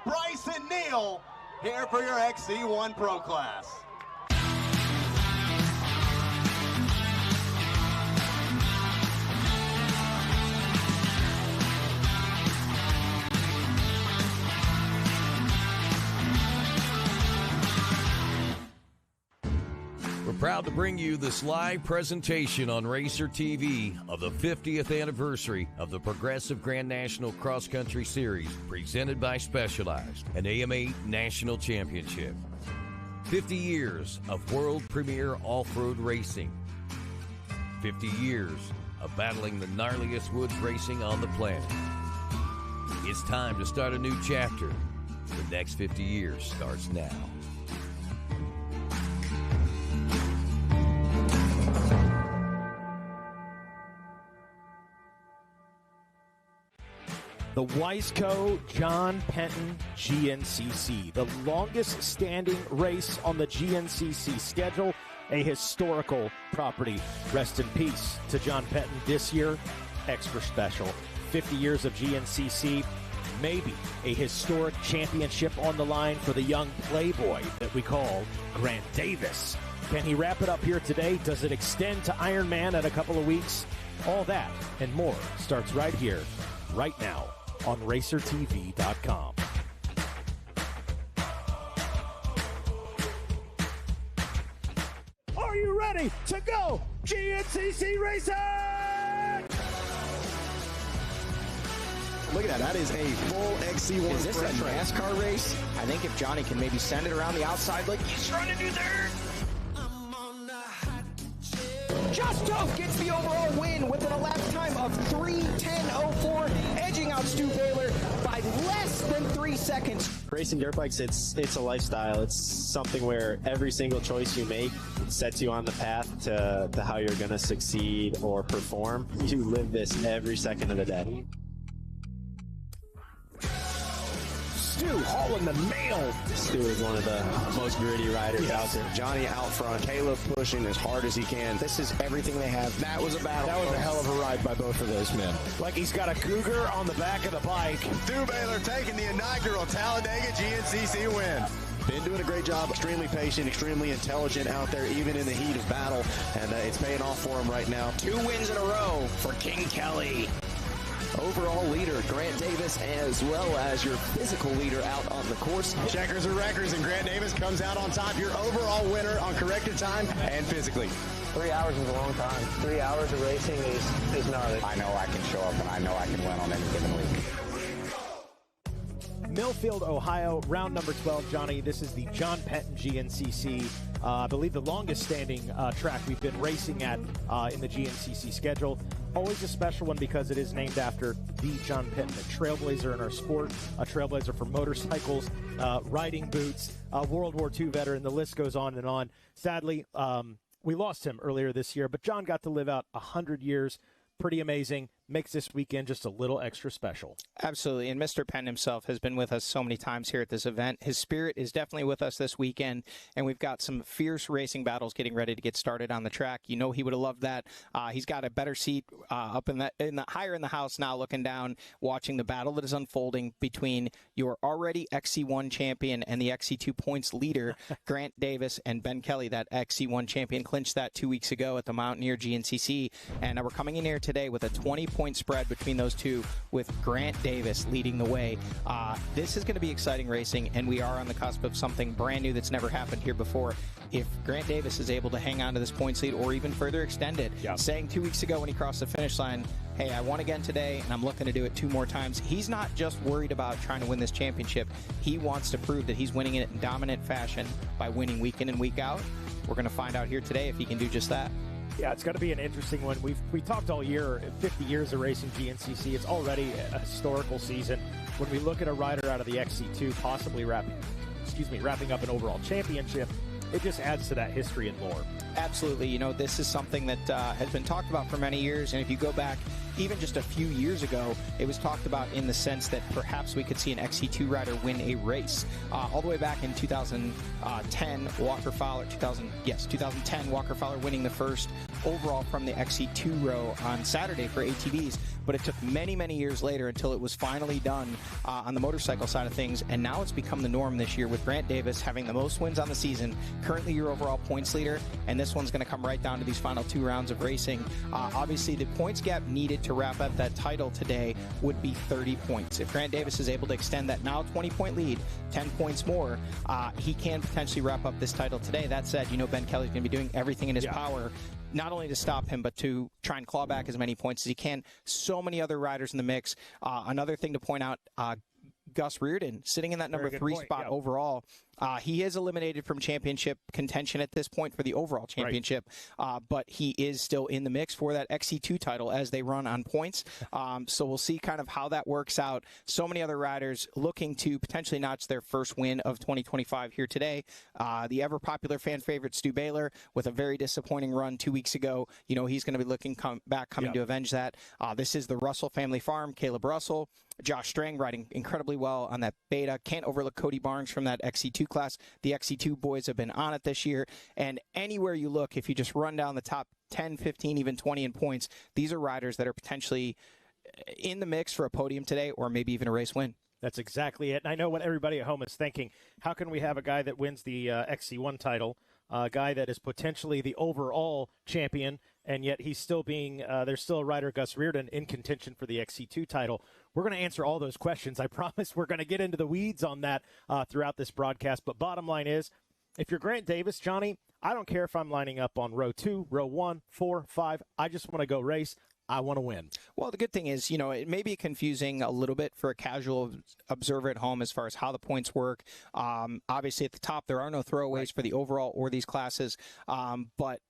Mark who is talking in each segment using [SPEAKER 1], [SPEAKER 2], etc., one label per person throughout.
[SPEAKER 1] Bryson Neal, here for your XC1 Pro class.
[SPEAKER 2] We're proud to bring you this live presentation on Racer TV of the 50th anniversary of the Progressive Grand National Cross Country Series, presented by Specialized, an AMA National Championship. 50 years of world premier off-road racing. 50 years of battling the gnarliest woods racing on the planet. It's time to start a new chapter. The next 50 years starts now.
[SPEAKER 3] The Wiseco John Penton GNCC, the longest standing race on the GNCC schedule, a historical property. Rest in peace to John Penton. This year, extra special. 50 years of GNCC, maybe a historic championship on the line for the young playboy that we call Grant Davis. Can he wrap it up here today? Does it extend to Ironman in a couple of weeks? All that and more starts right here, right now, on RacerTV.com. Are you ready to go GNCC racing?
[SPEAKER 4] Look at that. That is a full XC1.
[SPEAKER 5] Is this a NASCAR race? I think if Johnny can maybe send it around the outside like he's trying to do there. Josh Toth gets the overall win with an elapsed time of 3:10:04, edging out Stu Baylor by less than 3 seconds.
[SPEAKER 4] Racing dirt bikes, it's a lifestyle. It's something where every single choice you make sets you on the path to how you're going to succeed or perform. You live this every second of the day.
[SPEAKER 3] Stu hauling the mail.
[SPEAKER 4] Stu is one of the most gritty riders out there.
[SPEAKER 5] Johnny out front, Caleb pushing as hard as he can. This is everything they have. That was a battle. That was a hell of a ride by both of those men.
[SPEAKER 3] Like he's got a cougar on the back of the bike.
[SPEAKER 1] Stu Baylor taking the inaugural Talladega GNCC win.
[SPEAKER 5] Been doing a great job, extremely patient, extremely intelligent out there, even in the heat of battle, and it's paying off for him right now. 2 wins in a row for King Kelly. Overall leader, Grant Davis, as well as your physical leader out on the course.
[SPEAKER 1] Checkers are records, and Grant Davis comes out on top. Your overall winner on corrected time and physically.
[SPEAKER 6] 3 hours is a long time. 3 hours of racing is gnarly.
[SPEAKER 5] I know I can show up, and I know I can win on any given week.
[SPEAKER 3] Millfield, Ohio, round number 12, Johnny. This is the John Penton GNCC. I believe the longest standing track we've been racing at in the GNCC schedule. Always a special one because it is named after the John Penton, a trailblazer in our sport, a trailblazer for motorcycles, riding boots, World War II veteran. The list goes on and on. Sadly, we lost him earlier this year, but John got to live out 100 years. Pretty amazing. Makes this weekend just a little extra special.
[SPEAKER 7] Absolutely, and Mr. Penn himself has been with us so many times here at this event. His spirit is definitely with us this weekend, and we've got some fierce racing battles getting ready to get started on the track. You know he would have loved that. He's got a better seat up higher in the house now, looking down, watching the battle that is unfolding between your already XC1 champion and the XC2 points leader, Grant Davis, and Ben Kelly. That XC1 champion clinched that 2 weeks ago at the Mountaineer GNCC, and we're coming in here today with a 20-point spread between those two, with Grant Davis leading the way. This is going to be exciting racing, and we are on the cusp of something brand new that's never happened here before. If Grant Davis is able to hang on to this points lead or even further extend it, saying 2 weeks ago when he crossed the finish line, hey, I won again today, and I'm looking to do it 2 more times. He's not just worried about trying to win this championship. He wants to prove that he's winning it in dominant fashion by winning week in and week out. We're going to find out here today if he can do just that.
[SPEAKER 3] Yeah, it's going to be an interesting one. We talked all year, 50 years of racing GNCC. It's already a historical season. When we look at a rider out of the XC2 possibly wrapping up an overall championship, it just adds to that history and lore.
[SPEAKER 7] Absolutely. You know, this is something that has been talked about for many years, and if you go back even just a few years ago, it was talked about in the sense that perhaps we could see an XC2 rider win a race. All the way back in 2010, Walker Fowler, 2010, Walker Fowler winning the first overall from the XC2 row on Saturday for ATVs. but it took many, many years later until it was finally done on the motorcycle side of things, and now it's become the norm this year with Grant Davis having the most wins on the season, currently your overall points leader, and this one's going to come right down to these final 2 rounds of racing. Obviously, the points gap needed to wrap up that title today would be 30 points. If Grant Davis is able to extend that now 20-point lead, 10 points more, he can potentially wrap up this title today. That said, Ben Kelly's going to be doing everything in his power, not only to stop him, but to try and claw back as many points as he can. So many other riders in the mix. Another thing to point out, Gus Reardon sitting in that number 3 spot overall. He is eliminated from championship contention at this point for the overall championship, but he is still in the mix for that XC2 title as they run on points. So we'll see kind of how that works out. So many other riders looking to potentially notch their first win of 2025 here today. The ever-popular fan favorite Stu Baylor with a very disappointing run 2 weeks ago. He's going to be looking back coming to avenge that. This is the Russell family farm. Caleb Russell, Josh Strang riding incredibly well on that beta. Can't overlook Cody Barnes from that XC2 class. The XC2 boys have been on it this year. And anywhere you look, if you just run down the top 10, 15, even 20 in points, these are riders that are potentially in the mix for a podium today or maybe even a race win.
[SPEAKER 3] That's exactly it. And I know what everybody at home is thinking. How can we have a guy that wins the XC1 title, a guy that is potentially the overall champion, and yet he's still being, there's still a rider, Gus Reardon, in contention for the XC2 title? We're going to answer all those questions. I promise we're going to get into the weeds on that throughout this broadcast. But bottom line is, if you're Grant Davis, Johnny, I don't care if I'm lining up on row 2, row 1, 4, 5. I just want to go race. I want to win.
[SPEAKER 7] Well, the good thing is, it may be confusing a little bit for a casual observer at home as far as how the points work. Obviously, at the top, there are no throwaways for the overall or these classes, but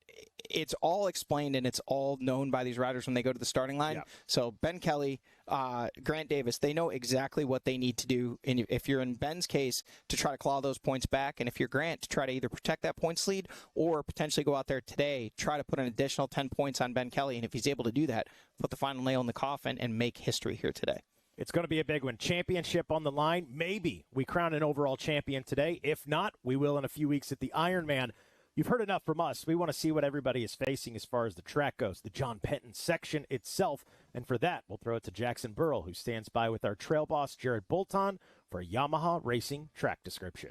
[SPEAKER 7] it's all explained and it's all known by these riders when they go to the starting line. Yeah. So Ben Kelly, Grant Davis, they know exactly what they need to do. And if you're in Ben's case, to try to claw those points back, and if you're Grant, to try to either protect that points lead or potentially go out there today, try to put an additional 10 points on Ben Kelly. And if he's able to do that, put the final nail in the coffin and make history here today.
[SPEAKER 3] It's going to be a big one. Championship on the line. Maybe we crown an overall champion today. If not, we will in a few weeks at the Ironman. You've heard enough from us. We want to see what everybody is facing as far as the track goes, the John Penton section itself. And for that, we'll throw it to Jackson Burrell, who stands by with our trail boss, Jared Bolton, for a Yamaha Racing track description.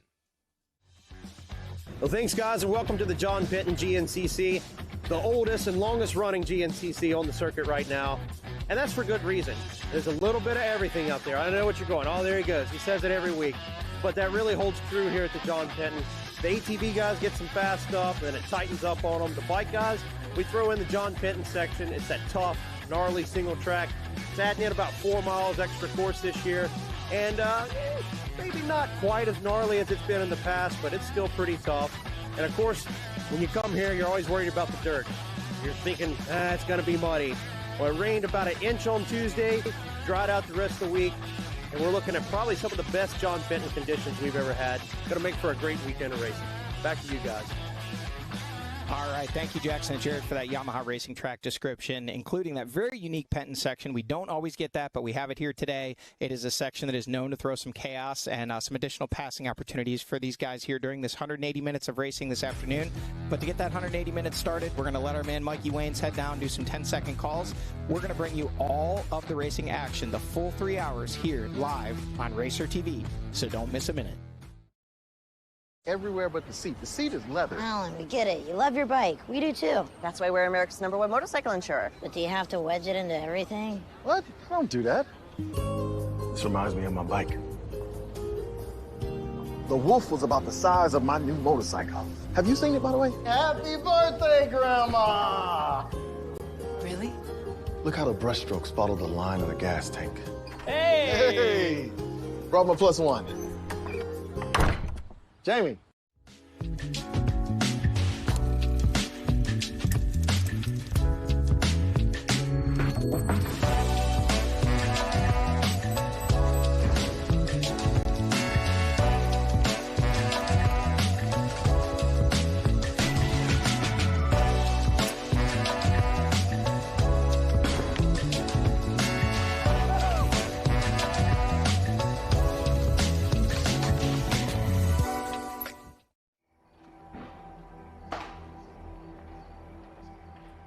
[SPEAKER 8] Well, thanks, guys, and welcome to the John Penton GNCC, the oldest and longest-running GNCC on the circuit right now. And that's for good reason. There's a little bit of everything up there. I know what you're going. Oh, there he goes. He says it every week. But that really holds true here at the John Penton. The ATV guys get some fast stuff, and it tightens up on them. The bike guys, we throw in the John Penton section. It's that tough, gnarly single track. It's adding in about 4 miles extra course this year. And maybe not quite as gnarly as it's been in the past, but it's still pretty tough. And, of course, when you come here, you're always worried about the dirt. You're thinking, it's going to be muddy. Well, it rained about 1 inch on Tuesday, dried out the rest of the week. And we're looking at probably some of the best John Penton conditions we've ever had. Going to make for a great weekend of racing. Back to you guys.
[SPEAKER 7] All right. Thank you, Jackson and Jared, for that Yamaha Racing track description, including that very unique Penton section. We don't always get that, but we have it here today. It is a section that is known to throw some chaos and some additional passing opportunities for these guys here during this 180 minutes of racing this afternoon. But to get that 180 minutes started, we're going to let our man Mikey Waynes head down, do some 10-second calls. We're going to bring you all of the racing action, the full 3 hours here live on Racer TV. So don't miss a minute.
[SPEAKER 9] Everywhere but the seat. The seat is leather.
[SPEAKER 10] Alan, we get it. You love your bike. We do too.
[SPEAKER 11] That's why we're America's #1 motorcycle insurer.
[SPEAKER 10] But do you have to wedge it into everything?
[SPEAKER 9] What? I don't do that. This reminds me of my bike. The Wolf was about the size of my new motorcycle. Have you seen it, by the way? Happy birthday, Grandma!
[SPEAKER 10] Really?
[SPEAKER 9] Look how the brushstrokes follow the line of the gas tank.
[SPEAKER 3] Hey!
[SPEAKER 9] Hey! Brought my +1. Jamie.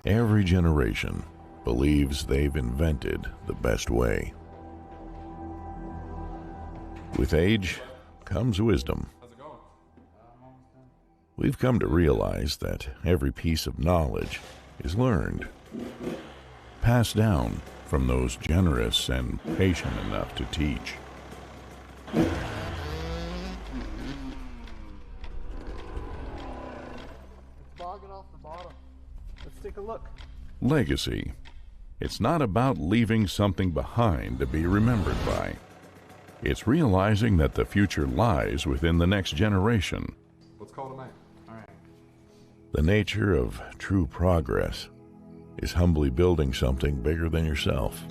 [SPEAKER 12] Every generation believes they've invented the best way. With age comes wisdom. We've come to realize that every piece of knowledge is learned, passed down from those generous and patient enough to teach.
[SPEAKER 9] It's bogging off the bottom. Let's take a look.
[SPEAKER 12] Legacy. It's not about leaving something behind to be remembered by. It's realizing that the future lies within the next generation.
[SPEAKER 9] Let's call it a night. All right.
[SPEAKER 12] The nature of true progress is humbly building something bigger than yourself.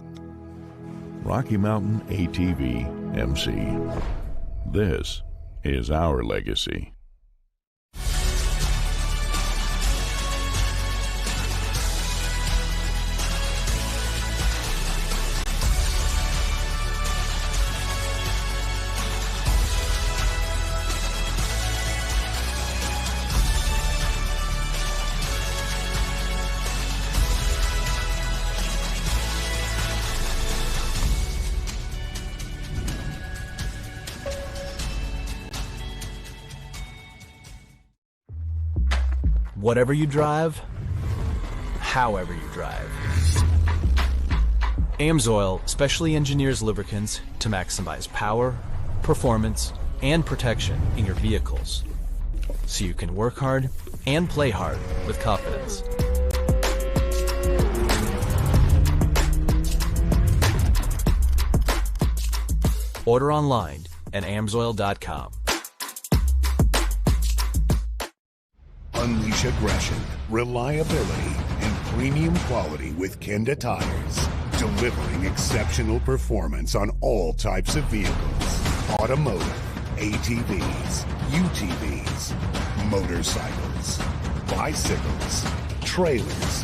[SPEAKER 12] Rocky Mountain ATV MC. This is our legacy.
[SPEAKER 13] Whatever you drive, however you drive. AMSOIL specially engineers lubricants to maximize power, performance, and protection in your vehicles, so you can work hard and play hard with confidence. Order online at amsoil.com.
[SPEAKER 14] Unleash aggression, reliability, and premium quality with Kenda tires, delivering exceptional performance on all types of vehicles: automotive, ATVs, UTVs, motorcycles, bicycles, trailers,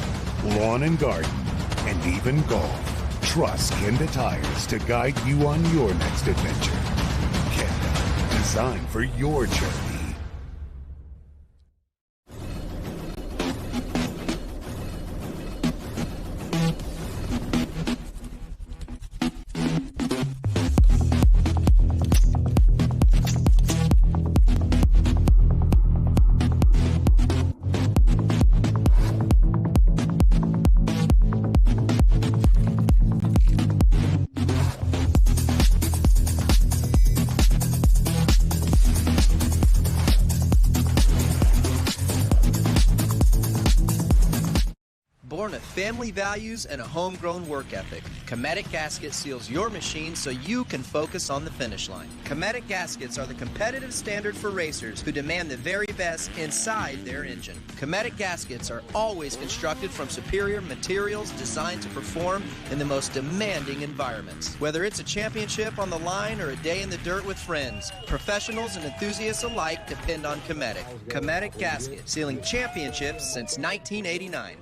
[SPEAKER 14] lawn and garden, and even golf. Trust Kenda tires to guide you on your next adventure. Kenda, designed for your journey.
[SPEAKER 15] Born of family values and a homegrown work ethic, Cometic Gasket seals your machine so you can focus on the finish line. Cometic Gaskets are the competitive standard for racers who demand the very best inside their engine. Cometic Gaskets are always constructed from superior materials designed to perform in the most demanding environments. Whether it's a championship on the line or a day in the dirt with friends, professionals and enthusiasts alike depend on Cometic. Cometic Gasket, sealing championships since 1989.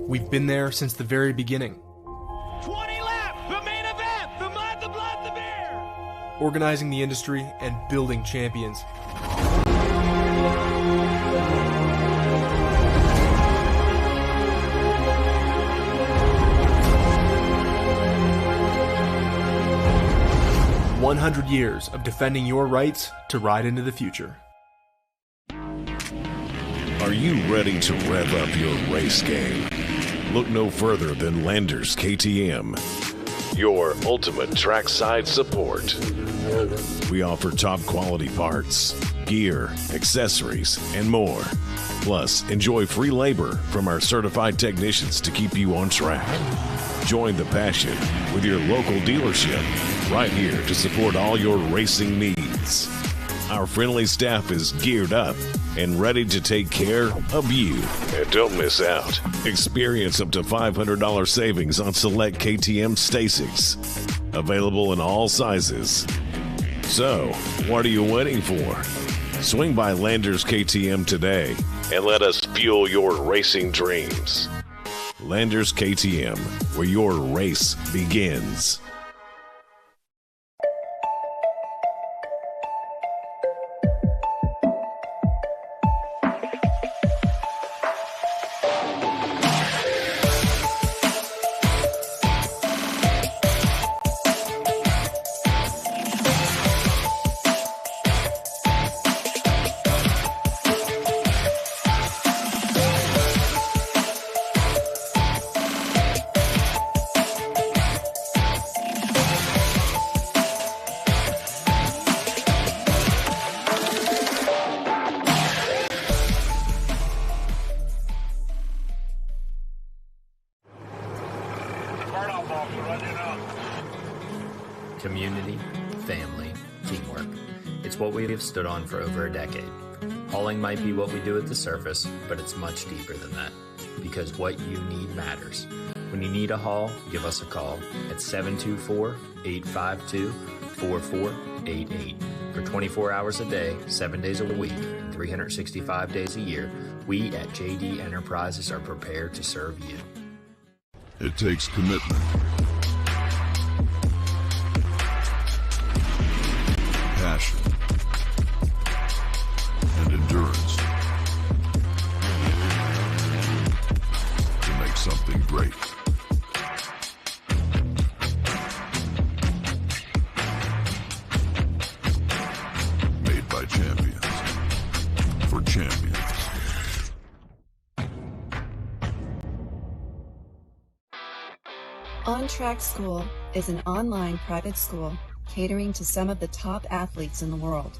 [SPEAKER 16] We've been there since the very beginning.
[SPEAKER 17] 20 laps, the main event, the mud, the blood, the beer.
[SPEAKER 16] Organizing the industry and building champions. "100 years of defending your rights to ride into the future."
[SPEAKER 14] Are you ready to rev up your race game? Look no further than Landers KTM, your ultimate trackside support. We offer top quality parts, gear, accessories, and more. Plus, enjoy free labor from our certified technicians to keep you on track. Join the passion with your local dealership, right here to support all your racing needs.
[SPEAKER 18] Our friendly staff is geared up and ready to take care of you. And don't miss out. Experience up to $500 savings on select KTM Stasics. Available in all sizes. So, what are you waiting for? Swing by Landers KTM today and let us fuel your racing dreams. Landers KTM, where your race begins.
[SPEAKER 19] Community, family, teamwork. It's what we have stood on for over a decade. Hauling might be what we do at the surface, but it's much deeper than that. Because what you need matters. When you need a haul, give us a call at 724-852-4488. For 24 hours a day, 7 days a week, and 365 days a year, we at JD Enterprises are prepared to serve you.
[SPEAKER 12] It takes commitment, passion, and endurance to make something great. Made by champions, for champions.
[SPEAKER 20] On Track School is an online private school catering to some of the top athletes in the world.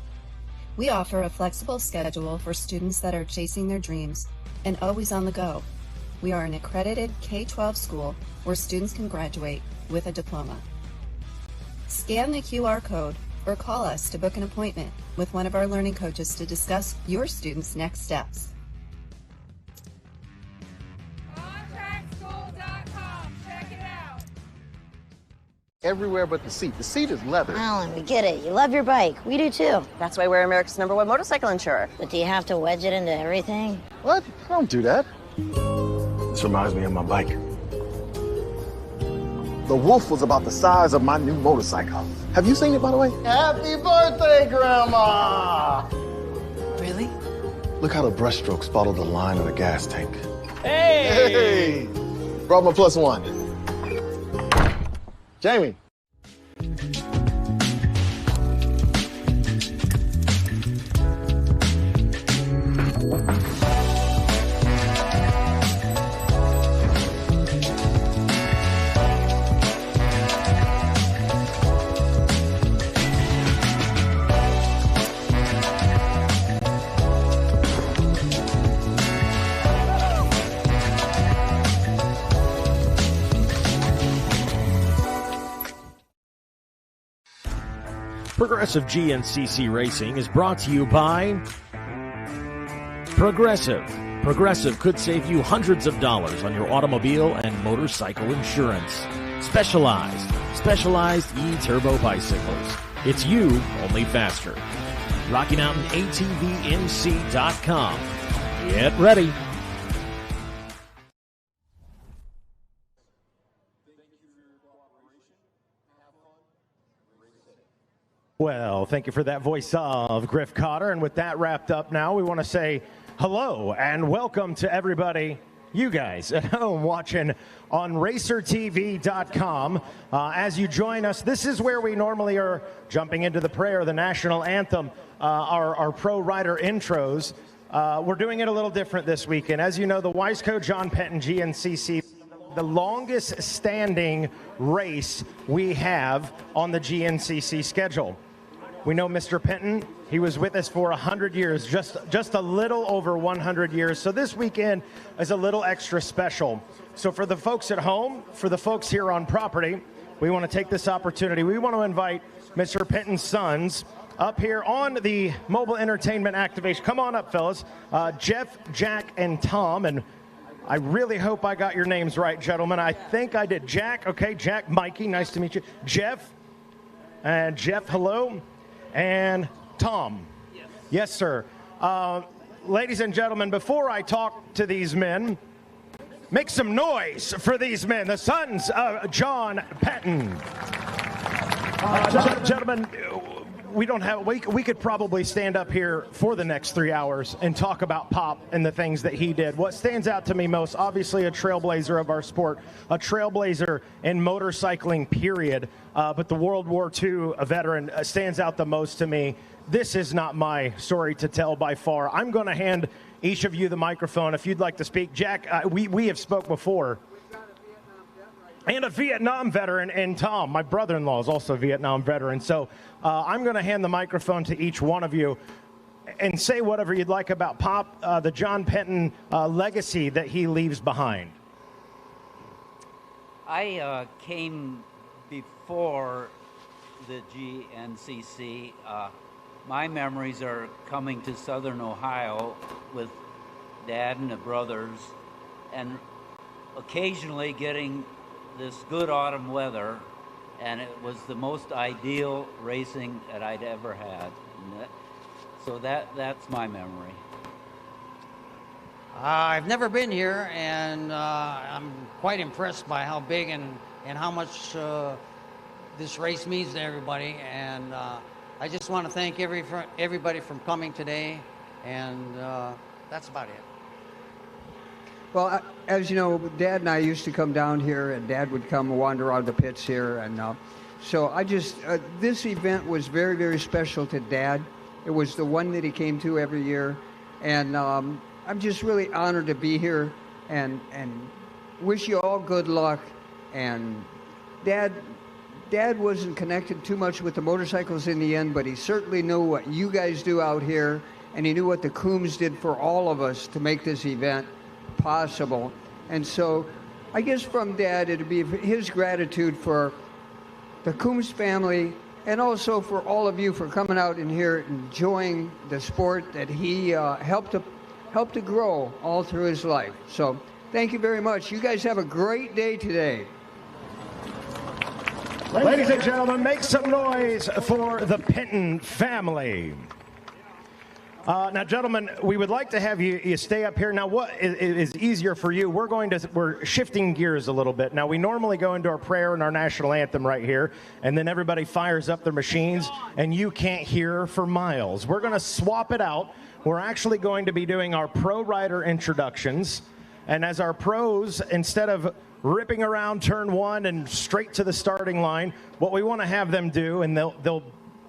[SPEAKER 20] We offer a flexible schedule for students that are chasing their dreams and always on the go. We are an accredited K-12 school where students can graduate with a diploma. Scan the QR code or call us to book an appointment with one of our learning coaches to discuss your students' next steps.
[SPEAKER 9] Everywhere but the seat. The seat is leather.
[SPEAKER 10] Alan, we get it. You love your bike. We do too.
[SPEAKER 11] That's why we're America's #1 motorcycle insurer.
[SPEAKER 10] But do you have to wedge it into everything?
[SPEAKER 9] What? I don't do that. This reminds me of my bike. The Wolf was about the size of my new motorcycle. Have you seen it, by the way? Happy birthday, Grandma!
[SPEAKER 10] Really?
[SPEAKER 9] Look how the brushstrokes follow the line of the gas tank.
[SPEAKER 17] Hey!
[SPEAKER 9] Hey! Brought my +1. Jamie.
[SPEAKER 3] Progressive GNCC Racing is brought to you by Progressive. Progressive could save you hundreds of dollars on your automobile and motorcycle insurance. Specialized e-turbo bicycles. It's you, only faster. RockyMountainATVMC.com. Get ready. Well, thank you for that voice of Griff Cotter. And with that wrapped up now, we want to say hello and welcome to everybody, you guys at home watching on RacerTV.com. As you join us, this is where we normally are jumping into the prayer, the national anthem, our pro rider intros. We're doing it a little different this weekend. As you know, the Wiseco John Penton GNCC, the longest standing race we have on the GNCC schedule. We know Mr. Penton, he was with us for 100 years, just a little over 100 years. So this weekend is a little extra special. So for the folks at home, for the folks here on property, we want to take this opportunity. We want to invite Mr. Penton's sons, up here on the mobile entertainment activation. Come on up, fellas. Jeff, Jack, and Tom. And I really hope I got your names right, gentlemen. I think I did. Jack, okay. Jack, Mikey, nice to meet you. Jeff, and Jeff, hello. And Tom. Yes, sir. Ladies and gentlemen, before I talk to these men, make some noise for these men, the sons of John Penton. Gentlemen, we could probably stand up here for the next 3 hours and talk about Pop and the things that he did. What stands out to me most, obviously a trailblazer of our sport, a trailblazer in motorcycling, period. But the World War II veteran stands out the most to me. This is not my story to tell by far. I'm going to hand each of you the microphone if you'd like to speak. Jack, we have spoke before. And a Vietnam veteran, and Tom, my brother-in-law, is also a Vietnam veteran. So I'm going to hand the microphone to each one of you and say whatever you'd like about Pop, the John Penton legacy that he leaves behind.
[SPEAKER 21] I came before the GNCC. My memories are coming to Southern Ohio with Dad and the brothers, and occasionally getting this good autumn weather, and it was the most ideal racing that I'd ever had. So that's my memory.
[SPEAKER 22] I've never been here, and I'm quite impressed by how big and how much this race means to everybody. And I just want to thank everybody for coming today, and that's about it.
[SPEAKER 23] Well, as you know, Dad and I used to come down here, and Dad would come wander around the pits here, and so I just this event was very, very special to Dad. It was the one that he came to every year, and I'm just really honored to be here, and wish you all good luck. And Dad wasn't connected too much with the motorcycles in the end, but he certainly knew what you guys do out here, and he knew what the Coombs did for all of us to make this event possible. And so I guess from Dad, it'd be his gratitude for the Coombs family, and also for all of you for coming out and here enjoying the sport that he helped to grow all through his life. So thank you very much. You guys have a great day today.
[SPEAKER 3] Ladies and gentlemen, make some noise for the Penton family. Now, gentlemen, we would like to have you stay up here. Now, what is easier for you? We're shifting gears a little bit. Now, we normally go into our prayer and our national anthem right here, and then everybody fires up their machines, and you can't hear for miles. We're going to swap it out. We're actually going to be doing our pro rider introductions, and as our pros, instead of ripping around turn one and straight to the starting line, what we want to have them do, and they'll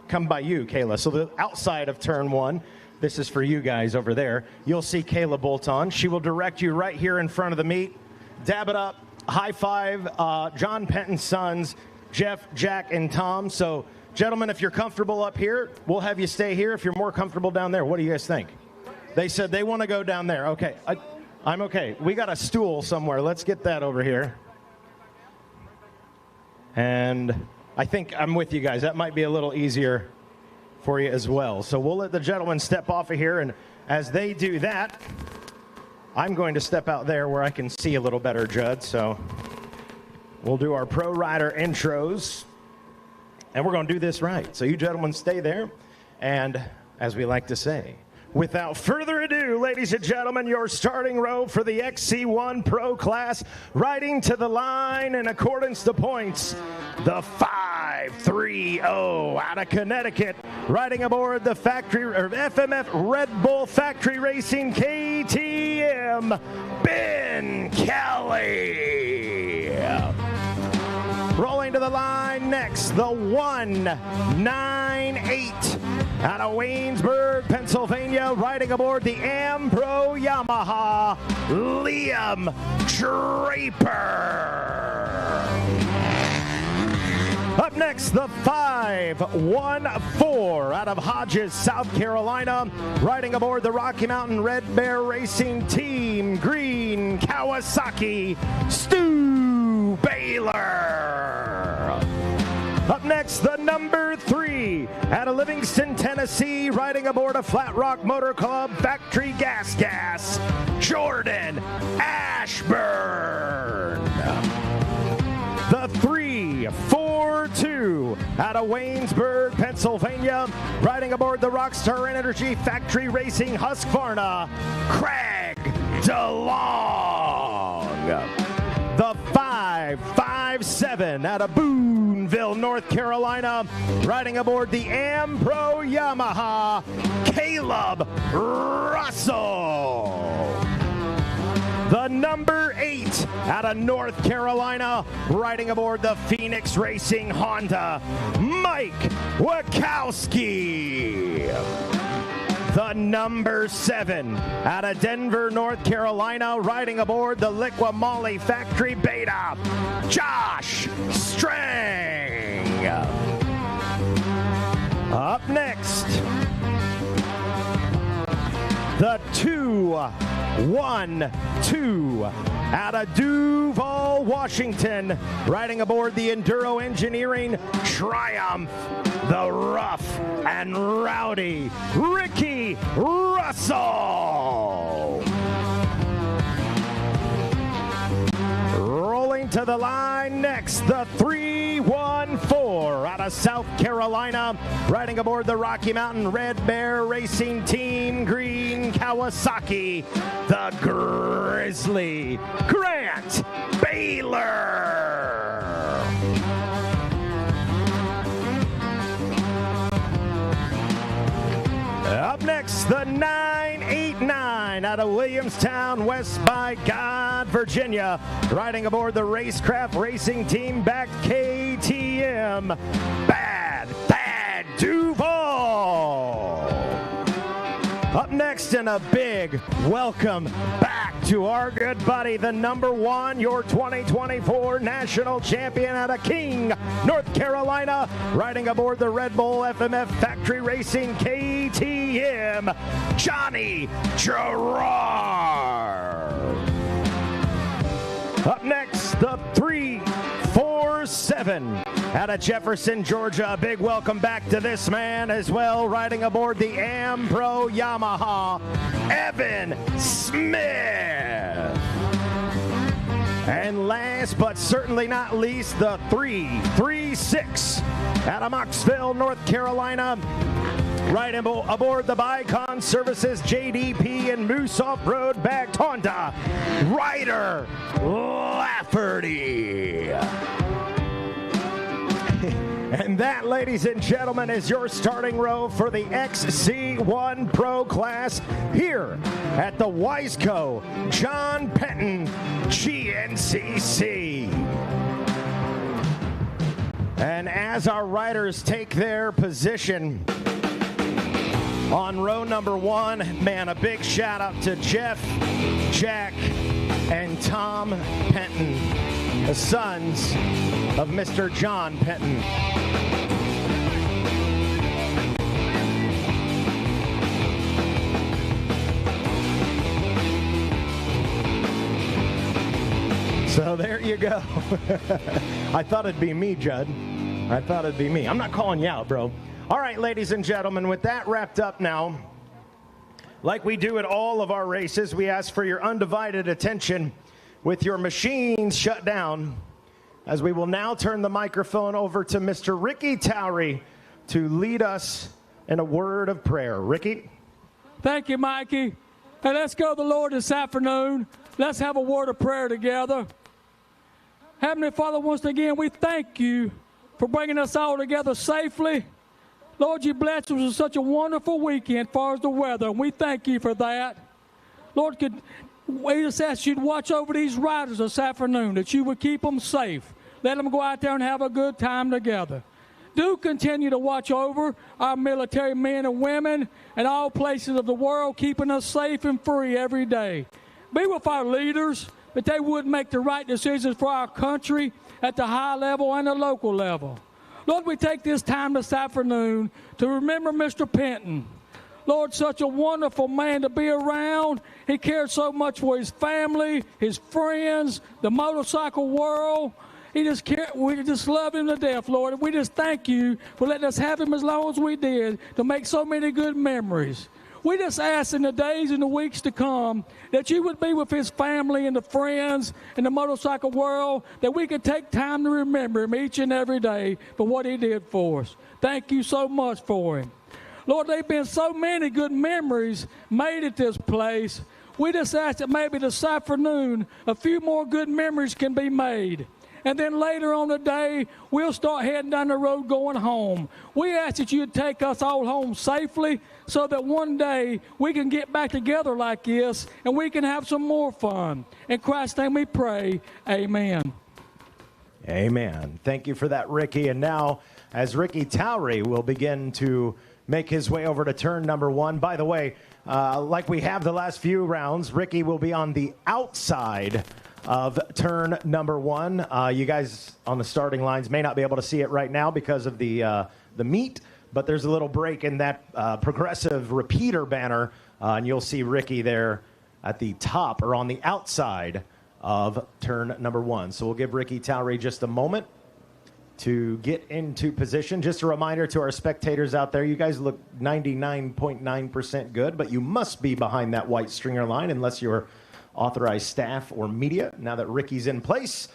[SPEAKER 3] come by you, Kayla. So the outside of turn one, this is for you guys over there. You'll see Kayla Bolton. She will direct you right here in front of the meet. Dab it up, high five, John Penton's sons, Jeff, Jack, and Tom. So, gentlemen, if you're comfortable up here, we'll have you stay here. If you're more comfortable down there, what do you guys think? They said they want to go down there. Okay, I'm okay. We got a stool somewhere. Let's get that over here. And I think I'm with you guys. That might be a little easier for you as well. So we'll let the gentlemen step off of here, and as they do that, I'm going to step out there where I can see a little better, Judd. So we'll do our pro rider intros, and we're going to do this right. So you gentlemen stay there, and as we like to say, without further ado, ladies and gentlemen, your starting row for the XC1 Pro class, riding to the line in accordance to points, the 530 out of Connecticut, riding aboard the FMF Red Bull Factory Racing KTM, Ben Kelly. Rolling to the line next, the 198 out of Waynesburg, Pennsylvania, riding aboard the Am-Pro Yamaha, Liam Draper. Up next, the 514 out of Hodges, South Carolina, riding aboard the Rocky Mountain Red Bear Racing Team, Green Kawasaki, Stu Baylor. Up next, the number 3 out of Livingston, Tennessee, riding aboard a Flat Rock Motor Club Factory Gas, Jordan Ashburn. The 3-4-2 out of Waynesburg, Pennsylvania, riding aboard the Rockstar Energy Factory Racing Husqvarna, Craig DeLong. The 5-5-7 out of Boonville, North Carolina, riding aboard the Am-Pro Yamaha, Caleb Russell. The number 8 out of North Carolina, riding aboard the Phoenix Racing Honda, Mike Wachowski. The number 7 out of Denver, North Carolina, riding aboard the Liqua Moly Factory Beta, Josh Strang. Up next, the 2-1-2 out of Duval, Washington, riding aboard the Enduro Engineering Triumph, the rough and rowdy Ricky Russell. Rolling to the line next, the 3-1-4 out of South Carolina, riding aboard the Rocky Mountain Red Bear Racing Team Green Kawasaki, the Grizzly Grant Baylor. Up next, the 989 out of Williamstown, West by God, Virginia, riding aboard the Racecraft Racing Team backed KTM, Bad Thad Duval. Up next, and a big welcome back to our good buddy, the number 1, your 2024 national champion out of King, North Carolina, riding aboard the Red Bull FMF Factory Racing KTM, Johnny Gerard. Up next, the 3-4-7 out of Jefferson, Georgia. A big welcome back to this man as well, riding aboard the Am-Pro Yamaha, Evan Smith. And last but certainly not least, the 3-3-6 out of Mocksville, North Carolina, riding aboard the Bicon Services JDP and Moose Off-Road backed Honda, Ryder Lafferty. And that, ladies and gentlemen, is your starting row for the XC1 Pro class here at the Wiseco John Penton GNCC. And as our riders take their position on row number 1, man, a big shout out to Jeff, Jack, and Tom Penton, the sons of Mr. John Penton. So there you go. I thought it'd be me, Judd. I thought it'd be me. I'm not calling you out, bro. All right, ladies and gentlemen, with that wrapped up now, like we do at all of our races, we ask for your undivided attention with your machines shut down, as we will now turn the microphone over to Mr. Ricky Towery to lead us in a word of prayer. Ricky?
[SPEAKER 1] Thank you, Mikey. Hey, let's go to the Lord this afternoon. Let's have a word of prayer together. Heavenly Father, once again, we thank you for bringing us all together safely. Lord, you blessed us with such a wonderful weekend as far as the weather, and we thank you for that. Lord, we just ask you to watch over these riders this afternoon, that you would keep them safe. Let them go out there and have a good time together. Do continue to watch over our military men and women in all places of the world, keeping us safe and free every day. Be with our leaders, that they would make the right decisions for our country at the high level and the local level. Lord, we take this time this afternoon to remember Mr. Penton. Lord, such a wonderful man to be around. He cared so much for his family, his friends, the motorcycle world. We just love him to death, Lord. And we just thank you for letting us have him as long as we did to make so many good memories. We just ask in the days and the weeks to come that you would be with his family and the friends in the motorcycle world, that we could take time to remember him each and every day for what he did for us. Thank you so much for him. Lord, there have been so many good memories made at this place. We just ask that maybe this afternoon a few more good memories can be made. And then later on the day, we'll start heading down the road going home. We ask that you'd take us all home safely so that one day we can get back together like this and we can have some more fun. In Christ's name we pray, amen.
[SPEAKER 3] Amen. Thank you for that, Ricky. And now, as Ricky Towery will begin to make his way over to turn number 1. By the way, like we have the last few rounds, Ricky will be on the outside of turn number 1. You guys on the starting lines may not be able to see it right now because of the meet, but there's a little break in that progressive repeater banner, and you'll see Ricky there at the top or on the outside of turn number 1. So we'll give Ricky Towery just a moment to get into position. Just a reminder to our spectators out there, you guys look 99.9% good, but you must be behind that white stringer line unless you're authorized staff or media. Now that Ricky's in place,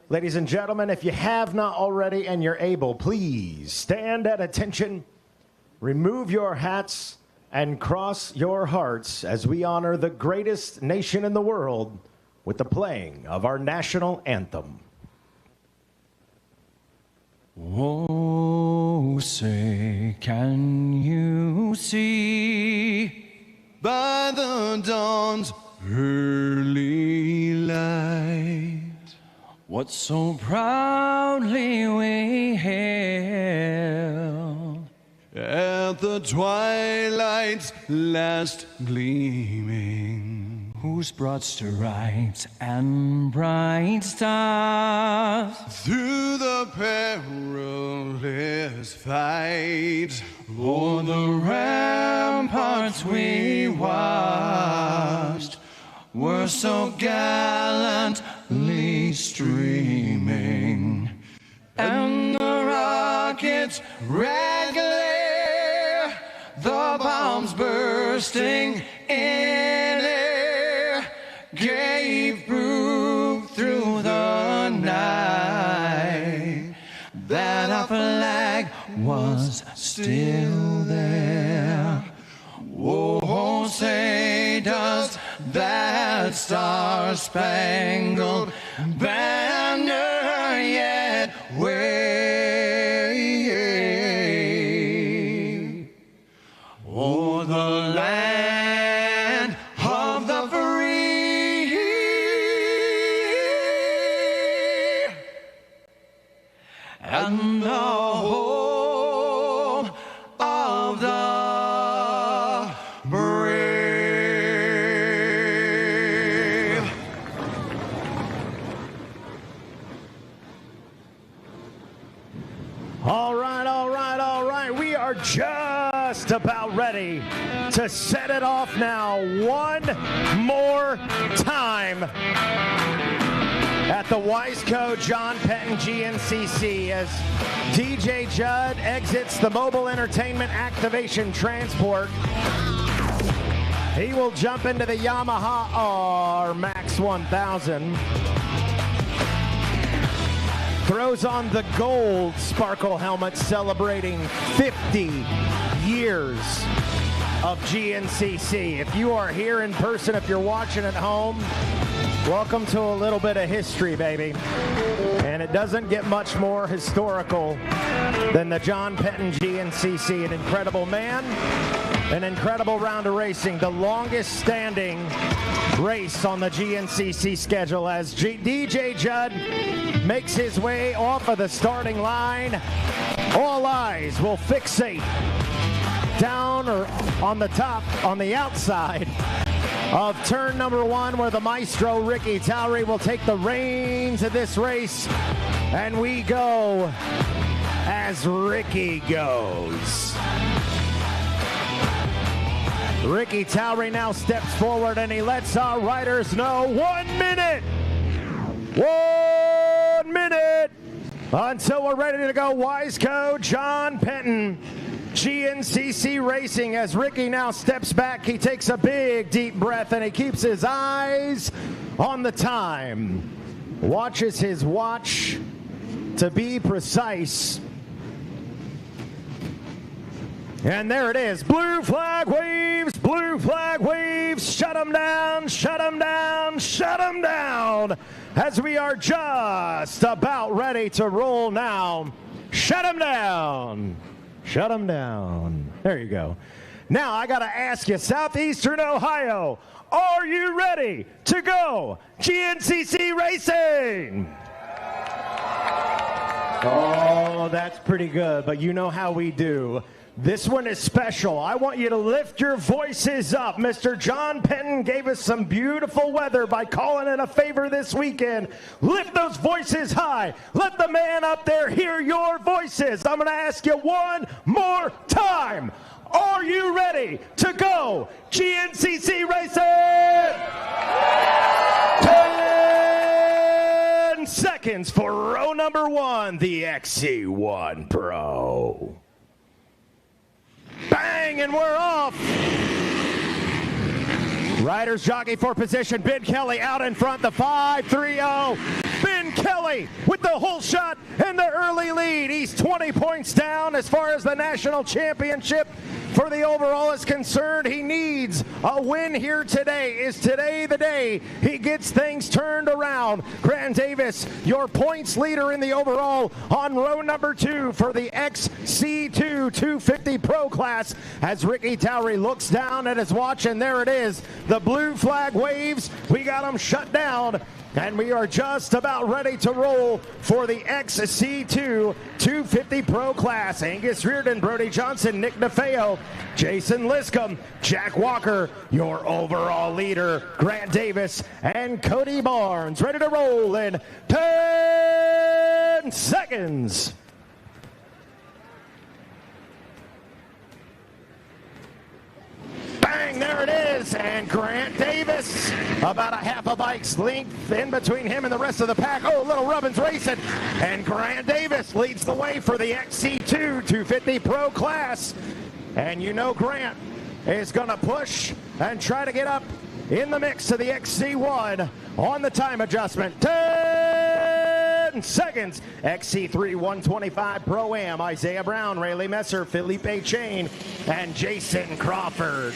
[SPEAKER 3] ladies and gentlemen, if you have not already and you're able, please stand at attention, remove your hats, and cross your hearts as we honor the greatest nation in the world with the playing of our national anthem.
[SPEAKER 2] Oh, say, can you see by the dawn's early light what so proudly we hailed at the twilight's last gleaming, whose broad stripes and bright stars through the perilous fight o'er the ramparts we watched were so gallantly streaming, and the rockets' red glare, the bombs bursting in air, gave proof through the night that our flag was still there. Oh, say does that star-spangled banner yet wave o'er the land of the free and the home of the
[SPEAKER 3] just about ready to set it off now one more time at the Wiseco John Penton GNCC as DJ Judd exits the mobile entertainment activation transport. He will jump into the Yamaha R Max 1000. Throws on the gold sparkle helmet celebrating 50 years of GNCC. If you are here in person, if you're watching at home, welcome to a little bit of history, baby. And it doesn't get much more historical than the John Penton GNCC. An incredible man, an incredible round of racing, the longest standing race on the GNCC schedule as DJ Judd makes his way off of the starting line. All eyes will fixate down or on the top, on the outside of turn number 1, where the maestro Ricky Towery will take the reins of this race. And we go as Ricky goes. Ricky Towery now steps forward and he lets our riders know 1 minute. 1 minute until we're ready to go. Wiseco, John Penton, GNCC Racing, as Ricky now steps back. He takes a big, deep breath, and he keeps his eyes on the time. Watches his watch to be precise. And there it is. Blue flag waves, blue flag waves. Shut them down, shut them down, shut them down. As we are just about ready to roll now. Shut them down. Shut them down. There you go. Now I got to ask you, Southeastern Ohio, are you ready to go GNCC Racing? Oh, that's pretty good, but you know how we do. This one is special. I want you to lift your voices up. Mr. John Penton gave us some beautiful weather by calling in a favor this weekend. Lift those voices high. Let the man up there hear your voices. I'm going to ask you one more time. Are you ready to go GNCC Racing? 10 seconds for row number 1, the XC1 Pro. Bang, and we're off. Riders jockey for position. Ben Kelly out in front, the 5-3-0. Ben Kelly with the whole shot and the early lead. He's 20 points down as far as the national championship for the overall is concerned. He needs a win here today. Is today the day he gets things turned around? Grant Davis, your points leader in the overall on row number 2 for the XC2 250 Pro class, as Ricky Towery looks down at his watch, and there it is. The blue flag waves. We got them shut down. And we are just about ready to roll for the XC2 250 Pro class. Angus Reardon, Brody Johnson, Nick DeFeo, Jason Liscomb, Jack Walker, your overall leader, Grant Davis, and Cody Barnes. Ready to roll in 10 seconds. Bang, there it is, and Grant Davis, about a half a bike's length in between him and the rest of the pack. Oh, Little Rubbin's racing, and Grant Davis leads the way for the XC2 250 Pro class. And you know Grant is going to push and try to get up in the mix to the XC1 on the time adjustment. 10 seconds. XC3 125 Pro-Am. Isaiah Brown, Rayleigh Messer, Felipe Chain, and Jason Crawford.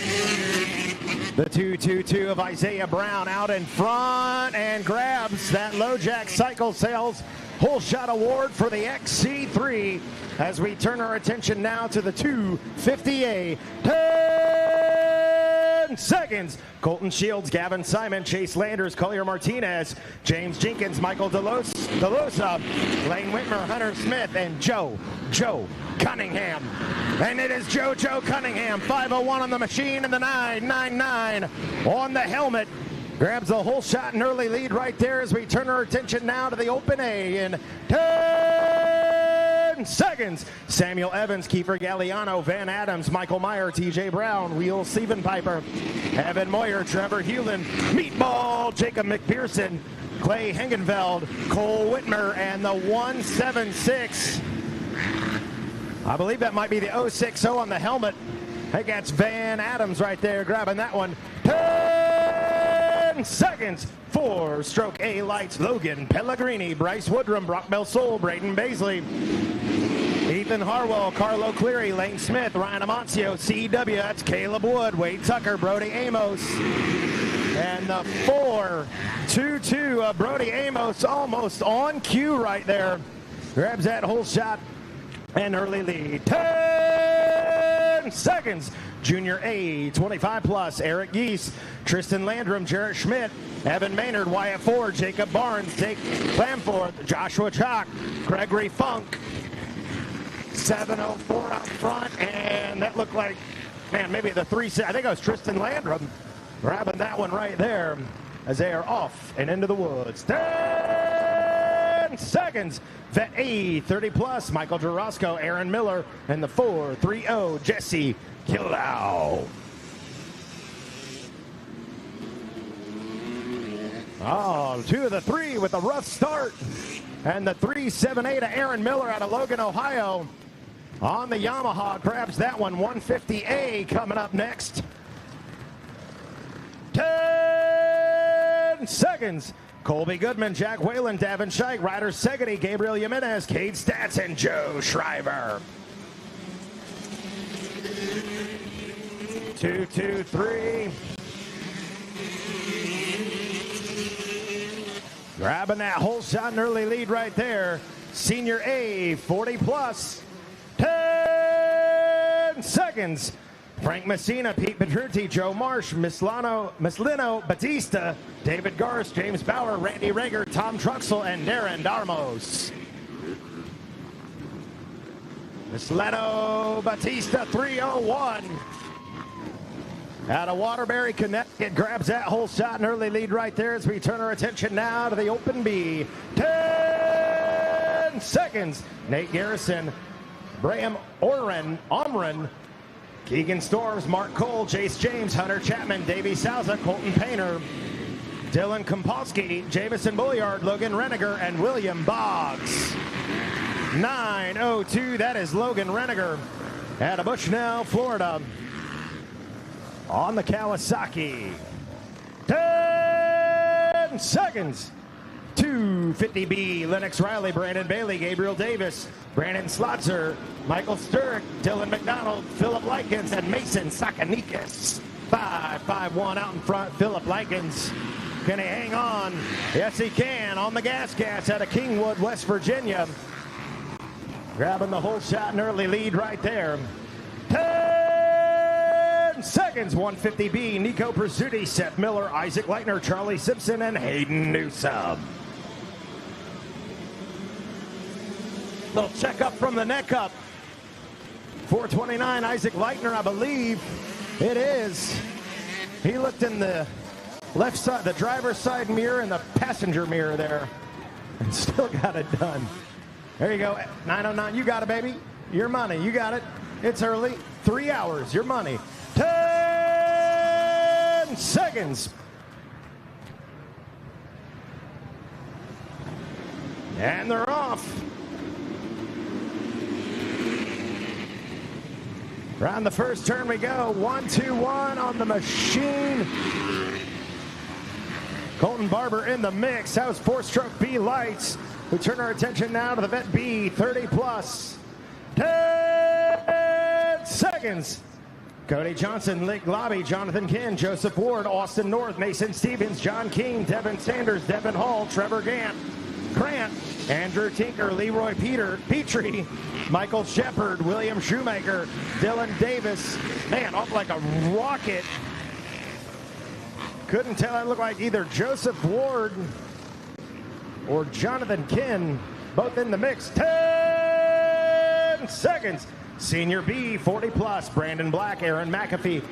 [SPEAKER 3] The 222 of Isaiah Brown out in front and grabs that LoJack Cycle Sales Whole Shot Award for the XC3 as we turn our attention now to the 250A. 10 seconds. Colton Shields, Gavin Simon, Chase Landers, Collier Martinez, James Jenkins, Michael Delosa, Lane Whitmer, Hunter Smith, and Joe Cunningham. And it is Joe Cunningham, 501 on the machine and the 999 on the helmet. Grabs a whole shot and early lead right there as we turn our attention now to the Open A in 10 seconds. Samuel Evans, Kiefer Galliano, Van Adams, Michael Meyer, TJ Brown, Wheel Stephen Piper, Evan Moyer, Trevor Hewlin, Meatball, Jacob McPherson, Clay Hengenveld, Cole Whitmer, and the 176. I believe that might be the 060 on the helmet. I think that's Van Adams right there grabbing that one. 10 seconds. 4-stroke A lights. Logan Pellegrini, Bryce Woodrum, Brock Belsol, Braden Baisley, Ethan Harwell, Carlo Cleary, Lane Smith, Ryan Amancio, CW, that's Caleb Wood, Wade Tucker, Brody Amos. And the 4-2-2 of Brody Amos, almost on cue right there. Grabs that whole shot and early lead. 10 seconds. Junior A, 25 plus, Eric Geese, Tristan Landrum, Jarrett Schmidt, Evan Maynard, Wyatt Ford, Jacob Barnes, Jake Clamforth, Joshua Chalk, Gregory Funk. 704 out front, and that looked like, man, maybe the 3, I think it was Tristan Landrum grabbing that one right there as they are off and into the woods. 10 seconds. Vet A, 30 plus, Michael Jarosco, Aaron Miller, and the 4-3-0, Jesse Killau. Oh, 2 of the 3 with a rough start. And the 378 of Aaron Miller out of Logan, Ohio on the Yamaha grabs that one. 150A coming up next. 10 seconds. Colby Goodman, Jack Whalen, Davin Scheich, Ryder Segedy, Gabriel Jimenez, Cade Stats, and Joe Shriver. 2, 2, 3. Grabbing that whole shot and early lead right there. Senior A, 40 plus. 10 seconds. Frank Messina, Pete Petrucci, Joe Marsh, Mislino Batista, David Garst, James Bauer, Randy Rager, Tom Truxell, and Darren Darmos. Mislino Batista, 3:01. Out of Waterbury, Connecticut, grabs that whole shot and early lead right there as we turn our attention now to the Open B. 10 seconds. Nate Garrison, Graham Omren, Keegan Storms, Mark Cole, Jace James, Hunter Chapman, Davey Souza, Colton Painter, Dylan Kompolsky, Jamison Bulliard, Logan Reniger, and William Boggs. 9:02, that is Logan Reniger out of Bushnell, Florida on the Kawasaki. 10 seconds. 250B, Lennox Riley, Brandon Bailey, Gabriel Davis, Brandon Slotzer, Michael Sturck, Dylan McDonald, Philip Likens, and Mason Sakanikis. 5-5-1 out in front, Philip Likens. Can he hang on? Yes, he can. On the gas out of Kingwood, West Virginia. Grabbing the whole shot and early lead right there. 10 seconds. 150B, Nico Pursuti, Seth Miller, Isaac Leitner, Charlie Simpson, and Hayden Newsome. Little check up from the neck up. 429, Isaac Leitner, I believe it is. He looked in the left side, the driver's side mirror and the passenger mirror there, and still got it done. There you go, 909, you got it, baby. Your money, you got it. It's early, 3 hours, your money. 10 seconds. And they're off. Around the first turn we go. 1-2-1 on the machine. Colton Barber in the mix. That was 4-stroke B lights. We turn our attention now to the Vet B 30 plus. 10 seconds. Cody Johnson, Nick Lobby, Jonathan Kinn, Joseph Ward, Austin North, Mason Stevens, John Keane, Devin Sanders, Devin Hall, Trevor Grant, Andrew Tinker, Leroy Petrie, Michael Shepard, William Shoemaker, Dylan Davis. Man, off like a rocket. Couldn't tell. It looked like either Joseph Ward or Jonathan Kinn, both in the mix. 10 seconds. Senior B, 40 plus. Brandon Black, Aaron McAfee,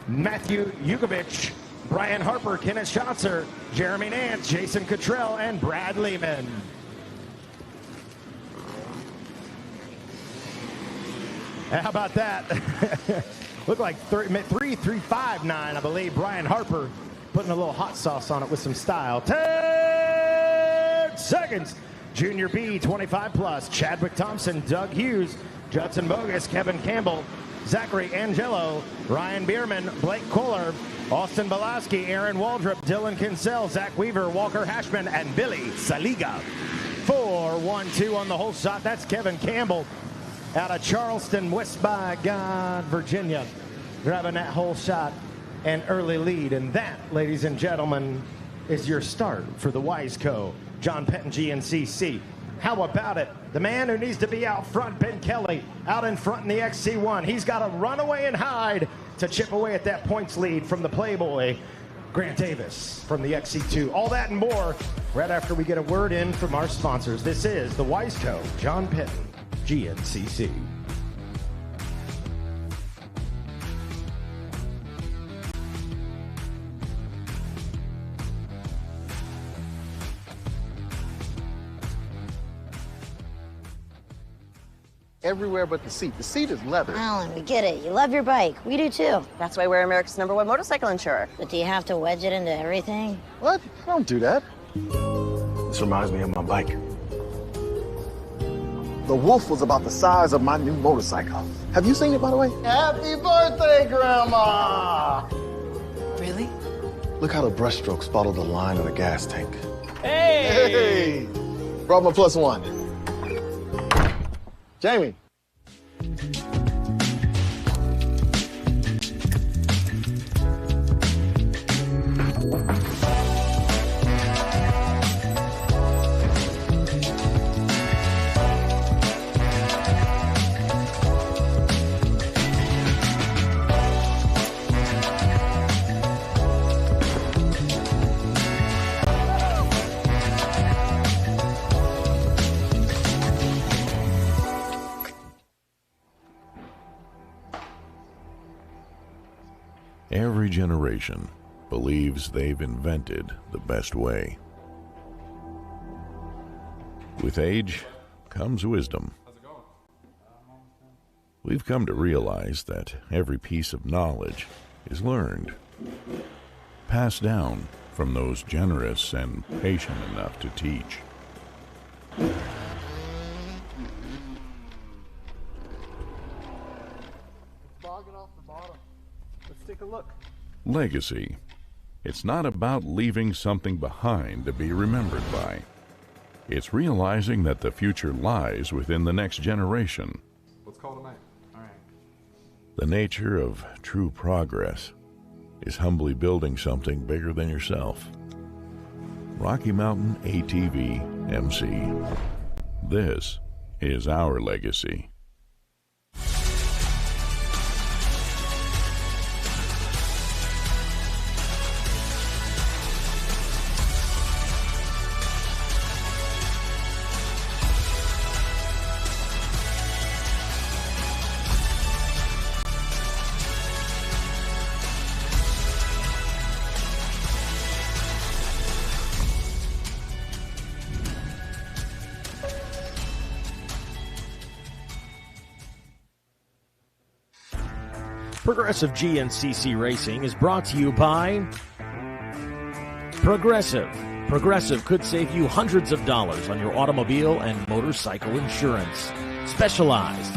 [SPEAKER 3] Matthew Yukovich, Brian Harper, Kenneth Schatzer, Jeremy Nance, Jason Cottrell, and Brad Lehman. How about that? Looked like 3-3-5-9, I believe. Brian Harper putting a little hot sauce on it with some style. 10 seconds. Junior B, 25 plus. Chadwick Thompson, Doug Hughes, Judson Bogus, Kevin Campbell, Zachary Angelo, Ryan Bierman, Blake Kohler, Austin Belaski, Aaron Waldrop, Dylan Kinsell, Zach Weaver, Walker Hashman, and Billy Saliga. 4-1-2 on the whole shot. That's Kevin Campbell out of Charleston, West by God, Virginia, grabbing that whole shot and early lead. And that, ladies and gentlemen, is your start for the Wiseco John Penton GNCC. How about it? The man who needs to be out front, Ben Kelly, out in front in the XC1. He's got to run away and hide to chip away at that points lead from the Playboy, Grant Davis from the XC2. All that and more right after we get a word in from our sponsors. This is the Wiseco John Penton GNCC.
[SPEAKER 9] Everywhere but the seat. The seat is leather.
[SPEAKER 10] Alan, we get it. You love your bike. We do too.
[SPEAKER 11] That's why we're America's #1 motorcycle insurer.
[SPEAKER 10] But do you have to wedge it into everything?
[SPEAKER 9] What? I don't do that. This reminds me of my bike. The wolf was about the size of my new motorcycle. Have you seen it, by the way? Happy birthday, Grandma!
[SPEAKER 10] Really?
[SPEAKER 9] Look how the brushstrokes follow the line of the gas tank.
[SPEAKER 10] Hey!
[SPEAKER 9] Hey! Brought my +1. Jamie.
[SPEAKER 12] Every generation believes they've invented the best way. With age comes wisdom. We've come to realize that every piece of knowledge is learned, passed down from those generous and patient enough to teach.
[SPEAKER 8] Take a look.
[SPEAKER 12] Legacy. It's not about leaving something behind to be remembered by. It's realizing that the future lies within the next generation.
[SPEAKER 16] Let's call tonight. All right.
[SPEAKER 12] The nature of true progress is humbly building something bigger than yourself. Rocky Mountain ATV MC. This is our legacy.
[SPEAKER 3] Progressive GNCC Racing is brought to you by Progressive. Progressive could save you hundreds of dollars on your automobile and motorcycle insurance. Specialized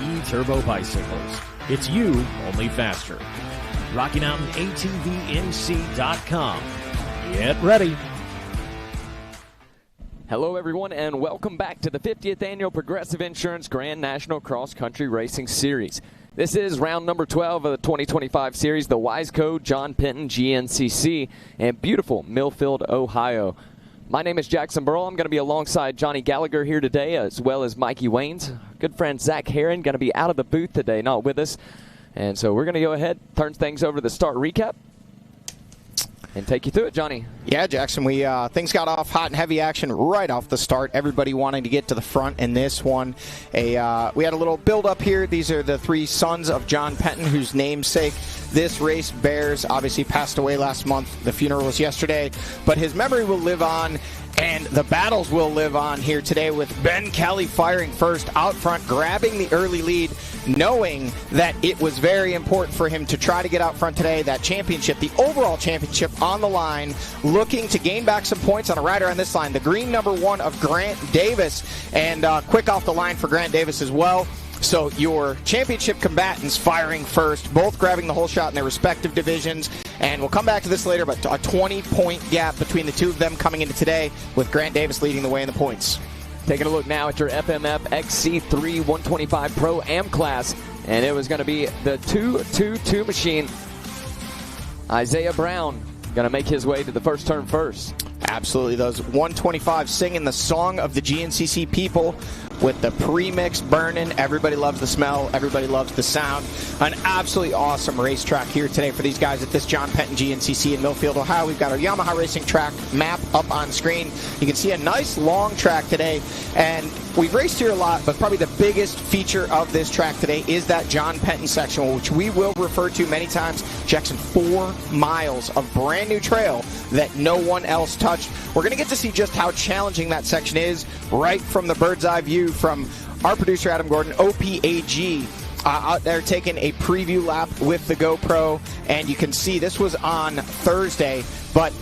[SPEAKER 3] E-Turbo bicycles. It's you, only faster. RockyMountainATVMC.com. Get ready.
[SPEAKER 4] Hello, everyone, and welcome back to the 50th Annual Progressive Insurance Grand National Cross Country Racing Series. This is round number 12 of the 2025 series, the Wiseco John Penton GNCC in beautiful Millfield, Ohio. My name is Jackson Burrell. I'm going to be alongside Johnny Gallagher here today, as well as Mikey Waynes. Good friend Zach Herron going to be out of the booth today, not with us. And so we're going to go ahead, turn things over to the start recap, and take you through it, Johnny.
[SPEAKER 7] Yeah, Jackson, things got off hot and heavy action right off the start. Everybody wanting to get to the front in this one. We had a little build-up here. These are the three sons of John Penton, whose namesake this race bears. Obviously passed away last month. The funeral was yesterday. But his memory will live on, and the battles will live on here today with Ben Kelly firing first out front, grabbing the early lead, knowing that it was very important for him to try to get out front today. That championship, the overall championship on the line, looking to gain back some points on a rider on this line. The green number 1 of Grant Davis, and quick off the line for Grant Davis as well. So your championship combatants firing first, both grabbing the whole shot in their respective divisions. And we'll come back to this later, but a 20-point gap between the two of them coming into today, with Grant Davis leading the way in the points.
[SPEAKER 4] Taking a look now at your FMF XC3 125 Pro Am class, and it was going to be the 222 machine. Isaiah Brown going to make his way to the first turn first.
[SPEAKER 7] Absolutely. Those 125 singing the song of the GNCC people with the premix burning. Everybody loves the smell. Everybody loves the sound. An absolutely awesome racetrack here today for these guys at this John Penton GNCC in Millfield, Ohio. We've got our Yamaha racing track map up on screen. You can see a nice long track today, and we've raced here a lot, but probably the biggest feature of this track today is that John Penton section, which we will refer to many times. Jackson, 4 miles of brand new trail that no one else touched. We're going to get to see just how challenging that section is right from the bird's eye view from our producer Adam Gordon, OPAG. out there taking a preview lap with the GoPro, and you can see this was on Thursday,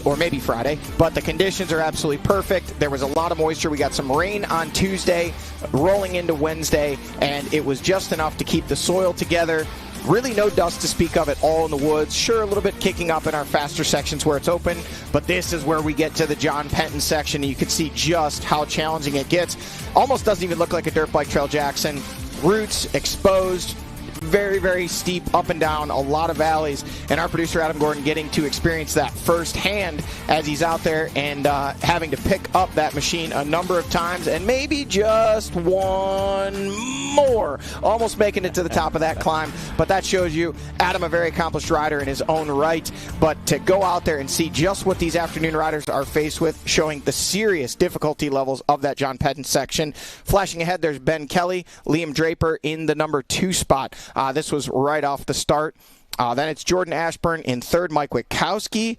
[SPEAKER 7] or maybe Friday, but the conditions are absolutely perfect. There was a lot of moisture. We got some rain on Tuesday, rolling into Wednesday, and it was just enough to keep the soil together. Really no dust to speak of at all in the woods. Sure, a little bit kicking up in our faster sections where it's open, but this is where we get to the John Penton section, and you can see just how challenging it gets. Almost doesn't even look like a dirt bike trail, Jackson. Roots exposed, very, very steep, up and down, a lot of valleys, and our producer Adam Gordon getting to experience that firsthand as he's out there and having to pick up that machine a number of times, and maybe just one more, almost making it to the top of that climb. But that shows you Adam, a very accomplished rider in his own right, but to go out there and see just what these afternoon riders are faced with, showing the serious difficulty levels of that John Penton section. Flashing ahead, there's Ben Kelly, Liam Draper in the number 2 spot. This was right off the start. Then it's Jordan Ashburn in third, Mike Witkowski,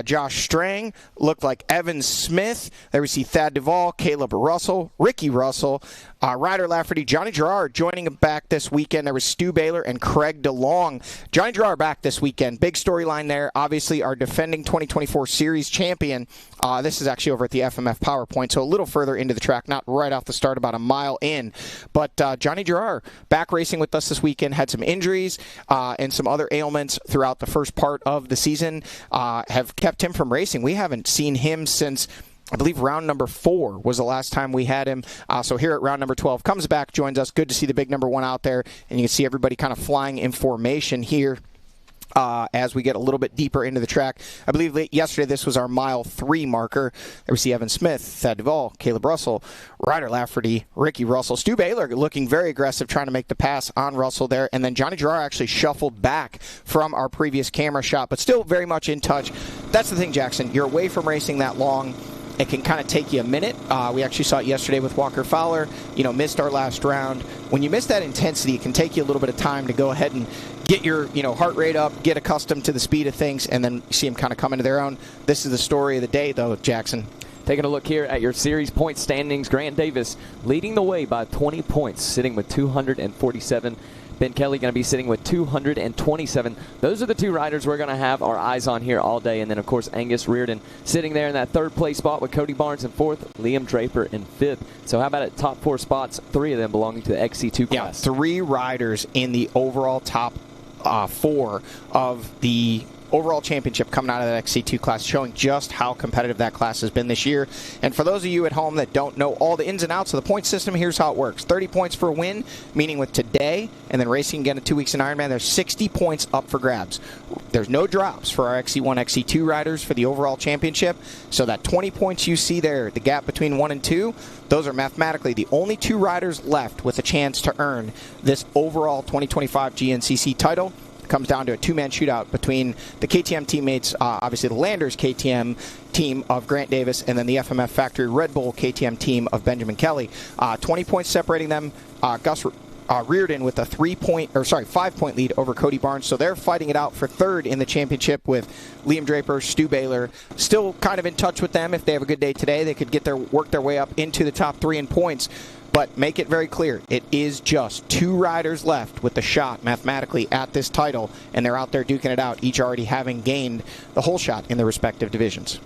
[SPEAKER 7] Josh Strang, looked like Evan Smith. There we see Thad Duvall, Caleb Russell, Ricky Russell, Ryder Lafferty, Johnny Gerard joining him back this weekend. There was Stu Baylor and Craig DeLong. Johnny Gerard back this weekend. Big storyline there. Obviously, our defending 2024 series champion. This is actually over at the FMF PowerPoint, so a little further into the track, not right off the start, about a mile in. But Johnny Gerard back racing with us this weekend. Had some injuries and some other ailments throughout the first part of the season. Have kept him from racing. We haven't seen him since, I believe, round number 4 was the last time we had him. So here at round number 12, comes back, joins us. Good to see the big number 1 out there, and you can see everybody kind of flying in formation here. As we get a little bit deeper into the track. I believe yesterday this was our mile 3 marker. There we see Evan Smith, Thad Duvall, Caleb Russell, Ryder Lafferty, Ricky Russell, Stu Baylor looking very aggressive, trying to make the pass on Russell there, and then Johnny Gerard actually shuffled back from our previous camera shot, but still very much in touch. That's the thing, Jackson. You're away from racing that long. It can kind of take you a minute. We actually saw it yesterday with Walker Fowler. Missed our last round. When you miss that intensity, it can take you a little bit of time to go ahead and get your heart rate up, get accustomed to the speed of things, and then see them kind of come into their own. This is the story of the day, though, Jackson.
[SPEAKER 4] Taking a look here at your series point standings, Grant Davis leading the way by 20 points, sitting with 247. Ben Kelly going to be sitting with 227. Those are the 2 riders we're going to have our eyes on here all day. And then, of course, Angus Reardon sitting there in that 3rd place spot with Cody Barnes in 4th, Liam Draper in 5th. So how about it? Top 4 spots, 3 of them belonging to the XC2 class.
[SPEAKER 7] Yeah, 3 riders in the overall top 4 of the overall championship coming out of that XC2 class, showing just how competitive that class has been this year. And for those of you at home that don't know all the ins and outs of the point system, here's how it works. 30 points for a win, meaning with today, and then racing again in 2 weeks in Ironman, there's 60 points up for grabs. There's no drops for our XC1, XC2 riders for the overall championship. So that 20 points you see there, the gap between 1 and 2, those are mathematically the only 2 riders left with a chance to earn this overall 2025 GNCC title. Comes down to a 2-man shootout between the KTM teammates, obviously the Landers KTM team of Grant Davis, and then the FMF Factory Red Bull KTM team of Benjamin Kelly. 20 points separating them. Gus Reardon with a 5-point lead over Cody Barnes. So they're fighting it out for 3rd in the championship with Liam Draper, Stu Baylor. Still kind of in touch with them. If they have a good day today, they could work their way up into the top 3 in points. But make it very clear, it is just 2 riders left with the shot mathematically at this title, and they're out there duking it out, each already having gained the whole shot in their respective divisions.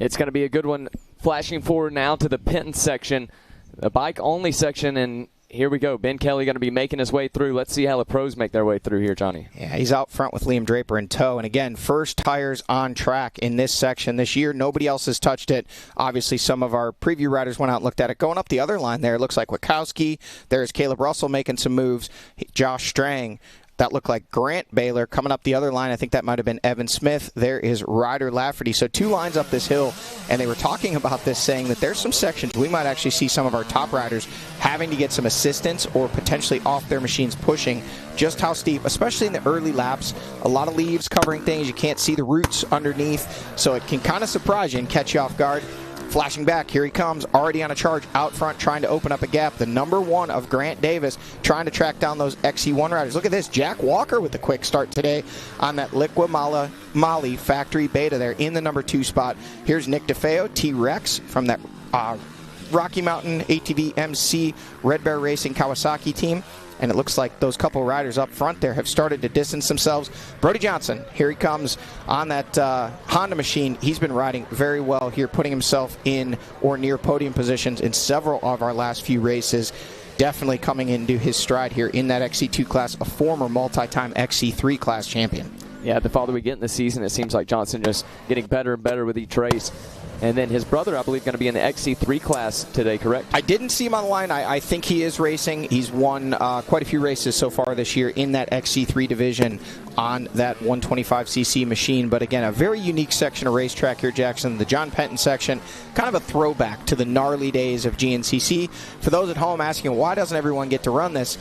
[SPEAKER 4] It's going to be a good one. Flashing forward now to the Penton section, the bike-only section, and here we go. Ben Kelly going to be making his way through. Let's see how the pros make their way through here, Johnny.
[SPEAKER 7] Yeah, he's out front with Liam Draper in tow. And again, first tires on track in this section this year. Nobody else has touched it. Obviously, some of our preview riders went out and looked at it. Going up the other line there, it looks like Witkowski. There's Caleb Russell making some moves. Josh Strang. That looked like Grant Baylor. Coming up the other line, I think that might have been Evan Smith. There is Ryder Lafferty. So 2 lines up this hill, and they were talking about this, saying that there's some sections we might actually see some of our top riders having to get some assistance or potentially off their machines pushing just how steep, especially in the early laps. A lot of leaves covering things. You can't see the roots underneath, so it can kind of surprise you and catch you off guard. Flashing back, here he comes, already on a charge out front, trying to open up a gap. The number 1 of Grant Davis, trying to track down those XC1 riders. Look at this, Jack Walker with a quick start today on that Liqua Mali Factory Beta there in the number 2 spot. Here's Nick DeFeo, T-Rex from that Rocky Mountain ATV MC Red Bear Racing Kawasaki team. And it looks like those couple riders up front there have started to distance themselves. Brody Johnson, here he comes on that Honda machine. He's been riding very well here, putting himself in or near podium positions in several of our last few races. Definitely coming into his stride here in that XC2 class, a former multi-time XC3 class champion.
[SPEAKER 4] Yeah, the farther we get in the season, it seems like Johnson just getting better and better with each race. And then his brother, I believe, going to be in the XC3 class today, correct?
[SPEAKER 7] I didn't see him on the line. I think he is racing. He's won quite a few races so far this year in that XC3 division on that 125cc machine. But again, a very unique section of racetrack here, Jackson. The John Penton section, kind of a throwback to the gnarly days of GNCC. For those at home asking, why doesn't everyone get to run this?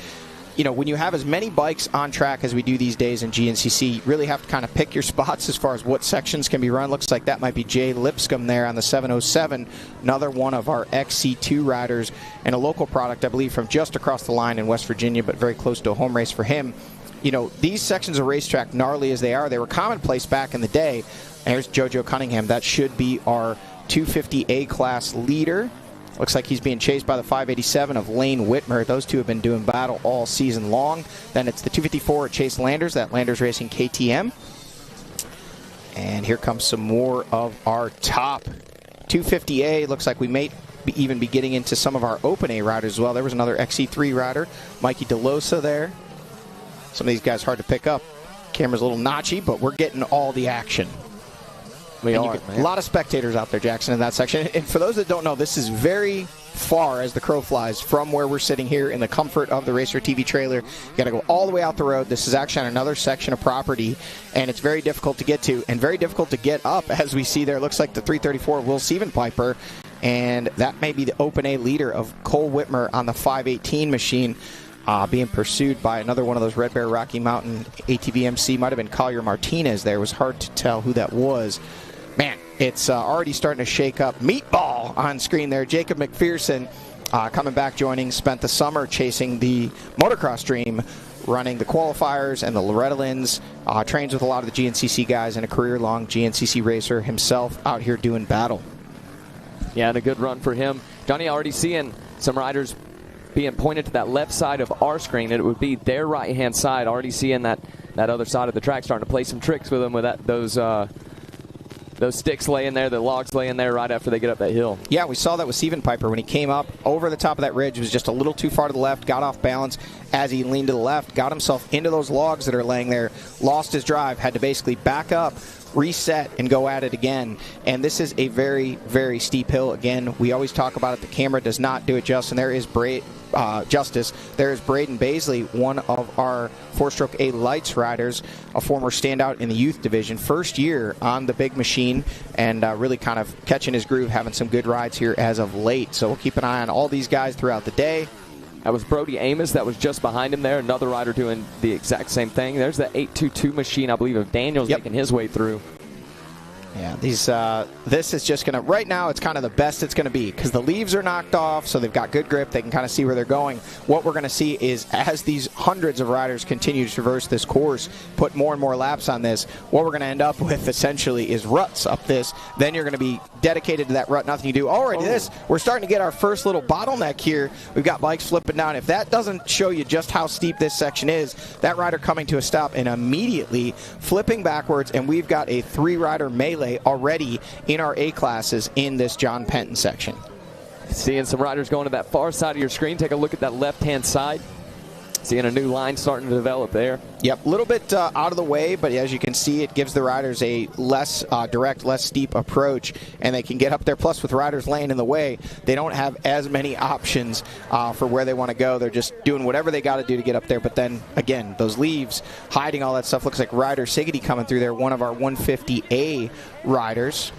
[SPEAKER 7] You know, when you have as many bikes on track as we do these days in GNCC, you really have to kind of pick your spots as far as what sections can be run. Looks like that might be Jay Lipscomb there on the 707, another one of our XC2 riders, and a local product, I believe, from just across the line in West Virginia, but very close to a home race for him. You know, these sections of racetrack, gnarly as they are, they were commonplace back in the day. And here's JoJo Cunningham. That should be our 250A class leader. Looks like he's being chased by the 587 of Lane Whitmer. Those two have been doing battle all season long. Then it's the 254 at Chase Landers, that Landers Racing KTM. And here comes some more of our top 250A. Looks like we may even be getting into some of our Open A riders as well. There was another XC3 rider, Mikey DeLosa there. Some of these guys hard to pick up. Camera's a little notchy, but we're getting all the action. A lot of spectators out there, Jackson, in that section. And for those that don't know, this is very far as the crow flies from where we're sitting here in the comfort of the Racer TV trailer. You got to go all the way out the road. This is actually on another section of property, and it's very difficult to get to and very difficult to get up. As we see there, looks like the 334 Will Sievenpiper, and that may be the Open A leader of Cole Whitmer on the 518 machine. Being pursued by another one of those Red Bear Rocky Mountain ATV MC. Might have been Collier Martinez there. It was hard to tell who that was. Man, it's already starting to shake up. Meatball on screen there. Jacob McPherson coming back, joining. Spent the summer chasing the motocross dream, running the qualifiers and the Loretta Lynn's. Trains with a lot of the GNCC guys, and a career-long GNCC racer himself out here doing battle.
[SPEAKER 4] Yeah, and a good run for him. Johnny, already seeing some riders being pointed to that left side of our screen, and it would be their right-hand side. Already seeing that other side of the track, starting to play some tricks with them with those sticks laying there, the logs laying there right after they get up that hill.
[SPEAKER 7] Yeah, we saw that with Sievenpiper when he came up over the top of that ridge. It was just a little too far to the left, got off balance as he leaned to the left, got himself into those logs that are laying there, lost his drive, had to basically back up, reset, and go at it again. And this is a very, very steep hill. Again, we always talk about it. The camera does not do it justice. And there is Justice. There is Braden Baisley, one of our four-stroke A lights riders, a former standout in the youth division. First year on the big machine, and really kind of catching his groove, having some good rides here as of late. So we'll keep an eye on all these guys throughout the day.
[SPEAKER 4] That was Brody Amos that was just behind him there. Another rider doing the exact same thing. There's the 822 machine, I believe, of Daniels making his way through.
[SPEAKER 7] Yeah, this is just going to, right now, it's kind of the best it's going to be because the leaves are knocked off, so they've got good grip. They can kind of see where they're going. What we're going to see is as these hundreds of riders continue to traverse this course, put more and more laps on this, what we're going to end up with essentially is ruts up this. Then you're going to be dedicated to that rut, nothing you do. Already we're starting to get our first little bottleneck here. We've got bikes flipping down. If that doesn't show you just how steep this section is, that rider coming to a stop and immediately flipping backwards, and we've got a three-rider melee already in our A classes in this John Penton section.
[SPEAKER 4] Seeing some riders going to that far side of your screen. Take a look at that left-hand side. Seeing a new line starting to develop there.
[SPEAKER 7] Yep, a little bit out of the way, but as you can see, it gives the riders a less direct, less steep approach, and they can get up there. Plus, with riders laying in the way, they don't have as many options for where they want to go. They're just doing whatever they got to do to get up there. But then, again, those leaves, hiding all that stuff. Looks like Ryder Siggety coming through there, one of our 150A riders.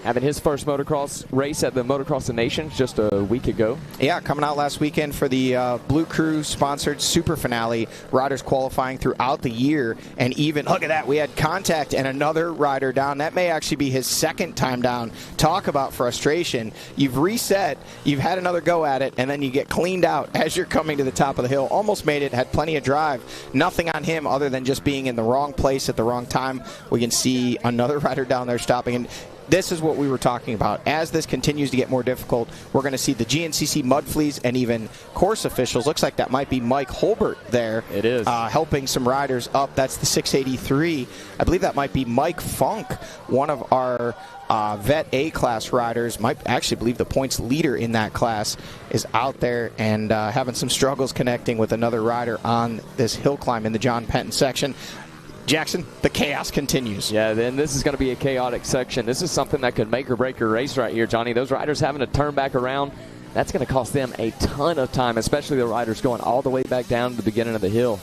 [SPEAKER 4] Having his first motocross race at the Motocross of the Nations just a week ago.
[SPEAKER 7] Yeah, coming out last weekend for the Blue Crew sponsored Super Finale. Riders qualifying throughout the year, and even, look at that, we had contact and another rider down. That may actually be his second time down. Talk about frustration. You've reset, you've had another go at it, and then you get cleaned out as you're coming to the top of the hill. Almost made it, had plenty of drive. Nothing on him other than just being in the wrong place at the wrong time. We can see another rider down there stopping, and this is what we were talking about. As this continues to get more difficult, we're going to see the GNCC mud fleas and even course officials. Looks like that might be Mike Holbert there.
[SPEAKER 4] It is.
[SPEAKER 7] Helping some riders up. That's the 683. I believe that might be Mike Funk, one of our Vet A-class riders. Might actually believe the points leader in that class is out there and having some struggles connecting with another rider on this hill climb in the John Penton section. Jackson, the chaos continues.
[SPEAKER 4] Yeah, then this is going to be a chaotic section. This is something that could make or break your race right here, Johnny. Those riders having to turn back around, that's going to cost them a ton of time, especially the riders going all the way back down to the beginning of the hill.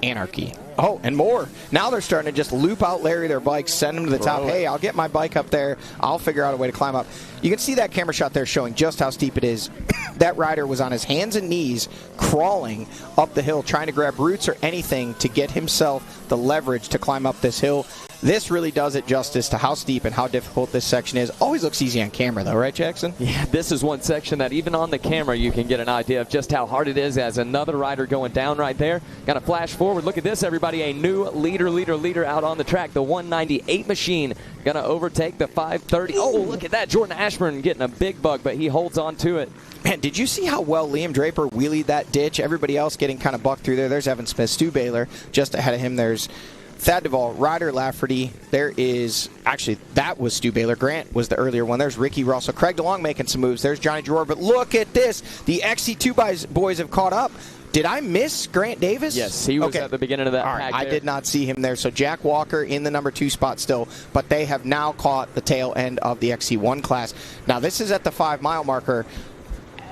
[SPEAKER 7] Anarchy. Oh, and more. Now they're starting to just loop out Larry their bikes, send them to the top. Hey, I'll get my bike up there. I'll figure out a way to climb up. You can see that camera shot there showing just how steep it is. That rider was on his hands and knees crawling up the hill, trying to grab roots or anything to get himself the leverage to climb up this hill. This really does it justice to how steep and how difficult this section is. Always looks easy on camera, though, right, Jackson?
[SPEAKER 4] Yeah, this is one section that even on the camera you can get an idea of just how hard it is as another rider going down right there. Got to flash forward. Look at this, everybody. A new leader out on the track. The 198 machine going to overtake the 530. Oh, look at that. Jordan Ashburn getting a big bug, but he holds on to it.
[SPEAKER 7] Man, did you see how well Liam Draper wheelied that ditch? Everybody else getting kind of bucked through there. There's Evan Smith, Stu Baylor. Just ahead of him, there's Thad Duvall, Ryder Lafferty. There is, actually, that was Stu Baylor. Grant was the earlier one. There's Ricky Russell. Craig DeLong making some moves. There's Johnny Gerard. But look at this. The XC2 boys have caught up. Did I miss Grant Davis?
[SPEAKER 4] Yes, he was at the beginning of that pack.
[SPEAKER 7] I did not see him there. So Jack Walker in the number 2 spot still, but they have now caught the tail end of the XC1 class. Now, this is at the 5-mile marker.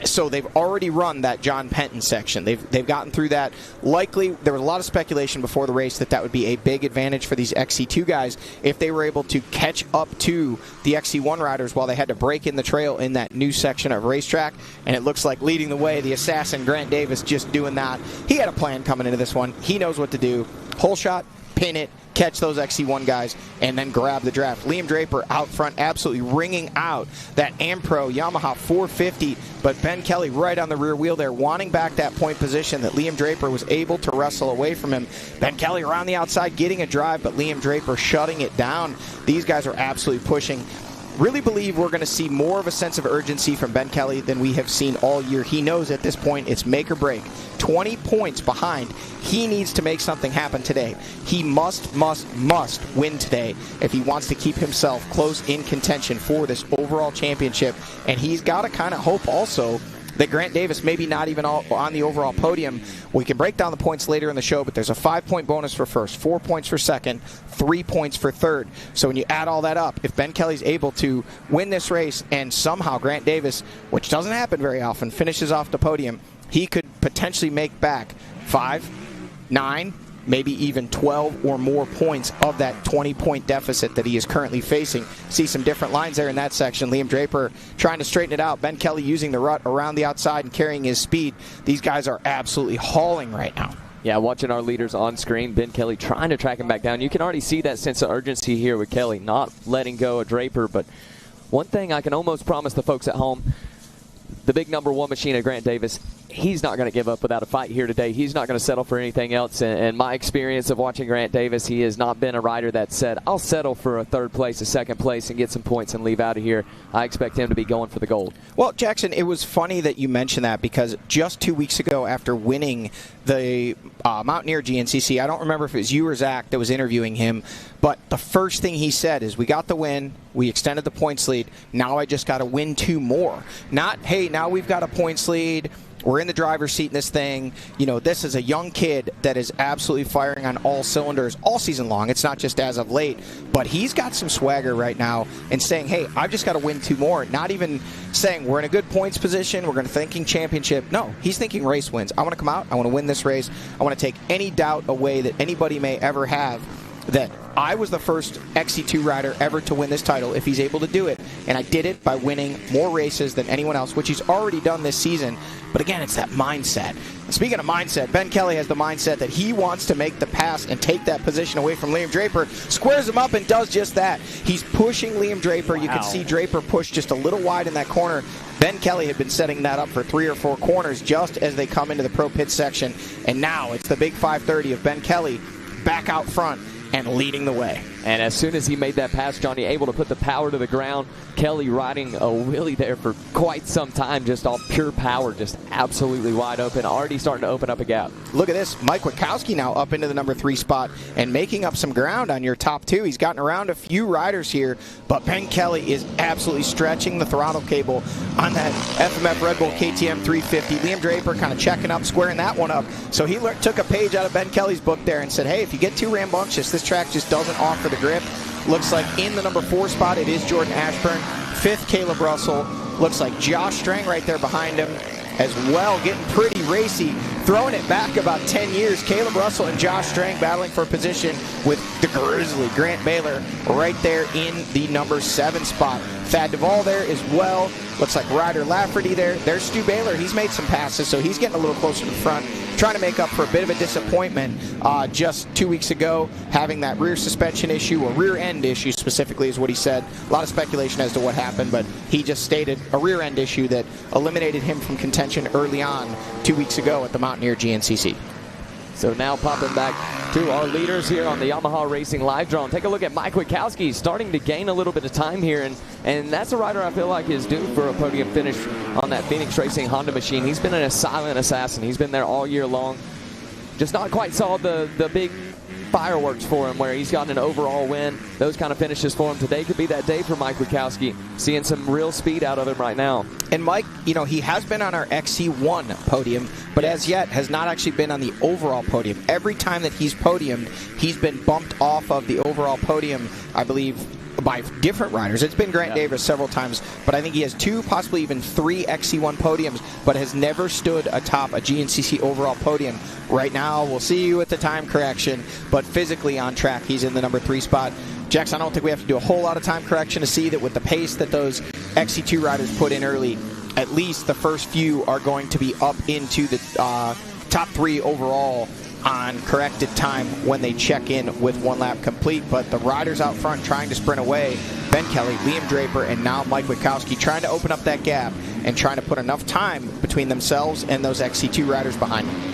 [SPEAKER 7] So they've already run that John Penton section. They've gotten through that. Likely, there was a lot of speculation before the race that would be a big advantage for these XC2 guys if they were able to catch up to the XC1 riders while they had to break in the trail in that new section of racetrack. And it looks like leading the way, the assassin Grant Davis just doing that. He had a plan coming into this one. He knows what to do. Hole shot, pin it, catch those XC1 guys, and then grab the draft. Liam Draper out front absolutely ringing out that Ampro Yamaha 450, but Ben Kelly right on the rear wheel there, wanting back that point position that Liam Draper was able to wrestle away from him. Ben Kelly around the outside getting a drive, but Liam Draper shutting it down. These guys are absolutely pushing. Really believe we're going to see more of a sense of urgency from Ben Kelly than we have seen all year. He knows at this point it's make or break. 20 points behind. He needs to make something happen today. He must win today if he wants to keep himself close in contention for this overall championship. And he's got to kind of hope also that Grant Davis maybe not even on the overall podium. We can break down the points later in the show, but there's a 5-point bonus for first, 4 points for second, 3 points for third. So when you add all that up, if Ben Kelly's able to win this race and somehow Grant Davis, which doesn't happen very often, finishes off the podium, he could potentially make back 5, 9, maybe even 12 or more points of that 20-point deficit that he is currently facing. See some different lines there in that section. Liam Draper trying to straighten it out. Ben Kelly using the rut around the outside and carrying his speed. These guys are absolutely hauling right now.
[SPEAKER 4] Yeah, watching our leaders on screen, Ben Kelly trying to track him back down. You can already see that sense of urgency here with Kelly, not letting go of Draper. But one thing I can almost promise the folks at home, the big number 1 machine of Grant Davis, he's not going to give up without a fight here today. He's not going to settle for anything else. And my experience of watching Grant Davis, he has not been a rider that said, I'll settle for a 3rd place, a 2nd place, and get some points and leave out of here. I expect him to be going for the gold.
[SPEAKER 7] Well, Jackson, it was funny that you mentioned that because just 2 weeks ago after winning the Mountaineer GNCC, I don't remember if it was you or Zach that was interviewing him, but the first thing he said is, we got the win, we extended the points lead, now I just got to win 2 more. Not, hey, now we've got a points lead, we're in the driver's seat in this thing. You know, this is a young kid that is absolutely firing on all cylinders all season long. It's not just as of late, but he's got some swagger right now and saying, hey, I've just got to win 2 more. Not even saying we're in a good points position, we're going to thinking championship. No, he's thinking race wins. I want to come out, I want to win this race. I want to take any doubt away that anybody may ever have that I was the first XC2 rider ever to win this title if he's able to do it. And I did it by winning more races than anyone else, which he's already done this season. But again, it's that mindset. Speaking of mindset, Ben Kelly has the mindset that he wants to make the pass and take that position away from Liam Draper. Squares him up and does just that. He's pushing Liam Draper. You can see Draper push just a little wide in that corner. Ben Kelly had been setting that up for 3 or 4 corners just as they come into the pro pit section. And now it's the big 530 of Ben Kelly back out front and leading the way.
[SPEAKER 4] And as soon as he made that pass, Johnny, able to put the power to the ground. Kelly riding a wheelie there for quite some time, just all pure power, just absolutely wide open, already starting to open up a gap.
[SPEAKER 7] Look at this. Mike Witkowski now up into the number 3 spot and making up some ground on your top 2. He's gotten around a few riders here, but Ben Kelly is absolutely stretching the throttle cable on that FMF Red Bull KTM 350. Liam Draper kind of checking up, squaring that one up. So he took a page out of Ben Kelly's book there and said, hey, if you get too rambunctious, this track just doesn't offer the grip. Looks like in the number 4 spot, it is Jordan Ashburn. 5th, Caleb Russell. Looks like Josh Strang right there behind him as well, getting pretty racy. Throwing it back about 10 years, Caleb Russell and Josh Strang battling for position with the grizzly Grant Baylor right there in the number 7 spot. Thad Duvall there as well. Looks like Ryder Lafferty there. There's Stu Baylor. He's made some passes, so he's getting a little closer to the front, trying to make up for a bit of a disappointment just 2 weeks ago, having that rear suspension issue, or rear end issue specifically is what he said. A lot of speculation as to what happened, but he just stated a rear end issue that eliminated him from contention early on 2 weeks ago at the Mountaineer GNCC.
[SPEAKER 4] So now popping back to our leaders here on the Yamaha Racing Live Drone. Take a look at Mike Witkowski starting to gain a little bit of time here, and that's a rider I feel like is due for a podium finish on that Phoenix Racing Honda machine. He's been a silent assassin. He's been there all year long. Just not quite saw the big fireworks for him where he's gotten an overall win. Those kind of finishes for him. Today could be that day for Mike Witkowski. Seeing some real speed out of him right now.
[SPEAKER 7] And Mike, you know, he has been on our XC1 podium, but as yet has not actually been on the overall podium. Every time that he's podiumed, he's been bumped off of the overall podium, I believe, by different riders. It's been Grant Davis several times, but I think he has 2, possibly even 3 XC1 podiums, but has never stood atop a GNCC overall podium. Right now, we'll see you at the time correction, but physically on track, he's in the number 3 spot. Jackson, I don't think we have to do a whole lot of time correction to see that with the pace that those XC2 riders put in early, at least the first few are going to be up into the top 3 overall on corrected time when they check in with 1 lap complete. But the riders out front trying to sprint away, Ben Kelly, Liam Draper, and now Mike Witkowski trying to open up that gap and trying to put enough time between themselves and those XC2 riders behind them.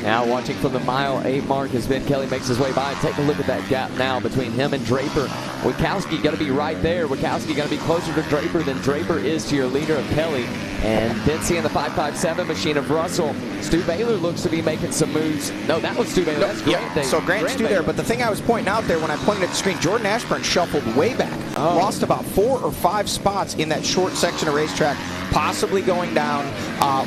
[SPEAKER 4] Now watching from the mile 8 mark as Ben Kelly makes his way by. Take a look at that gap now between him and Draper. Witkowski going to be right there. Witkowski going to be closer to Draper than Draper is to your leader of Kelly. And then seeing the 557 machine of Russell. Stu Baylor looks to be making some moves. No, that was Stu Baylor. That's Grant.
[SPEAKER 7] Yeah, so Grant Stu there, but the thing I was pointing out there when I pointed at the screen, Jordan Ashburn shuffled way back. Lost about 4 or 5 spots in that short section of racetrack, possibly going down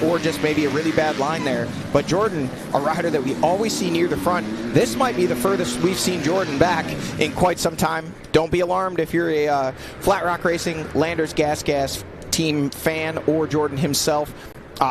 [SPEAKER 7] or just maybe a really bad line there. But Jordan, a rider that we always see near the front, this might be the furthest we've seen Jordan back in quite some time. Don't be alarmed if you're a Flat Rock Racing, Landers Gas team fan, or Jordan himself.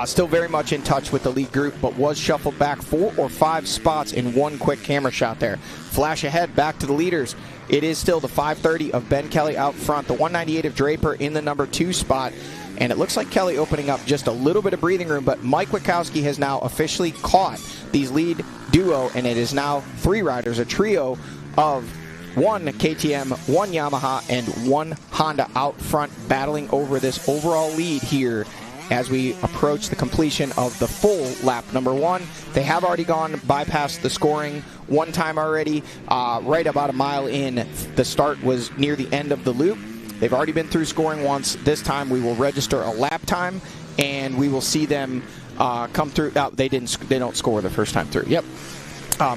[SPEAKER 7] Still very much in touch with the lead group, but was shuffled back 4 or 5 spots in one quick camera shot there. Flash ahead, back to the leaders. It is still the 530 of Ben Kelly out front, the 198 of Draper in the number 2 spot, and it looks like Kelly opening up just a little bit of breathing room, but Mike Witkowski has now officially caught these lead duo, and it is now 3 riders, a trio of 1 KTM, 1 Yamaha, and 1 Honda out front battling over this overall lead here as we approach the completion of the full lap number 1. They have already bypassed the scoring 1 time already, right about a mile in. The start was near the end of the loop. They've already been through scoring once. This time we will register a lap time, and we will see them come through. They don't score the first time through. Yep.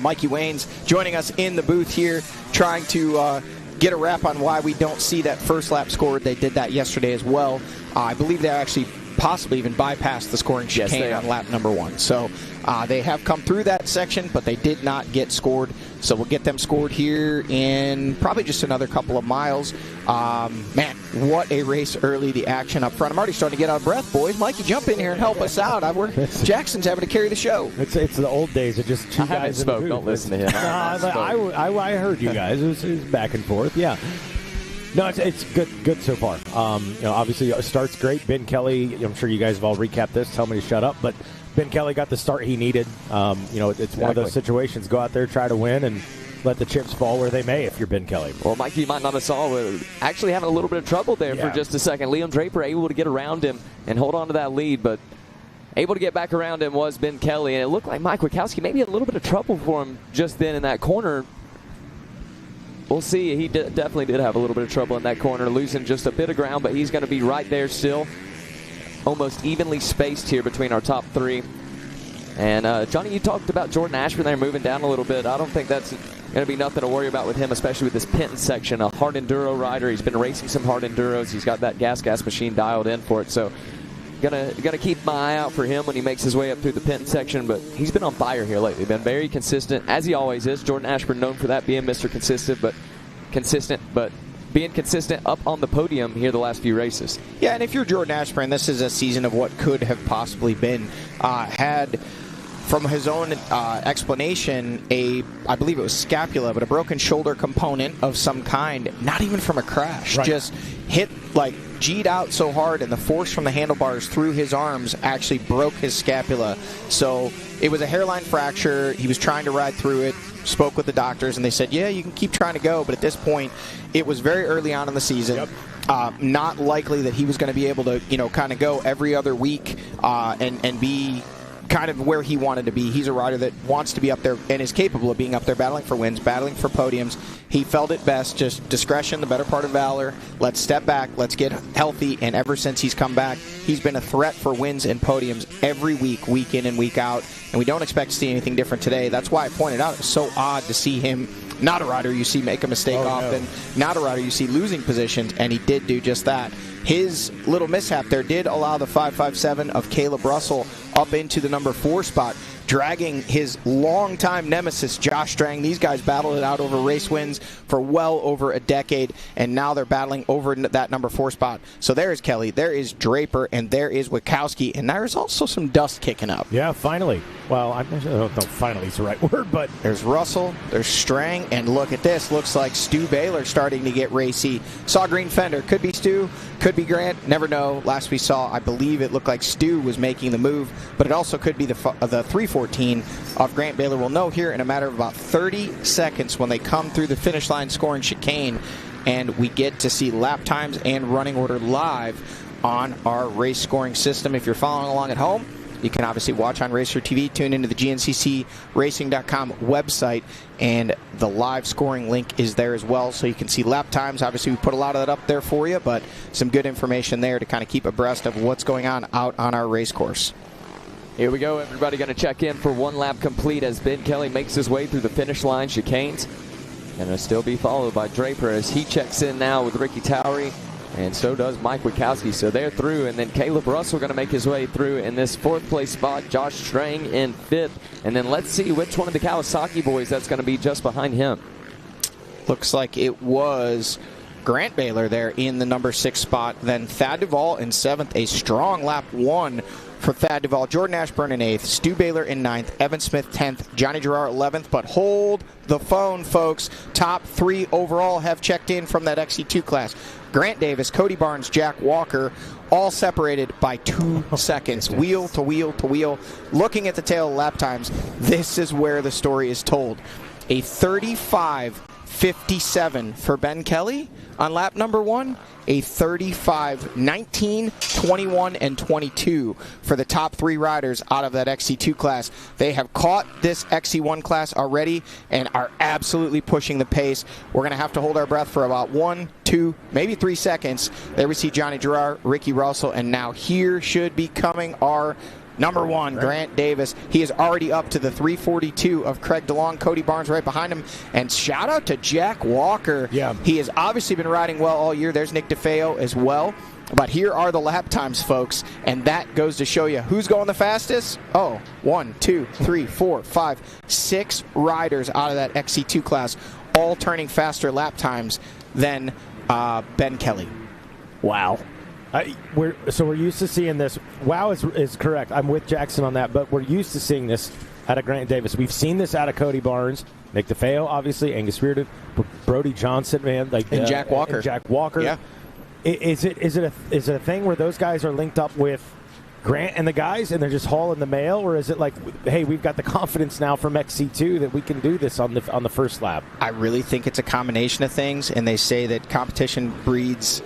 [SPEAKER 7] Mikey Waynes joining us in the booth here, trying to get a wrap on why we don't see that first lap scored. They did that yesterday as well. I believe they actually possibly even bypassed the scoring chicane on lap number 1. So they have come through that section, but they did not get scored. So we'll get them scored here in probably just another couple of miles. Man, what a race early, the action up front. I'm already starting to get out of breath, boys. Mikey, jump in here and help us out. Jackson's having to carry the show.
[SPEAKER 3] It's the old days of just 2 guys in the booth.
[SPEAKER 4] Don't listen to him.
[SPEAKER 3] I heard you guys. It was back and forth, yeah. No, it's good so far. Obviously, it starts great. Ben Kelly, I'm sure you guys have all recapped this. Tell me to shut up, but Ben Kelly got the start he needed. It's one of those situations. Go out there, try to win, and let the chips fall where they may if you're Ben Kelly.
[SPEAKER 4] Well, Mike, you might not have saw actually having a little bit of trouble there for just a second. Liam Draper able to get around him and hold on to that lead, but able to get back around him was Ben Kelly, and it looked like Mike Witkowski maybe had a little bit of trouble for him just then in that corner. we'll see. He definitely did have a little bit of trouble in that corner, losing just a bit of ground, but he's going to be right there still. Almost evenly spaced here between our top three. And Johnny, you talked about Jordan Ashburn there moving down a little bit. I don't think that's going to be nothing to worry about with him, especially with this Penton section. A hard enduro rider. He's been racing some hard enduros. He's got that gas machine dialed in for it. So gonna keep my eye out for him when he makes his way up through the Penton section. But he's been on fire here lately. Been very consistent, as he always is. Jordan Ashburn known for that, being Mr. Consistent, but being consistent up on the podium here the last few races.
[SPEAKER 7] Yeah, and if you're Jordan Ashburn, this is a season of what could have possibly been. Had, from his own explanation, I believe it was scapula, but a broken shoulder component of some kind, not even from a crash, just hit, like, G'd out so hard, and the force from the handlebars through his arms actually broke his scapula. So it was a hairline fracture. He was trying to ride through it, spoke with the doctors, and they said, yeah, you can keep trying to go, but at this point, it was very early on in the season. Not likely that he was going to be able to, kind of go every other week and be kind of where he wanted to be. He's a rider that wants to be up there and is capable of being up there battling for wins, battling for podiums. He felt it best, just discretion, the better part of valor. Let's step back, let's get healthy, and ever since he's come back, he's been a threat for wins and podiums every week, week in and week out, and we don't expect to see anything different today. That's why I pointed out it was so odd to see him, not a rider you see make a mistake often, not a rider you see losing positions, and he did do just that. His little mishap there did allow the 5.57 of Caleb Russell up into the number 4 spot, dragging his longtime nemesis, Josh Strang. These guys battled it out over race wins for well over a decade, and now they're battling over that number 4 spot. So there is Kelly, there is Draper, and there is Witkowski, and there's also some dust kicking up.
[SPEAKER 3] Yeah, finally. Well, I don't know if finally is the right word, but
[SPEAKER 7] there's Russell, there's Strang, and look at this. Looks like Stu Baylor starting to get racy. Saw green fender. Could be Stu, could be Grant. Never know. Last we saw, I believe it looked like Stu was making the move, but it also could be the 314 of Grant Baylor. We'll know here in a matter of about 30 seconds when they come through the finish line scoring chicane, and we get to see lap times and running order live on our race scoring system. If you're following along at home, you can obviously watch on Racer TV, tune into the GNCCRacing.com website, and the live scoring link is there as well, so you can see lap times. Obviously, we put a lot of that up there for you, but some good information there to kind of keep abreast of what's going on out on our race course.
[SPEAKER 4] Here we go. Everybody going to check in for one lap complete as Ben Kelly makes his way through the finish line chicanes. And it'll still be followed by Draper as he checks in now with Ricky Towery. And so does Mike Witkowski. So they're through. And then Caleb Russell going to make his way through in this 4th place spot. Josh Strang in 5th. And then let's see which one of the Kawasaki boys that's going to be just behind him.
[SPEAKER 7] Looks like it was Grant Baylor there in the number 6 spot. Then Thad Duvall in 7th. A strong lap 1 for Thad Duvall. Jordan Ashburn in 8th. Stu Baylor in 9th. Evan Smith 10th. Johnny Gerard 11th. But hold the phone, folks. Top 3 overall have checked in from that XC2 class. Grant Davis, Cody Barnes, Jack Walker, all separated by 2 seconds. Wheel to wheel to wheel. Looking at the tail lap times, this is where the story is told. A 35.57 for Ben Kelly on lap number 1. A 35.19, 21, and 22 for the top 3 riders out of that XC2 class. They have caught this XC1 class already and are absolutely pushing the pace. We're going to have to hold our breath for about 1, 2, maybe 3 seconds. There we see Johnny Gerard, Ricky Russell, and now here should be coming our number 1, Grant Davis. He is already up to the 342 of Craig DeLong. Cody Barnes right behind him. And shout out to Jack Walker.
[SPEAKER 3] Yeah.
[SPEAKER 7] He has obviously been riding well all year. There's Nick DeFeo as well. But here are the lap times, folks. And that goes to show you who's going the fastest. Oh, 1, 2, 3, 4, 5, 6 riders out of that XC2 class, all turning faster lap times than Ben Kelly.
[SPEAKER 3] Wow. We're used to seeing this. Wow is correct. I'm with Jackson on that, but we're used to seeing this out of Grant Davis. We've seen this out of Cody Barnes, Nick DeFeo, obviously, Angus Reardon, Brody Johnson, man,
[SPEAKER 7] and Jack Walker.
[SPEAKER 3] And Jack Walker.
[SPEAKER 7] Yeah.
[SPEAKER 3] Is it a thing where those guys are linked up with Grant and the guys, and they're just hauling the mail, or is it like, hey, we've got the confidence now from XC2 that we can do this on the first lap?
[SPEAKER 7] I really think it's a combination of things, and they say that competition breeds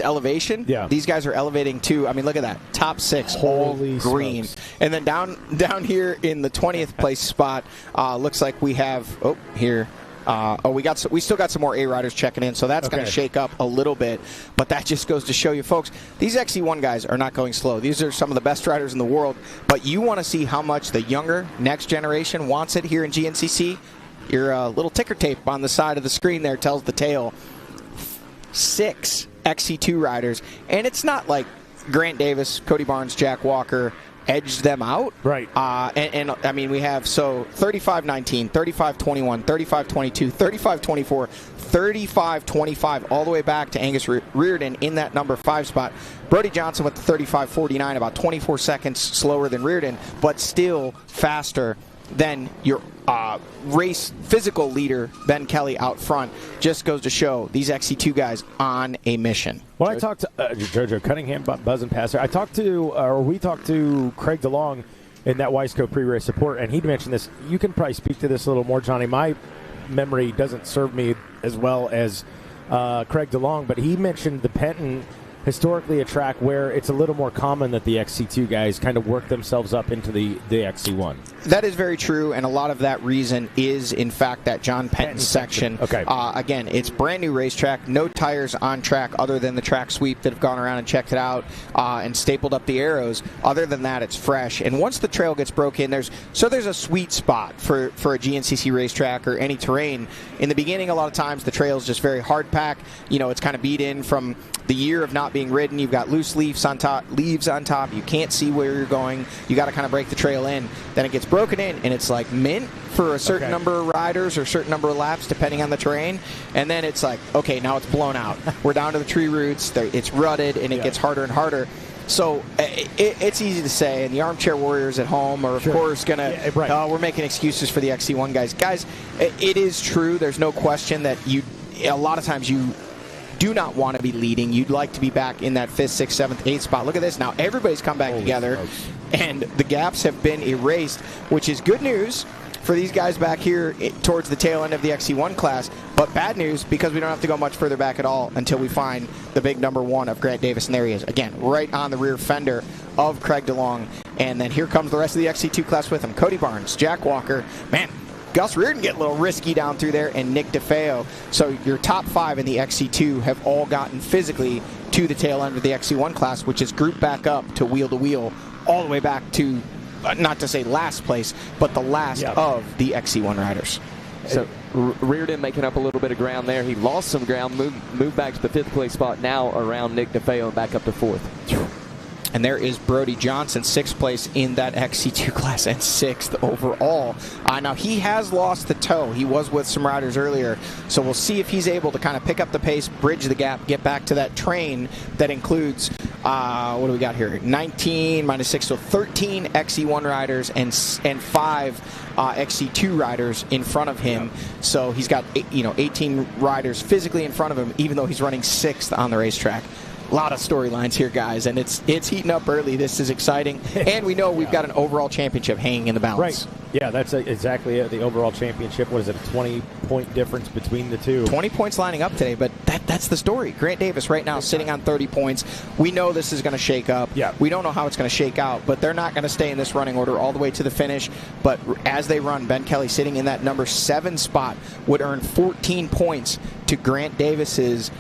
[SPEAKER 7] elevation.
[SPEAKER 3] Yeah.
[SPEAKER 7] These guys are elevating too. I mean, look at that. Top 6,
[SPEAKER 3] Holy
[SPEAKER 7] green.
[SPEAKER 3] smokes.
[SPEAKER 7] And then down here in the 20th place spot, looks like we have, here, We still got some more A riders checking in, so that's going to shake up a little bit. But that just goes to show you, folks, these XC1 guys are not going slow. These are some of the best riders in the world. But you want to see how much the younger next generation wants it here in GNCC? Your little ticker tape on the side of the screen there tells the tale. 6 XC2 riders, and it's not like Grant Davis, Cody Barnes, Jack Walker edged them out.
[SPEAKER 3] Right.
[SPEAKER 7] And I mean, we have 35-19, 35-21, 35-22, 35-24, 35-25, all the way back to Angus Reardon in that number 5 spot. Brody Johnson with the 35-49, about 24 seconds slower than Reardon, but still faster than your race physical leader, Ben Kelly, out front. Just goes to show these XC2 guys on a mission.
[SPEAKER 3] When I talked to Jojo Cunningham, buzzing past there, we talked to Craig DeLong in that Wiseco pre-race support, and he'd mentioned this. You can probably speak to this a little more, Johnny. My memory doesn't serve me as well as Craig DeLong, but he mentioned the Penton, historically a track where it's a little more common that the XC2 guys kind of work themselves up into the XC1.
[SPEAKER 7] That is very true, and a lot of that reason is, in fact, that John Penton section.
[SPEAKER 3] Okay.
[SPEAKER 7] Again, it's brand new racetrack, no tires on track other than the track sweep that have gone around and checked it out and stapled up the arrows. Other than that, it's fresh. And once the trail gets broken, there's a sweet spot for a GNCC racetrack or any terrain. In the beginning, a lot of times the trail's just very hard pack. You know, it's kind of beat in from the year of not being ridden. You've got loose leaves on top. You can't see where you're going. You got to kind of break the trail in. Then it gets broken in, and it's like mint for a certain number of riders or a certain number of laps, depending on the terrain. And then it's like, okay, now it's blown out. We're down to the tree roots. It's rutted, and it gets harder and harder. So it's easy to say, and the armchair warriors at home are, of course, going to, we're making excuses for the XC1 guys. Guys, it is true. There's no question that a lot of times you do not want to be leading. You'd like to be back in that 5th, 6th, 7th, 8th spot. Look at this now. Everybody's come back together, and the gaps have been erased, which is good news for these guys back here towards the tail end of the XC1 class, but bad news because we don't have to go much further back at all until we find the big number 1 of Grant Davis, and there he is. Again, right on the rear fender of Craig DeLong, and then here comes the rest of the XC2 class with him. Cody Barnes, Jack Walker, man, Gus Reardon get a little risky down through there, and Nick DeFeo. So your top 5 in the XC2 have all gotten physically to the tail end of the XC1 class, which is grouped back up to wheel, all the way back to, not to say last place, but the last of the XC1 riders.
[SPEAKER 4] So Reardon making up a little bit of ground there. He lost some ground, moved back to the 5th place spot, now around Nick DeFeo and back up to 4th.
[SPEAKER 7] And there is Brody Johnson, 6th place in that XC2 class and 6th overall. Now, he has lost the toe. He was with some riders earlier, so we'll see if he's able to kind of pick up the pace, bridge the gap, get back to that train that includes, what do we got here? 19 minus 6, so 13 XC1 riders and 5 XC2 riders in front of him. So he's got 18 riders physically in front of him, even though he's running 6th on the racetrack. A lot of storylines here, guys, and it's heating up early. This is exciting, and we know we've got an overall championship hanging in the balance.
[SPEAKER 3] Right. Yeah, that's exactly it. The overall championship. What is it, a 20-point difference between the two?
[SPEAKER 7] 20 points lining up today, but that's the story. Grant Davis right now sitting on 30 points. We know this is going to shake up.
[SPEAKER 3] Yeah.
[SPEAKER 7] We don't know how it's going to shake out, but they're not going to stay in this running order all the way to the finish. But as they run, Ben Kelly sitting in that number 7 spot would earn 14 points to Grant Davis's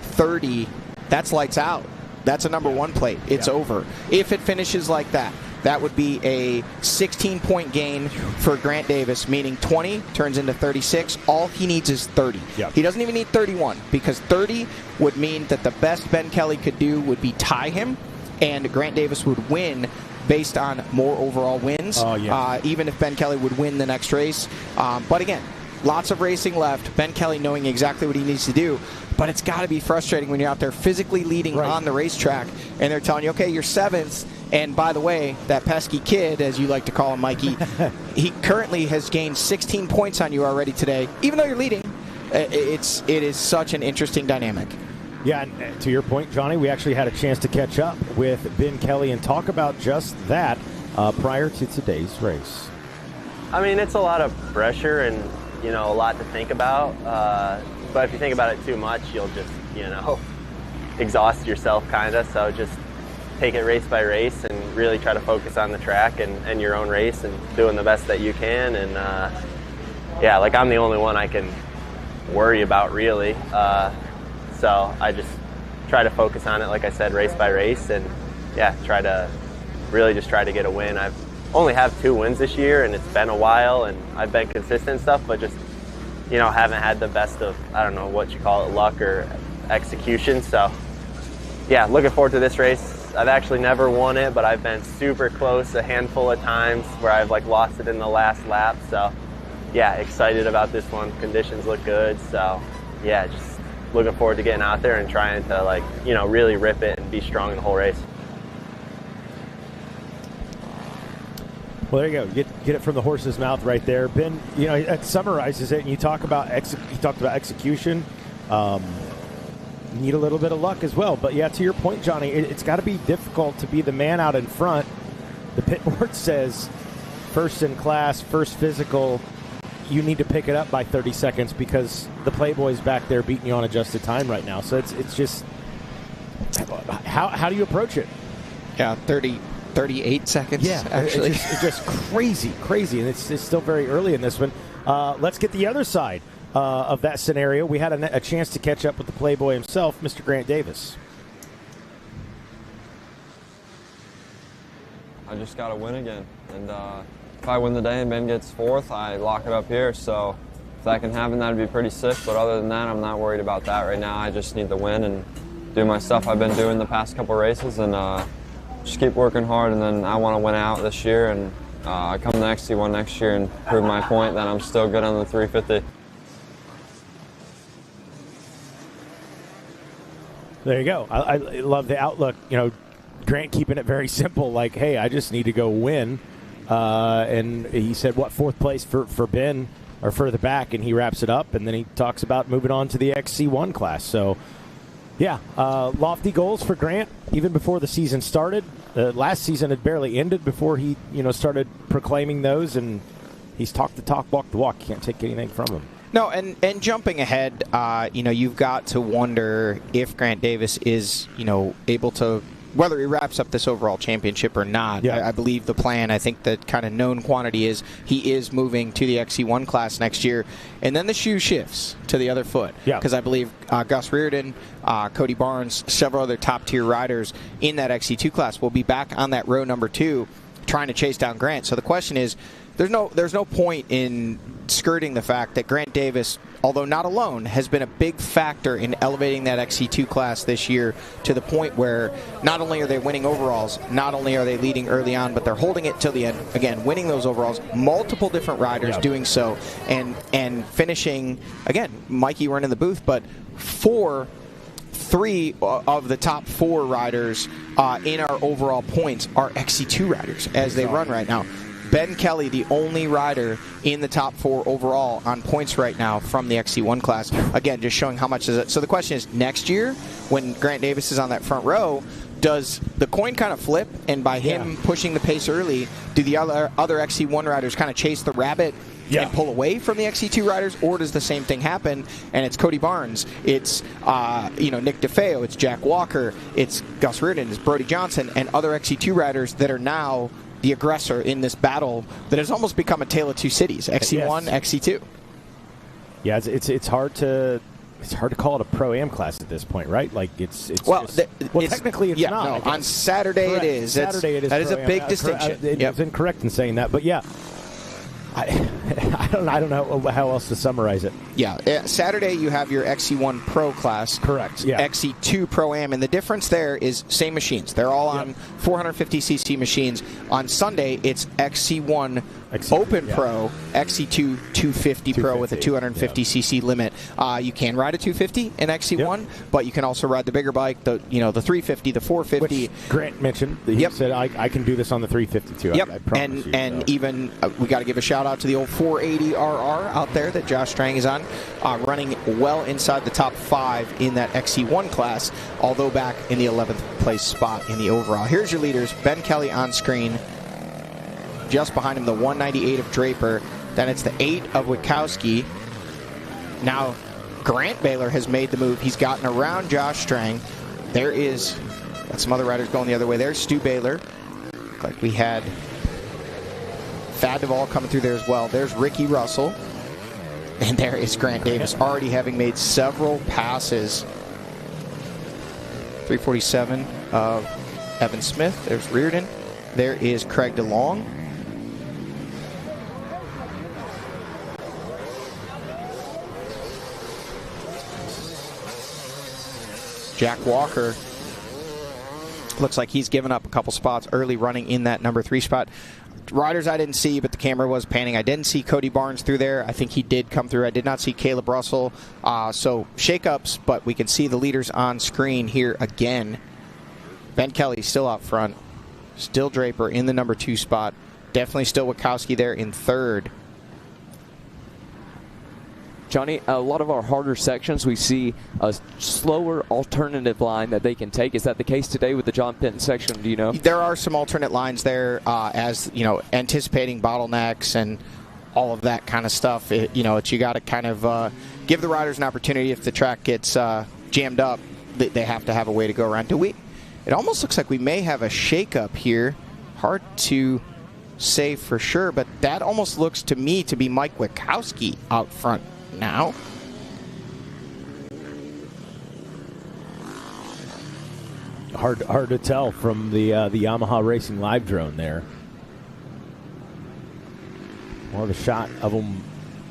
[SPEAKER 7] 30. That's lights out. That's a number 1 plate. It's over. If it finishes like that, that would be a 16-point gain for Grant Davis, meaning 20 turns into 36. All he needs is 30. He doesn't even need 31, because 30 would mean that the best Ben Kelly could do would be tie him, and Grant Davis would win based on more overall wins, even if Ben Kelly would win the next race. But again, lots of racing left. Ben Kelly knowing exactly what he needs to do. But it's got to be frustrating when you're out there physically leading on the racetrack, and they're telling you, okay, you're 7th. And by the way, that pesky kid, as you like to call him, Mikey, he currently has gained 16 points on you already today, even though you're leading. It is such an interesting dynamic.
[SPEAKER 3] Yeah, and to your point, Johnny, we actually had a chance to catch up with Ben Kelly and talk about just that prior to today's race.
[SPEAKER 5] I mean, it's a lot of pressure and, a lot to think about. But if you think about it too much, you'll just, exhaust yourself kind of. So just take it race by race and really try to focus on the track and your own race and doing the best that you can. And, yeah, like I'm the only one I can worry about really. So I just try to focus on it, like I said, race by race, and yeah, try to get a win. I've only have 2 wins this year, and it's been a while, and I've been consistent and stuff, but just, you know, haven't had the best of, I don't know what you call it, luck or execution. So yeah, looking forward to this race. I've actually never won it, but I've been super close a handful of times where I've like lost it in the last lap. So yeah, excited about this one. Conditions look good. So yeah, just looking forward to getting out there and trying to, like, you know, really rip it and be strong in the whole race.
[SPEAKER 3] Well, there you go. Get it from the horse's mouth right there. Ben, you know, that summarizes it. And you talk about you talked about execution. Need a little bit of luck as well. But yeah, to your point, Johnny, it's got to be difficult to be the man out in front. The pit board says first in class, first physical. You need to pick it up by 30 seconds because the Playboy's back there beating you on adjusted time right now. So it's just how do you approach it?
[SPEAKER 7] Yeah, 38 seconds.
[SPEAKER 3] Yeah,
[SPEAKER 7] actually,
[SPEAKER 3] it's just crazy, and it's still very early in this one. Let's get the other side of that scenario. We had a chance to catch up with the Playboy himself, Mr. Grant Davis.
[SPEAKER 6] I just got to win again, and if I win the day and Ben gets 4th, I lock it up here. So if that can happen, that'd be pretty sick. But other than that, I'm not worried about that right now. I just need to win and do my stuff I've been doing the past couple races, and just keep working hard. And then I want to win out this year, and I come to XC1 next year and prove my point that I'm still good on the 350.
[SPEAKER 3] There you go. I love the outlook. You know, Grant keeping it very simple, like, hey, I just need to go win. And he said, what, 4th place for Ben or further back, and he wraps it up, and then he talks about moving on to the XC1 class. So, yeah, lofty goals for Grant even before the season started. Last season had barely ended before he, you know, started proclaiming those, and he's talked the talk, walked the walk. You can't take anything from him.
[SPEAKER 7] No, and jumping ahead, you know, you've got to wonder if Grant Davis is, you know, able to, whether he wraps up this overall championship or not.
[SPEAKER 3] Yeah.
[SPEAKER 7] I believe the plan, I think the kind of known quantity is he is moving to the XC1 class next year, and then the shoe shifts to the other foot.
[SPEAKER 3] Yeah.
[SPEAKER 7] Because I believe Gus Reardon, Cody Barnes, several other top-tier riders in that XC2 class will be back on that row number 2 trying to chase down Grant. So the question is, there's no point in skirting the fact that Grant Davis, although not alone, has been a big factor in elevating that XC2 class this year to the point where not only are they winning overalls, not only are they leading early on, but they're holding it till the end, again, winning those overalls, multiple different riders doing so, and finishing, again, Mikey, we're in the booth, but 3 of the top 4 riders in our overall points are XC2 riders as they run right now. Ben Kelly, the only rider in the top 4 overall on points right now from the XC1 class. Again, just showing how much is it. So the question is, next year, when Grant Davis is on that front row, does the coin kind of flip? And by him pushing the pace early, do the other XC1 riders kind of chase the rabbit and pull away from the XC2 riders, or does the same thing happen and it's Cody Barnes, it's Nick DeFeo, it's Jack Walker, it's Gus Reardon, it's Brody Johnson, and other XC2 riders that are now the aggressor in this battle that has almost become a tale of two cities, XC1, XC2.
[SPEAKER 3] Yeah, it's hard to call it a pro-am class at this point, right? Like technically it's not.
[SPEAKER 7] No, on Saturday
[SPEAKER 3] correct.
[SPEAKER 7] It is.
[SPEAKER 3] Saturday it is.
[SPEAKER 7] That is a big distinction.
[SPEAKER 3] It's incorrect in saying that, but yeah. I don't know how else to summarize it.
[SPEAKER 7] Yeah, Saturday you have your XC1 Pro class.
[SPEAKER 3] Correct. Yeah.
[SPEAKER 7] XC2 Pro-Am, and the difference there is same machines. They're all on 450cc machines. On Sunday, it's XC1 Open Pro, XC2 250 Pro with a 250cc limit. You can ride a 250 in XC1, but you can also ride the bigger bike, the 350, the 450.
[SPEAKER 3] Which Grant mentioned. He said, I can do this on the 350 too.
[SPEAKER 7] Yep.
[SPEAKER 3] I promise you.
[SPEAKER 7] And even we got to give a shout out to the old 480 RR out there that Josh Strang is on, running well inside the top 5 in that XC1 class, although back in the 11th place spot in the overall. Here's your leaders. Ben Kelly on screen. Just behind him, the 198 of Draper. Then it's the 8 of Witkowski. Now, Grant Baylor has made the move. He's gotten around Josh Strang. Got some other riders going the other way. There's Stu Baylor. Looked like we had Thad Duvall coming through there as well. There's Ricky Russell. And there is Grant Davis, already having made several passes. 347 of Evan Smith. There's Reardon. There is Craig DeLong. Jack Walker looks like he's given up a couple spots early running in that number 3 spot. Riders I didn't see, but the camera was panning. I didn't see Cody Barnes through there. I think he did come through. I did not see Caleb Russell. So shakeups, but we can see the leaders on screen here again. Ben Kelly still out front. Still Draper in the number 2 spot. Definitely still Witkowski there in 3rd.
[SPEAKER 4] Johnny, a lot of our harder sections, we see a slower alternative line that they can take. Is that the case today with the John Penton section? Do you know?
[SPEAKER 7] There are some alternate lines there, as you know, anticipating bottlenecks and all of that kind of stuff. You got to kind of give the riders an opportunity. If the track gets jammed up, they have to have a way to go around. It almost looks like we may have a shakeup here. Hard to say for sure, but that almost looks to me to be Mike Witkowski out front now.
[SPEAKER 3] Hard to tell from the Yamaha Racing live drone there. More of a shot of them.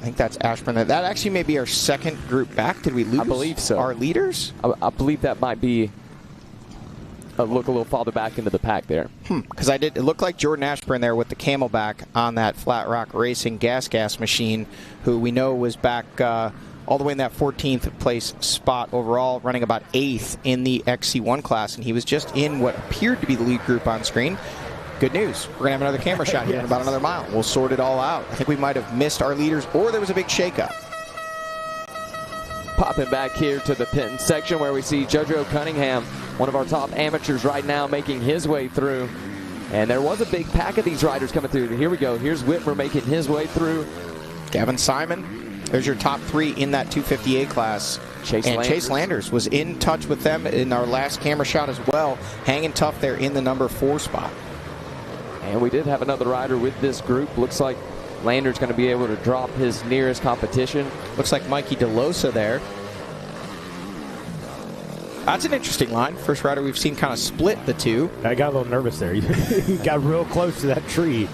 [SPEAKER 7] I think that's Ashburn. That actually may be our second group back. Did we lose?
[SPEAKER 4] I believe so.
[SPEAKER 7] Our leaders?
[SPEAKER 4] I believe that might be look a little farther back into the pack there.
[SPEAKER 7] Because it looked like Jordan Ashburn there with the Camelback on that Flat Rock Racing gas machine, who we know was back all the way in that 14th place spot overall, running about 8th in the XC1 class, and he was just in what appeared to be the lead group on screen. Good news. We're going to have another camera shot here in about another mile. We'll sort it all out. I think we might have missed our leaders, or there was a big shakeup.
[SPEAKER 4] Popping back here to the Penton section where we see JoJo Cunningham, one of our top amateurs right now, making his way through. And there was a big pack of these riders coming through. Here we go. Here's Whitmer making his way through.
[SPEAKER 7] Gavin Simon. There's your top 3 in that 250A class. Chase Landers was in touch with them in our last camera shot as well, hanging tough there in the number 4 spot.
[SPEAKER 4] And we did have another rider with this group. Looks like Lander's going to be able to drop his nearest competition.
[SPEAKER 7] Looks like Mikey DeLosa there. That's an interesting line. First rider we've seen kind of split the two.
[SPEAKER 3] I got a little nervous there. He got real close to that tree.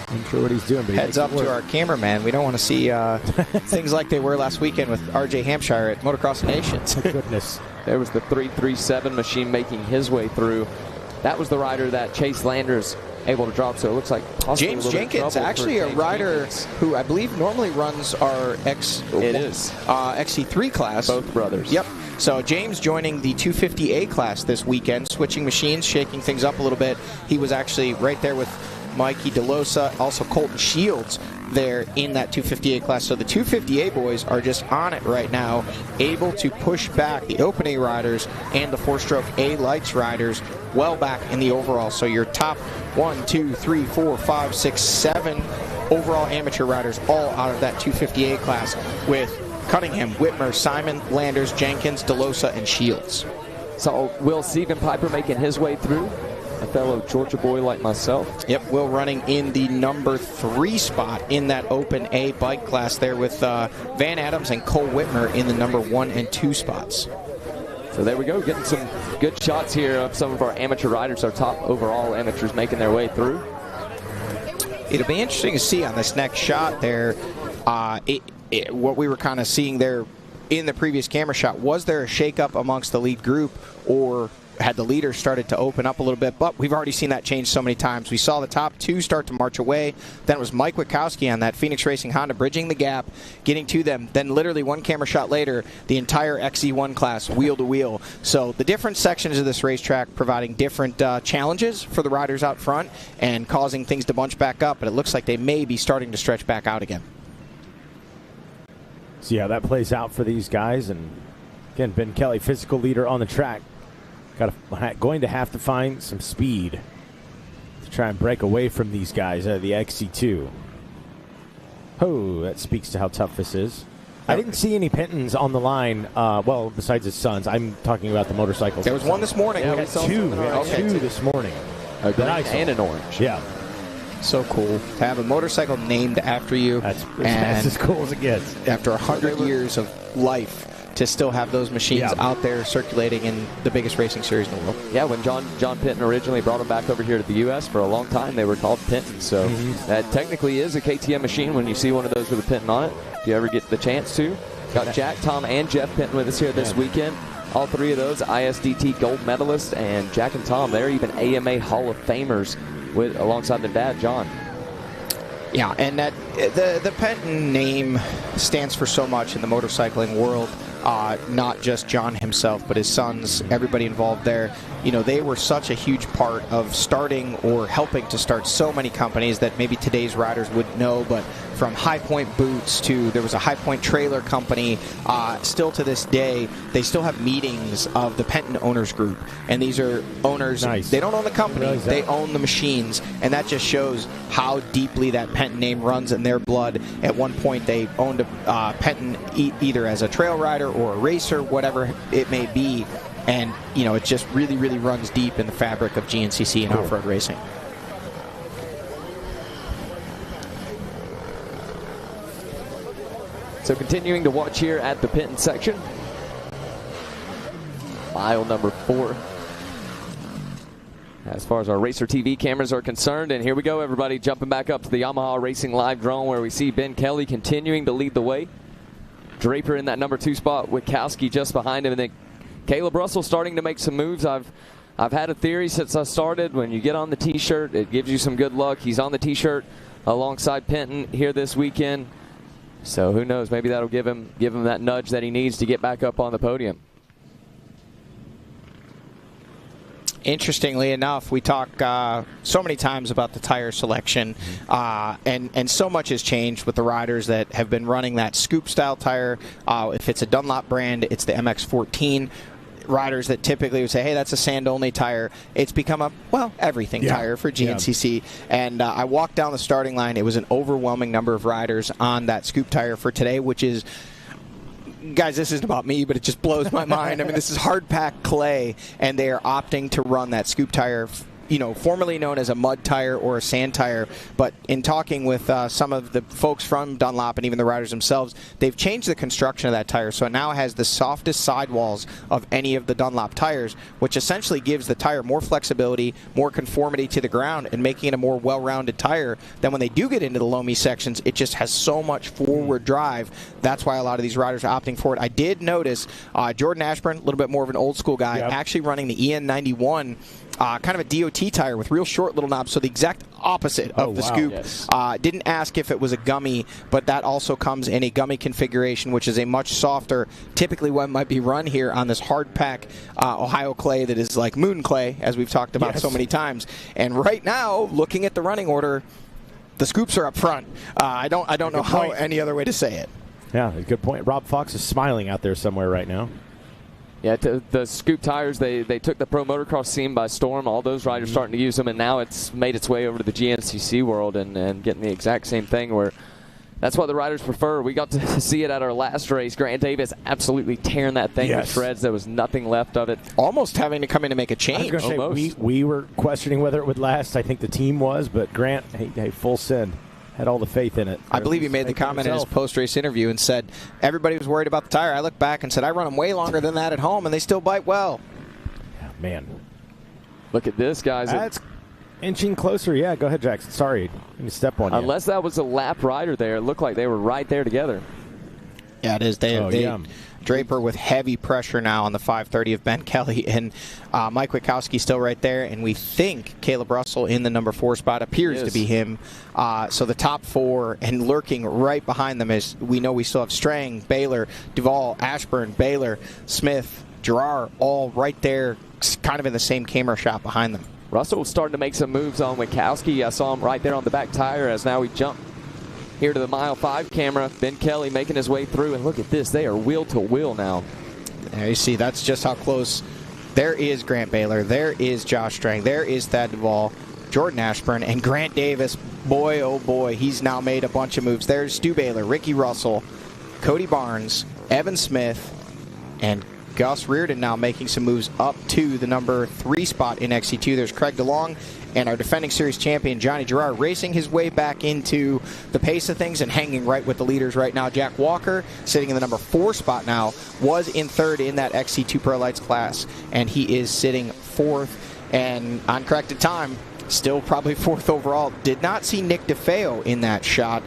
[SPEAKER 3] I'm sure what he's doing. But
[SPEAKER 7] heads up to our cameraman. We don't want to see things like they were last weekend with R.J. Hampshire at Motocross Nations.
[SPEAKER 3] Oh, goodness.
[SPEAKER 4] There was the 337 machine making his way through. That was the rider that Chase Landers able to drop, so it looks like
[SPEAKER 7] James Jenkins, actually a rider who I believe normally runs our XC3 class.
[SPEAKER 4] Both brothers.
[SPEAKER 7] Yep. So James joining the 250A class this weekend, switching machines, shaking things up a little bit. He was actually right there with Mikey DeLosa, also Colton Shields there in that 250A class. So the 250A boys are just on it right now, able to push back the Open A riders and the 4-stroke A Lights riders well back in the overall. So your top 1, 2, 3, 4, 5, 6, 7 overall amateur riders all out of that 250A class with Cunningham, Whitmer, Simon, Landers, Jenkins, DeLosa, and Shields.
[SPEAKER 4] So Will Stephen Piper making his way through, a fellow Georgia boy like myself.
[SPEAKER 7] Yep, Will running in the number 3 spot in that Open A bike class there with Van Adams and Cole Whitmer in the number 1 and 2 spots.
[SPEAKER 4] So there we go, getting some good shots here of some of our amateur riders, our top overall amateurs making their way through.
[SPEAKER 7] It'll be interesting to see on this next shot there, what we were kind of seeing there in the previous camera shot. Was there a shakeup amongst the lead group, or had the leaders started to open up a little bit? But we've already seen that change so many times. We saw the top 2 start to march away. Then it was Mike Witkowski on that Phoenix Racing Honda bridging the gap, getting to them. Then literally one camera shot later, the entire XC1 class wheel to wheel. So the different sections of this racetrack providing different challenges for the riders out front and causing things to bunch back up. But it looks like they may be starting to stretch back out again.
[SPEAKER 3] See how that plays out for these guys. And again, Ben Kelly, physical leader on the track. Going to have to find some speed to try and break away from these guys out of the XC2. Oh, that speaks to how tough this is. I didn't see any Pentons on the line, well, besides his sons. I'm talking about the motorcycles.
[SPEAKER 7] There was one this morning.
[SPEAKER 3] Yeah, we had two. We had two this morning.
[SPEAKER 4] A green and an orange.
[SPEAKER 3] Yeah.
[SPEAKER 7] So cool to have a motorcycle named after you.
[SPEAKER 3] That's
[SPEAKER 7] and
[SPEAKER 3] as cool as it gets.
[SPEAKER 7] After 100 years of life, to still have those machines out there circulating in the biggest racing series in the world.
[SPEAKER 4] Yeah, when John Penton originally brought them back over here to the U.S., for a long time they were called Penton. So that technically is a KTM machine when you see one of those with a Penton on it, if you ever get the chance to. Got Jack, Tom, and Jeff Penton with us here this weekend. All three of those ISDT gold medalists, and Jack and Tom, they're even AMA Hall of Famers alongside their dad, John.
[SPEAKER 7] Yeah, and that the Penton name stands for so much in the motorcycling world. Not just John himself, but his sons, everybody involved there. You know, they were such a huge part of starting or helping to start so many companies that maybe today's riders wouldn't know, but from High Point Boots to there was a High Point Trailer Company. Still to this day, they still have meetings of the Penton Owners Group. And these are owners, they don't own the company, they own the machines. And that just shows how deeply that Penton name runs in their blood. At one point, they owned a Penton either as a trail rider or a racer, whatever it may be. And, you know, it just really, really runs deep in the fabric of GNCC and off-road racing.
[SPEAKER 4] So continuing to watch here at the Penton section. Mile number 4. As far as our Racer TV cameras are concerned. And here we go, everybody, jumping back up to the Yamaha Racing Live drone where we see Ben Kelly continuing to lead the way. Draper in that number 2 spot, Witkowski just behind him, and then Caleb Russell starting to make some moves. I've had a theory since I started. When you get on the T-shirt, it gives you some good luck. He's on the T-shirt alongside Penton here this weekend. So who knows? Maybe that'll give him that nudge that he needs to get back up on the podium.
[SPEAKER 7] Interestingly enough, we talk so many times about the tire selection, and so much has changed with the riders that have been running that scoop-style tire. If it's a Dunlop brand, it's the MX-14. Riders that typically would say, hey, that's a sand-only tire. It's become a, everything tire for GNCC. And I walked down the starting line. It was an overwhelming number of riders on that scoop tire for today, which is, guys, this isn't about me, but it just blows my mind. I mean, this is hard-packed clay, and they are opting to run that scoop tire, you know, formerly known as a mud tire or a sand tire. But in talking with some of the folks from Dunlop and even the riders themselves, they've changed the construction of that tire. So it now has the softest sidewalls of any of the Dunlop tires, which essentially gives the tire more flexibility, more conformity to the ground, and making it a more well-rounded tire. Then when they do get into the loamy sections, it just has so much forward drive. That's why a lot of these riders are opting for it. I did notice Jordan Ashburn, a little bit more of an old-school guy, actually running the EN91, kind of a DOT tire with real short little knobs, so the exact opposite of the scoop.
[SPEAKER 4] Yes.
[SPEAKER 7] Didn't ask if it was a gummy, but that also comes in a gummy configuration, which is a much softer, typically what might be run here on this hard pack Ohio clay that is like moon clay, as we've talked about so many times. And right now, looking at the running order, the scoops are up front. I don't know how any other way to say it.
[SPEAKER 3] Yeah, good point. Rob Fox is smiling out there somewhere right now.
[SPEAKER 4] Yeah, the scoop tires, they took the pro motocross scene by storm. All those riders starting to use them, and now it's made its way over to the GNCC world and getting the exact same thing where that's what the riders prefer. We got to see it at our last race. Grant Davis absolutely tearing that thing to shreds. There was nothing left of it.
[SPEAKER 7] Almost having to come in to make a change.
[SPEAKER 3] I was going to say, we were questioning whether it would last. I think the team was, but Grant, hey, full send. Had all the faith in it.
[SPEAKER 7] I believe he made the comment in his post-race interview and said everybody was worried about the tire. I looked back and said I run them way longer than that at home, and they still bite well.
[SPEAKER 3] Yeah, man.
[SPEAKER 4] Look at this, guys.
[SPEAKER 3] That's inching closer. Yeah, go ahead, Jackson. Sorry. Let me step on you.
[SPEAKER 4] Unless that was a lap rider there, it looked like they were right there together.
[SPEAKER 7] Yeah, it is. Draper with heavy pressure now on the 530 of Ben Kelly, and Mike Witkowski still right there, and we think Caleb Russell in the number 4 spot appears to be him. So the top 4, and lurking right behind them is, we know we still have Strang, Baylor, Duvall, Ashburn, Baylor, Smith, Gerard, all right there, kind of in the same camera shot behind them.
[SPEAKER 4] Russell was starting to make some moves on Witkowski. I saw him right there on the back tire as now we jump here to the mile 5 camera. Ben Kelly making his way through, and look at this. They are wheel to wheel now.
[SPEAKER 7] There you see, that's just how close. There is Grant Baylor. There is Josh Strang. There is Thad Duvall, Jordan Ashburn, and Grant Davis. Boy, oh boy, he's now made a bunch of moves. There's Stu Baylor, Ricky Russell, Cody Barnes, Evan Smith, and Gus Reardon now making some moves up to the number 3 spot in XC2. There's Craig DeLong and our defending series champion, Johnny Gerard, racing his way back into the pace of things and hanging right with the leaders right now. Jack Walker, sitting in the number 4 spot now, was in 3rd in that XC2 Pro Lights class, and he is sitting 4th and on corrected time. Still probably 4th overall. Did not see Nick DeFeo in that shot,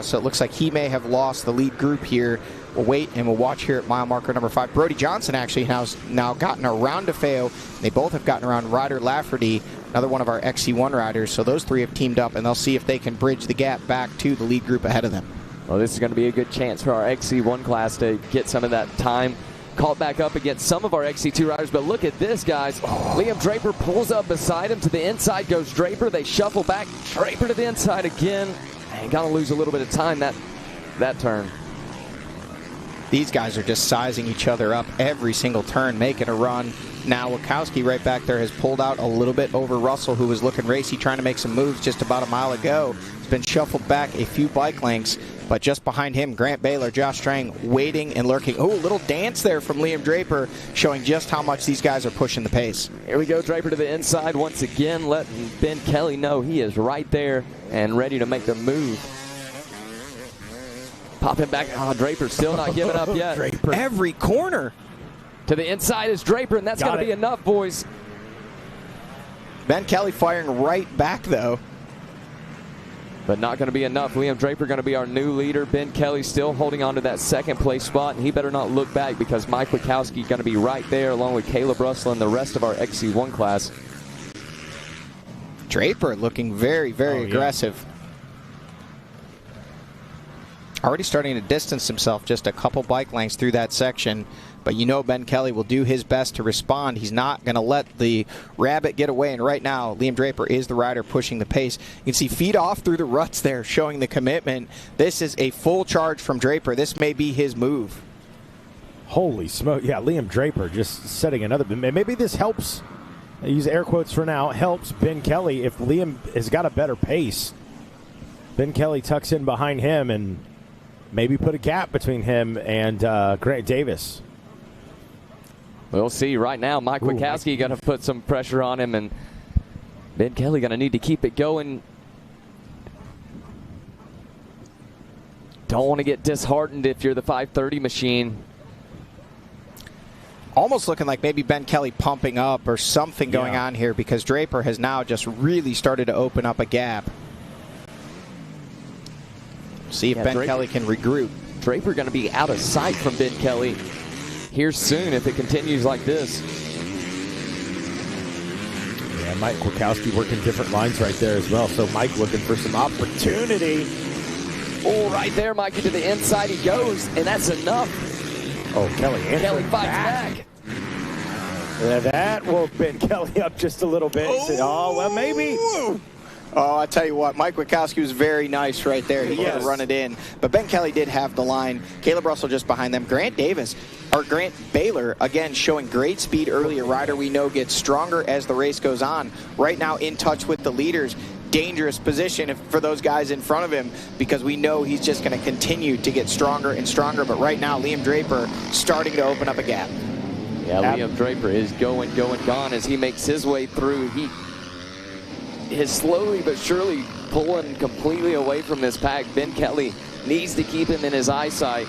[SPEAKER 7] so it looks like he may have lost the lead group here. We'll wait and we'll watch here at mile marker number 5. Brody Johnson actually has now gotten around DeFeo. They both have gotten around Ryder Lafferty, another one of our XC1 riders. So those 3 have teamed up, and they'll see if they can bridge the gap back to the lead group ahead of them.
[SPEAKER 4] Well, this is going to be a good chance for our XC1 class to get some of that time caught back up against some of our XC2 riders. But look at this, guys. Liam Draper pulls up beside him. To the inside goes Draper. They shuffle back. Draper to the inside again. And got to lose a little bit of time that turn.
[SPEAKER 7] These guys are just sizing each other up every single turn, making a run. Now Wachowski right back there has pulled out a little bit over Russell, who was looking racy, trying to make some moves just about a mile ago. He's been shuffled back a few bike lengths, but just behind him, Grant Baylor, Josh Strang waiting and lurking. Oh, a little dance there from Liam Draper, showing just how much these guys are pushing the pace.
[SPEAKER 4] Here we go, Draper to the inside once again, letting Ben Kelly know he is right there and ready to make the move. Popping back. Oh, Draper still not giving up yet.
[SPEAKER 7] Draper. Every corner.
[SPEAKER 4] To the inside is Draper, and that's going to be enough, boys.
[SPEAKER 7] Ben Kelly firing right back, though.
[SPEAKER 4] But not going to be enough. Liam Draper going to be our new leader. Ben Kelly still holding on to that 2nd place spot, and he better not look back because Mike Wachowski going to be right there along with Caleb Russell and the rest of our XC1 class.
[SPEAKER 7] Draper looking very, very aggressive. Already starting to distance himself just a couple bike lengths through that section. But you know Ben Kelly will do his best to respond. He's not going to let the rabbit get away. And right now, Liam Draper is the rider pushing the pace. You can see feet off through the ruts there, showing the commitment. This is a full charge from Draper. This may be his move.
[SPEAKER 3] Holy smoke. Yeah, Liam Draper just setting another. Maybe this helps, I use air quotes for now, helps Ben Kelly. If Liam has got a better pace, Ben Kelly tucks in behind him and maybe put a gap between him and Grant Davis.
[SPEAKER 4] We'll see. Right now, Mike Wachowski going to put some pressure on him, and Ben Kelly going to need to keep it going. Don't want to get disheartened if you're the 530 machine.
[SPEAKER 7] Almost looking like maybe Ben Kelly pumping up or something going on here, because Draper has now just really started to open up a gap. See if Ben Kelly can regroup.
[SPEAKER 4] Draper going to be out of sight from Ben Kelly here soon if it continues like this.
[SPEAKER 3] Yeah, Mike Wachowski working different lines right there as well. So Mike looking for some opportunity.
[SPEAKER 4] Oh, right there, Mikey, to the inside he goes, and that's enough.
[SPEAKER 3] Oh, Kelly
[SPEAKER 4] fights back.
[SPEAKER 3] Yeah, that woke Ben Kelly up just a little bit. Oh, well, maybe.
[SPEAKER 7] Oh, I tell you what, Mike Wachowski was very nice right there. He had to run it in. But Ben Kelly did have the line. Caleb Russell just behind them. Grant Baylor, again, showing great speed early. A rider we know gets stronger as the race goes on. Right now in touch with the leaders. Dangerous position for those guys in front of him, because we know he's just going to continue to get stronger and stronger. But right now, Liam Draper starting to open up a gap.
[SPEAKER 4] Yeah, Liam Draper is going, gone as he makes his way through. He is slowly but surely pulling completely away from this pack. Ben Kelly needs to keep him in his eyesight.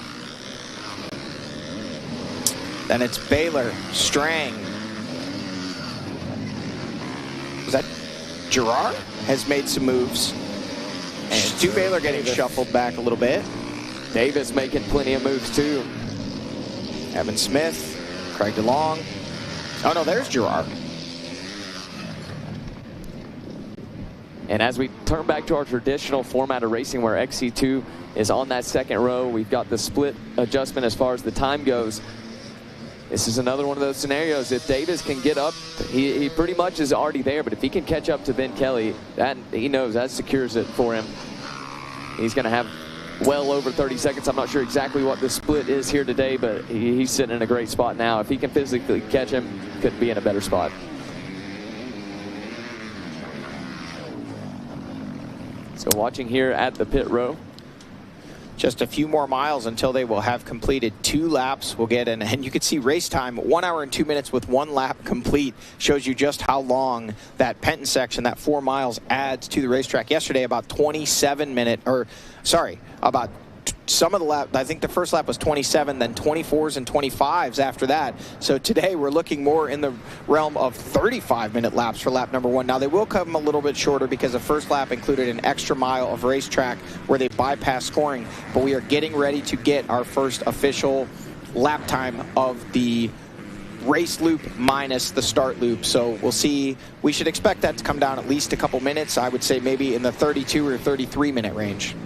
[SPEAKER 7] Then it's Baylor, Strang. Was that Gerard? Has made some moves. And Stu Baylor getting shuffled back a little bit.
[SPEAKER 4] Davis making plenty of moves too.
[SPEAKER 7] Evan Smith, Craig DeLong. Oh no, there's Gerard.
[SPEAKER 4] And as we turn back to our traditional format of racing where XC2 is on that 2nd row, we've got the split adjustment as far as the time goes. This is another one of those scenarios. If Davis can get up, he pretty much is already there, but if he can catch up to Ben Kelly, he knows that secures it for him. He's going to have well over 30 seconds. I'm not sure exactly what the split is here today, but he's sitting in a great spot now. If he can physically catch him, couldn't be in a better spot. So watching here at the pit row.
[SPEAKER 7] just a few more miles until they will have completed 2 laps. We'll get in, and you can see race time, 1 hour and 2 minutes with 1 lap complete. Shows you just how long that Penton section, that 4 miles, adds to the racetrack. Yesterday, about about some of the lap, I think the first lap was 27, then 24s and 25s after that. So today we're looking more in the realm of 35-minute laps for lap number 1. Now they will come a little bit shorter because the first lap included an extra mile of racetrack where they bypass scoring, but we are getting ready to get our first official lap time of the race loop minus the start loop. So we'll see. We should expect that to come down at least a couple minutes. I would say maybe in the 32 or 33-minute range.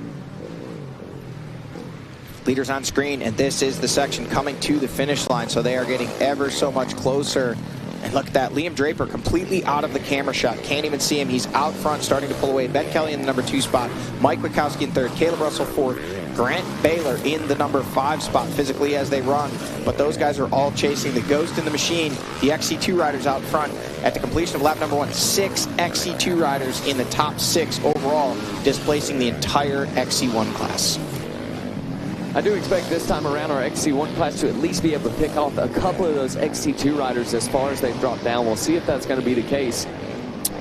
[SPEAKER 7] Leaders on screen, and this is the section coming to the finish line, so they are getting ever so much closer. And look at that, Liam Draper completely out of the camera shot. Can't even see him. He's out front, starting to pull away. Ben Kelly in the number 2 spot. Mike Witkowski in 3rd. Caleb Russell 4th. Grant Baylor in the number 5 spot physically as they run. But those guys are all chasing the Ghost in the Machine, the XC2 riders out front. At the completion of lap number 1, 6 XC2 riders in the top 6 overall, displacing the entire XC1 class.
[SPEAKER 4] I do expect this time around our XC1 class to at least be able to pick off a couple of those XC2 riders as far as they've dropped down. We'll see if that's going to be the case.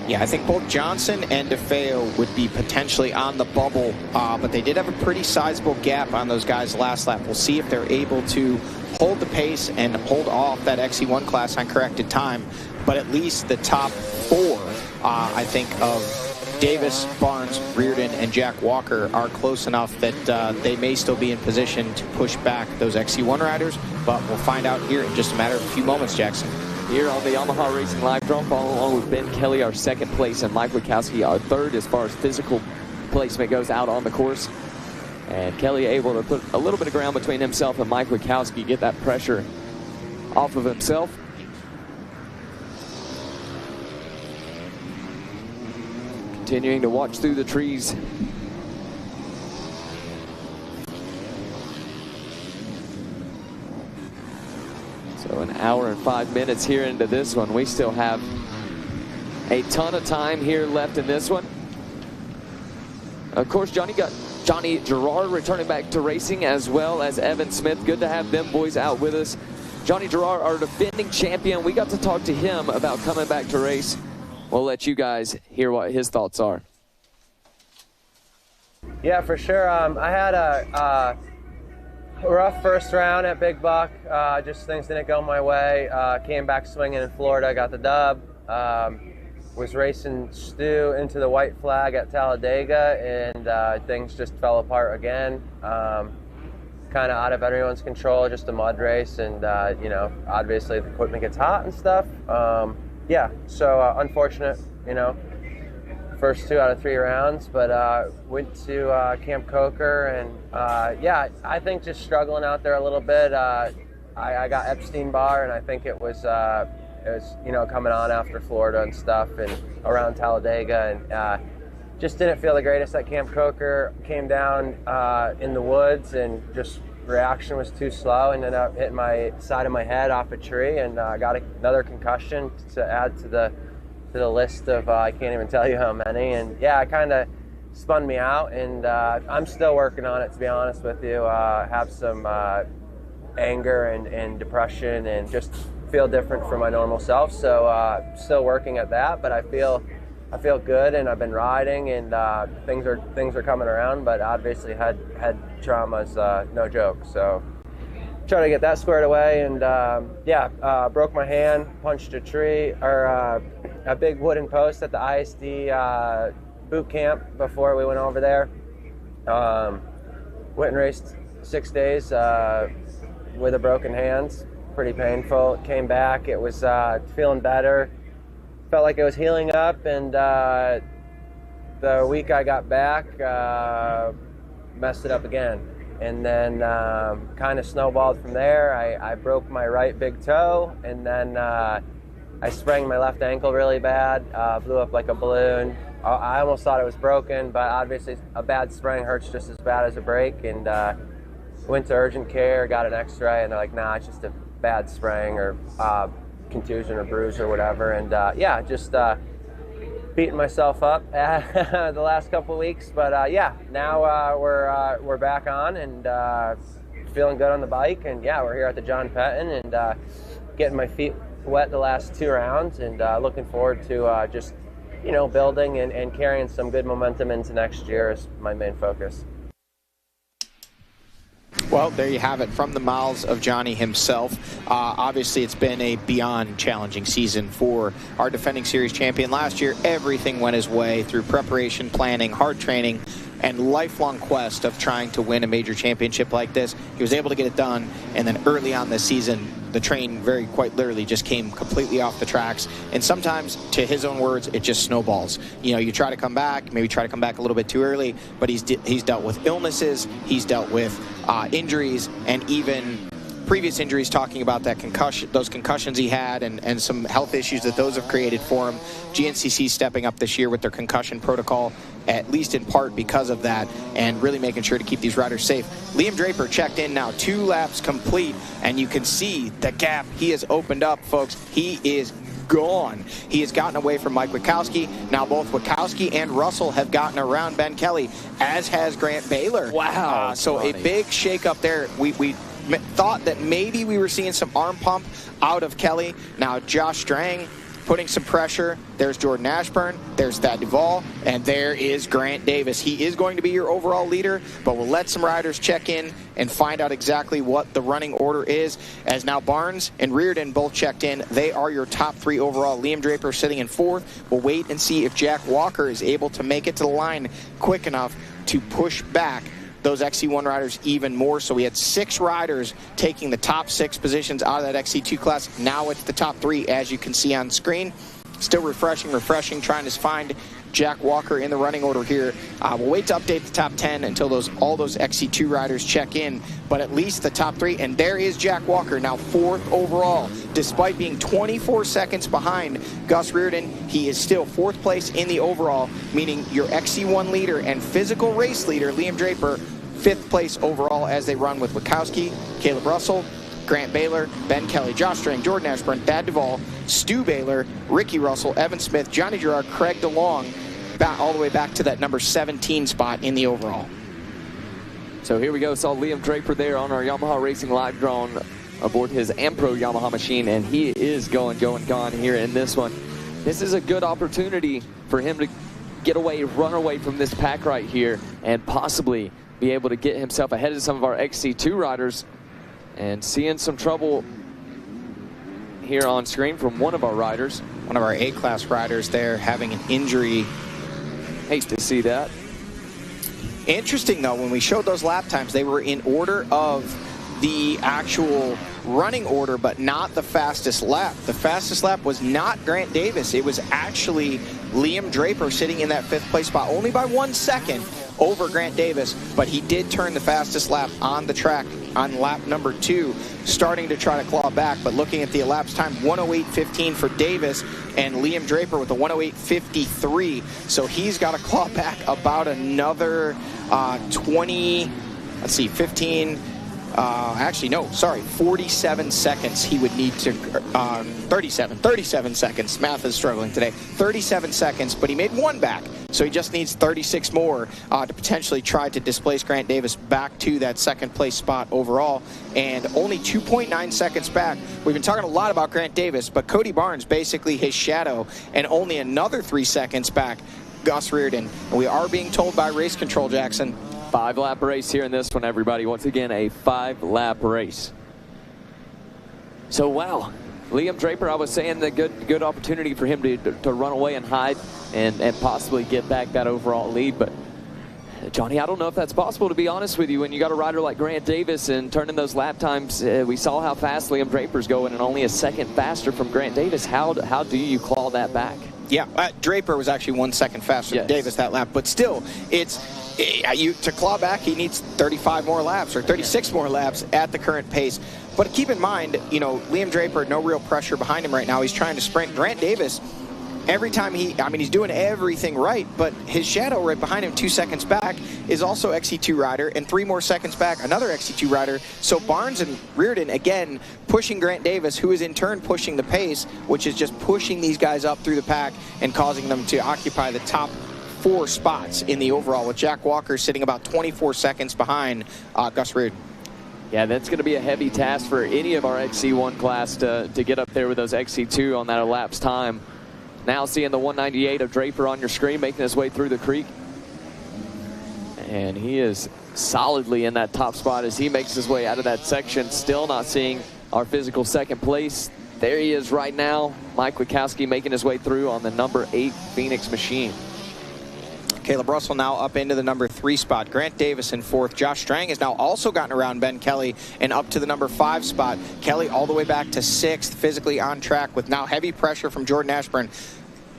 [SPEAKER 7] Yeah, I think both Johnson and DeFeo would be potentially on the bubble, but they did have a pretty sizable gap on those guys last lap. We'll see if they're able to hold the pace and hold off that XC1 class on corrected time. But at least the top 4, I think, of Davis, Barnes, Reardon, and Jack Walker are close enough that they may still be in position to push back those XC1 riders, but we'll find out here in just a matter of a few moments, Jackson.
[SPEAKER 4] Here on the Yamaha Racing Live Draw, following along with Ben Kelly, our 2nd place, and Mike Witkowski, our 3rd as far as physical placement goes out on the course. And Kelly able to put a little bit of ground between himself and Mike Witkowski, get that pressure off of himself. Continuing to watch through the trees. So an hour and 5 minutes here into this one. We still have a ton of time here left in this one. Of course, Johnny Gerard returning back to racing, as well as Evan Smith. Good to have them boys out with us. Johnny Gerard, our defending champion. We got to talk to him about coming back to race. We'll let you guys hear what his thoughts are.
[SPEAKER 5] Yeah, for sure. I had a rough first round at Big Buck. Just things didn't go my way. Came back swinging in Florida, got the dub. Was racing Stu into the white flag at Talladega, and things just fell apart again. Kind of out of everyone's control, just a mud race, and you know, obviously the equipment gets hot and stuff. Yeah, so unfortunate, you know, first 2 out of 3 rounds, but went to Camp Coker, and yeah, I think just struggling out there a little bit. I got Epstein-Barr, and I think it was you know, coming on after Florida and stuff, and around Talladega, and just didn't feel the greatest at Camp Coker. Came down in the woods, and just reaction was too slow, and ended up hitting my side of my head off a tree, and got another concussion to add to the list of I can't even tell you how many. And yeah, it kind of spun me out, and I'm still working on it, to be honest with you. Have some anger and depression, and just feel different from my normal self. So still working at that, but I feel good, and I've been riding, and things are coming around. But obviously head trauma's no joke. So trying to get that squared away, and yeah, broke my hand, punched a tree, or a big wooden post at the ISD boot camp before we went over there. Went and raced 6 days with a broken hand. Pretty painful. Came back, it was feeling better. Felt like it was healing up, and the week I got back, messed it up again. And then kind of snowballed from there. I broke my right big toe, and then I sprained my left ankle really bad, blew up like a balloon. I almost thought it was broken, but obviously a bad sprain hurts just as bad as a break. And went to urgent care, got an x-ray, and they're like, nah, it's just a bad sprain or contusion or bruise or whatever. And yeah, just beating myself up the last couple of weeks, but yeah, now we're back on and feeling good on the bike, and yeah, we're here at the John Penton and getting my feet wet the last 2 rounds, and looking forward to just building and carrying some good momentum into next year is my main focus.
[SPEAKER 7] Well, there you have it from the mouths of Johnny himself. Obviously, it's been a beyond challenging season for our defending series champion. Last year, everything went his way through preparation, planning, hard training, and lifelong quest of trying to win a major championship like this. He was able to get it done, and then early on this season, the train quite literally just came completely off the tracks. And sometimes, to his own words, it just snowballs. You try to come back, maybe try to come back a little bit too early, but he's dealt with illnesses, he's dealt with injuries, and even previous injuries, talking about those concussions he had and some health issues that those have created for him. GNCC stepping up this year with their concussion protocol, at least in part because of that, and really making sure to keep these riders safe. Liam Draper checked in now, 2 laps complete, and you can see the gap he has opened up, folks. He is gone. He has gotten away from Mike Witkowski. Now both Witkowski and Russell have gotten around Ben Kelly, as has Grant Baylor.
[SPEAKER 4] Wow.
[SPEAKER 7] So a big shake-up there. We thought that maybe we were seeing some arm pump out of Kelly. Now Josh Strang putting some pressure. There's Jordan Ashburn, there's Thad Duvall, and there is Grant Davis. He is going to be your overall leader, but we'll let some riders check in and find out exactly what the running order is, as now Barnes and Reardon both checked in. They are your top 3 overall. Liam Draper sitting in 4th. We'll wait and see if Jack Walker is able to make it to the line quick enough to push back those XC1 riders even more. So we had 6 riders taking the top 6 positions out of that XC2 class. Now it's the top 3, as you can see on screen. Still refreshing, trying to find Jack Walker in the running order here. We'll wait to update the top 10 until all those XC2 riders check in, but at least the top 3, and there is Jack Walker, now 4th overall. Despite being 24 seconds behind Gus Reardon, he is still 4th place in the overall, meaning your XC1 leader and physical race leader, Liam Draper, 5th place overall as they run with Witkowski, Caleb Russell, Grant Baylor, Ben Kelly, Josh Strang, Jordan Ashburn, Thad Duvall, Stu Baylor, Ricky Russell, Evan Smith, Johnny Girard, Craig DeLong, all the way back to that number 17 spot in the overall.
[SPEAKER 4] So here we go. Saw Liam Draper there on our Yamaha Racing Live drone aboard his Ampro Yamaha machine, and he is gone here in this one. This is a good opportunity for him to get away, run away from this pack right here, and possibly be able to get himself ahead of some of our XC2 riders. And seeing some trouble here on screen from one of our riders.
[SPEAKER 7] One of our A-class riders there having an injury.
[SPEAKER 4] Hate to see that.
[SPEAKER 7] Interesting, though, when we showed those lap times, they were in order of the actual running order, but not the fastest lap. The fastest lap was not Grant Davis. It was actually Liam Draper sitting in that 5th place spot, only by 1 second over Grant Davis, but he did turn the fastest lap on the track on lap number 2, starting to try to claw back, but looking at the elapsed time, 1:08.15 for Davis, and Liam Draper with a 1:08.53, so he's got to claw back about another 47 seconds he would need to, 37 seconds, math is struggling today, 37 seconds, but he made 1 back, so he just needs 36 more to potentially try to displace Grant Davis back to that 2nd place spot overall, and only 2.9 seconds back. We've been talking a lot about Grant Davis, but Cody Barnes basically his shadow, and only another 3 seconds back Gus Reardon, and we are being told by Race Control, Jackson,
[SPEAKER 4] 5-lap race here in this one, everybody. Once again, a 5-lap race. So, wow. Liam Draper, I was saying, the good opportunity for him to run away and hide and possibly get back that overall lead. But, Johnny, I don't know if that's possible, to be honest with you. When you got a rider like Grant Davis and turning those lap times, we saw how fast Liam Draper's going and only a second faster from Grant Davis. How do you claw that back?
[SPEAKER 7] Yeah, Draper was actually 1 second faster than Davis that lap, but still, to claw back, he needs 35 more laps or 36 more laps at the current pace. But keep in mind, Liam Draper, no real pressure behind him right now. He's trying to sprint. Grant Davis,
[SPEAKER 13] every time he's doing everything right, but his shadow right behind him 2 seconds back is also XC2 rider, and 3 more seconds back, another XC2 rider. So Barnes and Reardon, again, pushing Grant Davis, who is in turn pushing the pace, which is just pushing these guys up through the pack and causing them to occupy the top 4 spots in the overall, with Jack Walker sitting about 24 seconds behind Gus Reardon.
[SPEAKER 4] Yeah, that's going to be a heavy task for any of our XC1 class to get up there with those XC2 on that elapsed time. Now seeing the 198 of Draper on your screen making his way through the creek. And he is solidly in that top spot as he makes his way out of that section. Still not seeing our physical second place. There he is right now. Mike Wachowski making his way through on the number 8 Phoenix machine.
[SPEAKER 13] Caleb Russell now up into the number 3 spot. Grant Davis in 4th. Josh Strang has now also gotten around Ben Kelly and up to the number 5 spot. Kelly all the way back to 6th, physically on track with now heavy pressure from Jordan Ashburn.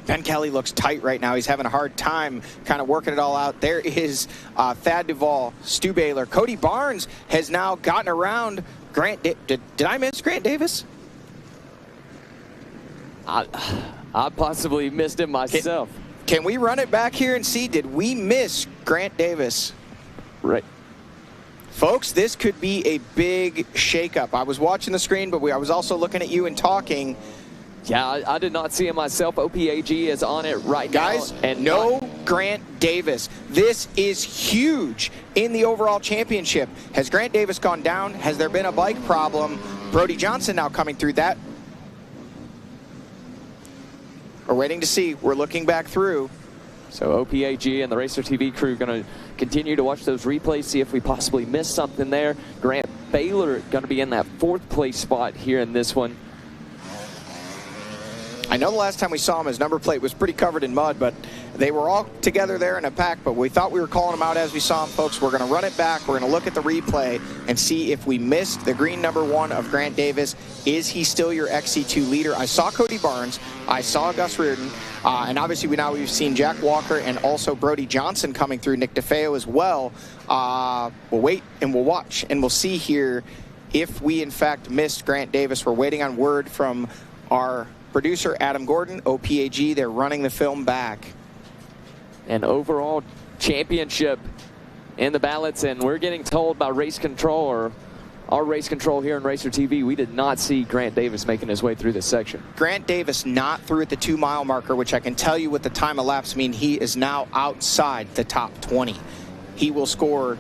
[SPEAKER 13] Ben Kelly looks tight right now. He's having a hard time kind of working it all out. There is Thad Duvall, Stu Baylor. Cody Barnes has now gotten around Grant. Did I miss Grant Davis?
[SPEAKER 4] I possibly missed him myself.
[SPEAKER 13] Can we run it back here and see, did we miss Grant Davis?
[SPEAKER 4] Right.
[SPEAKER 13] Folks, this could be a big shakeup. I was watching the screen, but I was also looking at you and talking.
[SPEAKER 4] Yeah, I did not see him myself. OPAG is on it right
[SPEAKER 13] Guys,
[SPEAKER 4] now. And
[SPEAKER 13] no Grant Davis. This is huge in the overall championship. Has Grant Davis gone down? Has there been a bike problem? Brody Johnson now coming through that. We're waiting to see. We're looking back through.
[SPEAKER 4] So OPAG and the Racer TV crew going to continue to watch those replays, see if we possibly missed something there. Grant Baylor going to be in that 4th place spot here in this one.
[SPEAKER 13] I know the last time we saw him, his number plate was pretty covered in mud, but they were all together there in a pack, but we thought we were calling him out as we saw him, folks. We're going to run it back. We're going to look at the replay and see if we missed the green number 1 of Grant Davis. Is he still your XC2 leader? I saw Cody Barnes. I saw Gus Reardon. And obviously we've seen Jack Walker and also Brody Johnson coming through, Nick DeFeo as well. We'll wait and we'll watch and we'll see here if we in fact missed Grant Davis. We're waiting on word from our producer, Adam Gordon, OPAG. They're running the film back.
[SPEAKER 4] An overall championship in the ballots, and we're getting told by race control, or our race control here in Racer TV, we did not see Grant Davis making his way through this section.
[SPEAKER 13] Grant Davis not through at the 2-mile marker, which I can tell you with the time elapsed mean he is now outside the top 20. He will score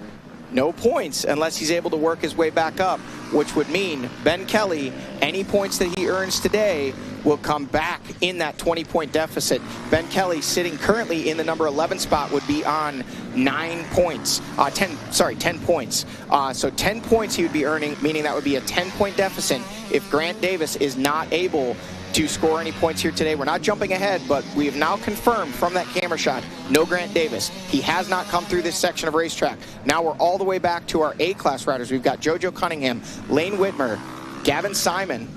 [SPEAKER 13] no points unless he's able to work his way back up, which would mean Ben Kelly, any points that he earns today will come back in that 20-point deficit. Ben Kelly, sitting currently in the number 11 spot, would be on 10 points. So 10 points he would be earning, meaning that would be a 10-point deficit if Grant Davis is not able to score any points here today. We're not jumping ahead, but we have now confirmed from that camera shot, no Grant Davis. He has not come through this section of racetrack. Now we're all the way back to our A-class riders. We've got JoJo Cunningham, Lane Whitmer, Gavin Simon,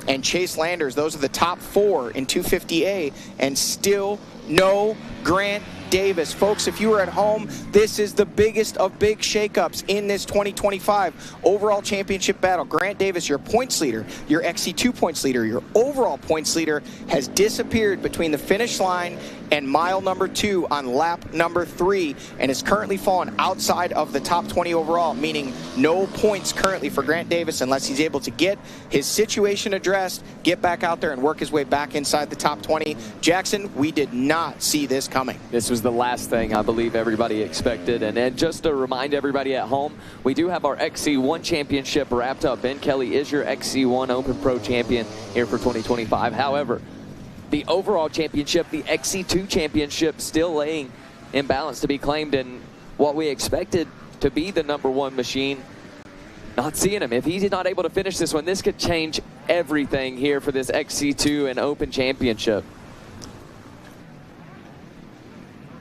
[SPEAKER 13] and Chase Landers. Those are the top 4 in 250A, and still no Grant Davis. Folks, if you were at home, this is the biggest of big shakeups in this 2025 overall championship battle. Grant Davis, your points leader, your XC2 points leader, your overall points leader, has disappeared between the finish line and mile number 2 on lap number 3, and is currently fallen outside of the top 20 overall, meaning no points currently for Grant Davis unless he's able to get his situation addressed, get back out there and work his way back inside the top 20. Jackson, we did not see this coming.
[SPEAKER 4] This was the last thing I believe everybody expected. And just to remind everybody at home, we do have our XC1 championship wrapped up. Ben Kelly is your XC1 Open Pro champion here for 2025. However, the overall championship, the XC2 championship, still laying in balance to be claimed, and what we expected to be the number 1 machine, not seeing him. If he's not able to finish this one, this could change everything here for this XC2 and Open championship.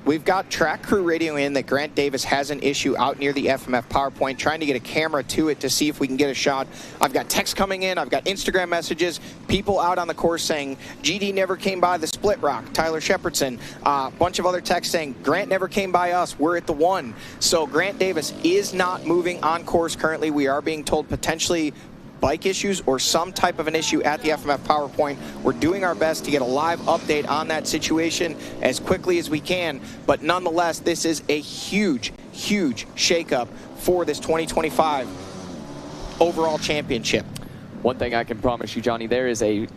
[SPEAKER 13] We've got track crew radio in that Grant Davis has an issue out near the FMF PowerPoint, trying to get a camera to it to see if we can get a shot. I've got texts coming in. I've got Instagram messages. People out on the course saying, GD never came by the Split Rock. Tyler Shepardson. A bunch of other texts saying, Grant never came by us. We're at the 1. So Grant Davis is not moving on course currently. We are being told potentially bike issues or some type of an issue at the FMF PowerPoint. We're doing our best to get a live update on that situation as quickly as we can, but nonetheless, this is a huge, huge shakeup for this 2025 overall championship.
[SPEAKER 4] One thing I can promise you, Johnny, there is a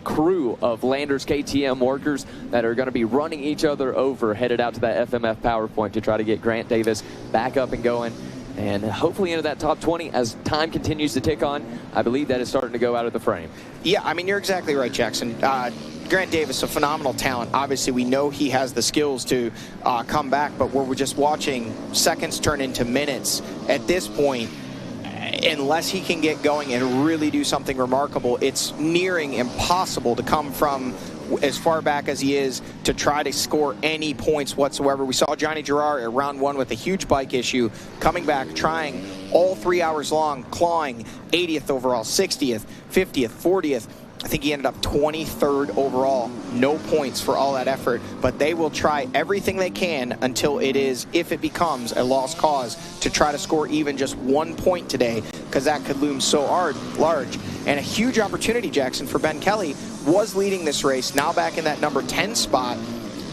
[SPEAKER 4] crew of Landers KTM workers that are going to be running each other over, headed out to that FMF PowerPoint to try to get Grant Davis back up and going, and hopefully into that top 20 as time continues to tick on. I believe that is starting to go out of the frame.
[SPEAKER 13] Yeah, I mean, you're exactly right, Jackson. Grant Davis, a phenomenal talent. Obviously, we know he has the skills to come back, but we're just watching seconds turn into minutes at this point. Unless he can get going and really do something remarkable, it's nearing impossible to come from as far back as he is to try to score any points whatsoever. We saw Johnny Gerard at round 1 with a huge bike issue, coming back, trying all 3 hours long, clawing 80th overall, 60th, 50th, 40th. I think he ended up 23rd overall. No points for all that effort, but they will try everything they can until it is, if it becomes a lost cause, to try to score even just 1 point today, because that could loom so large. And a huge opportunity, Jackson, for Ben Kelly. Was leading this race, now back in that number 10 spot.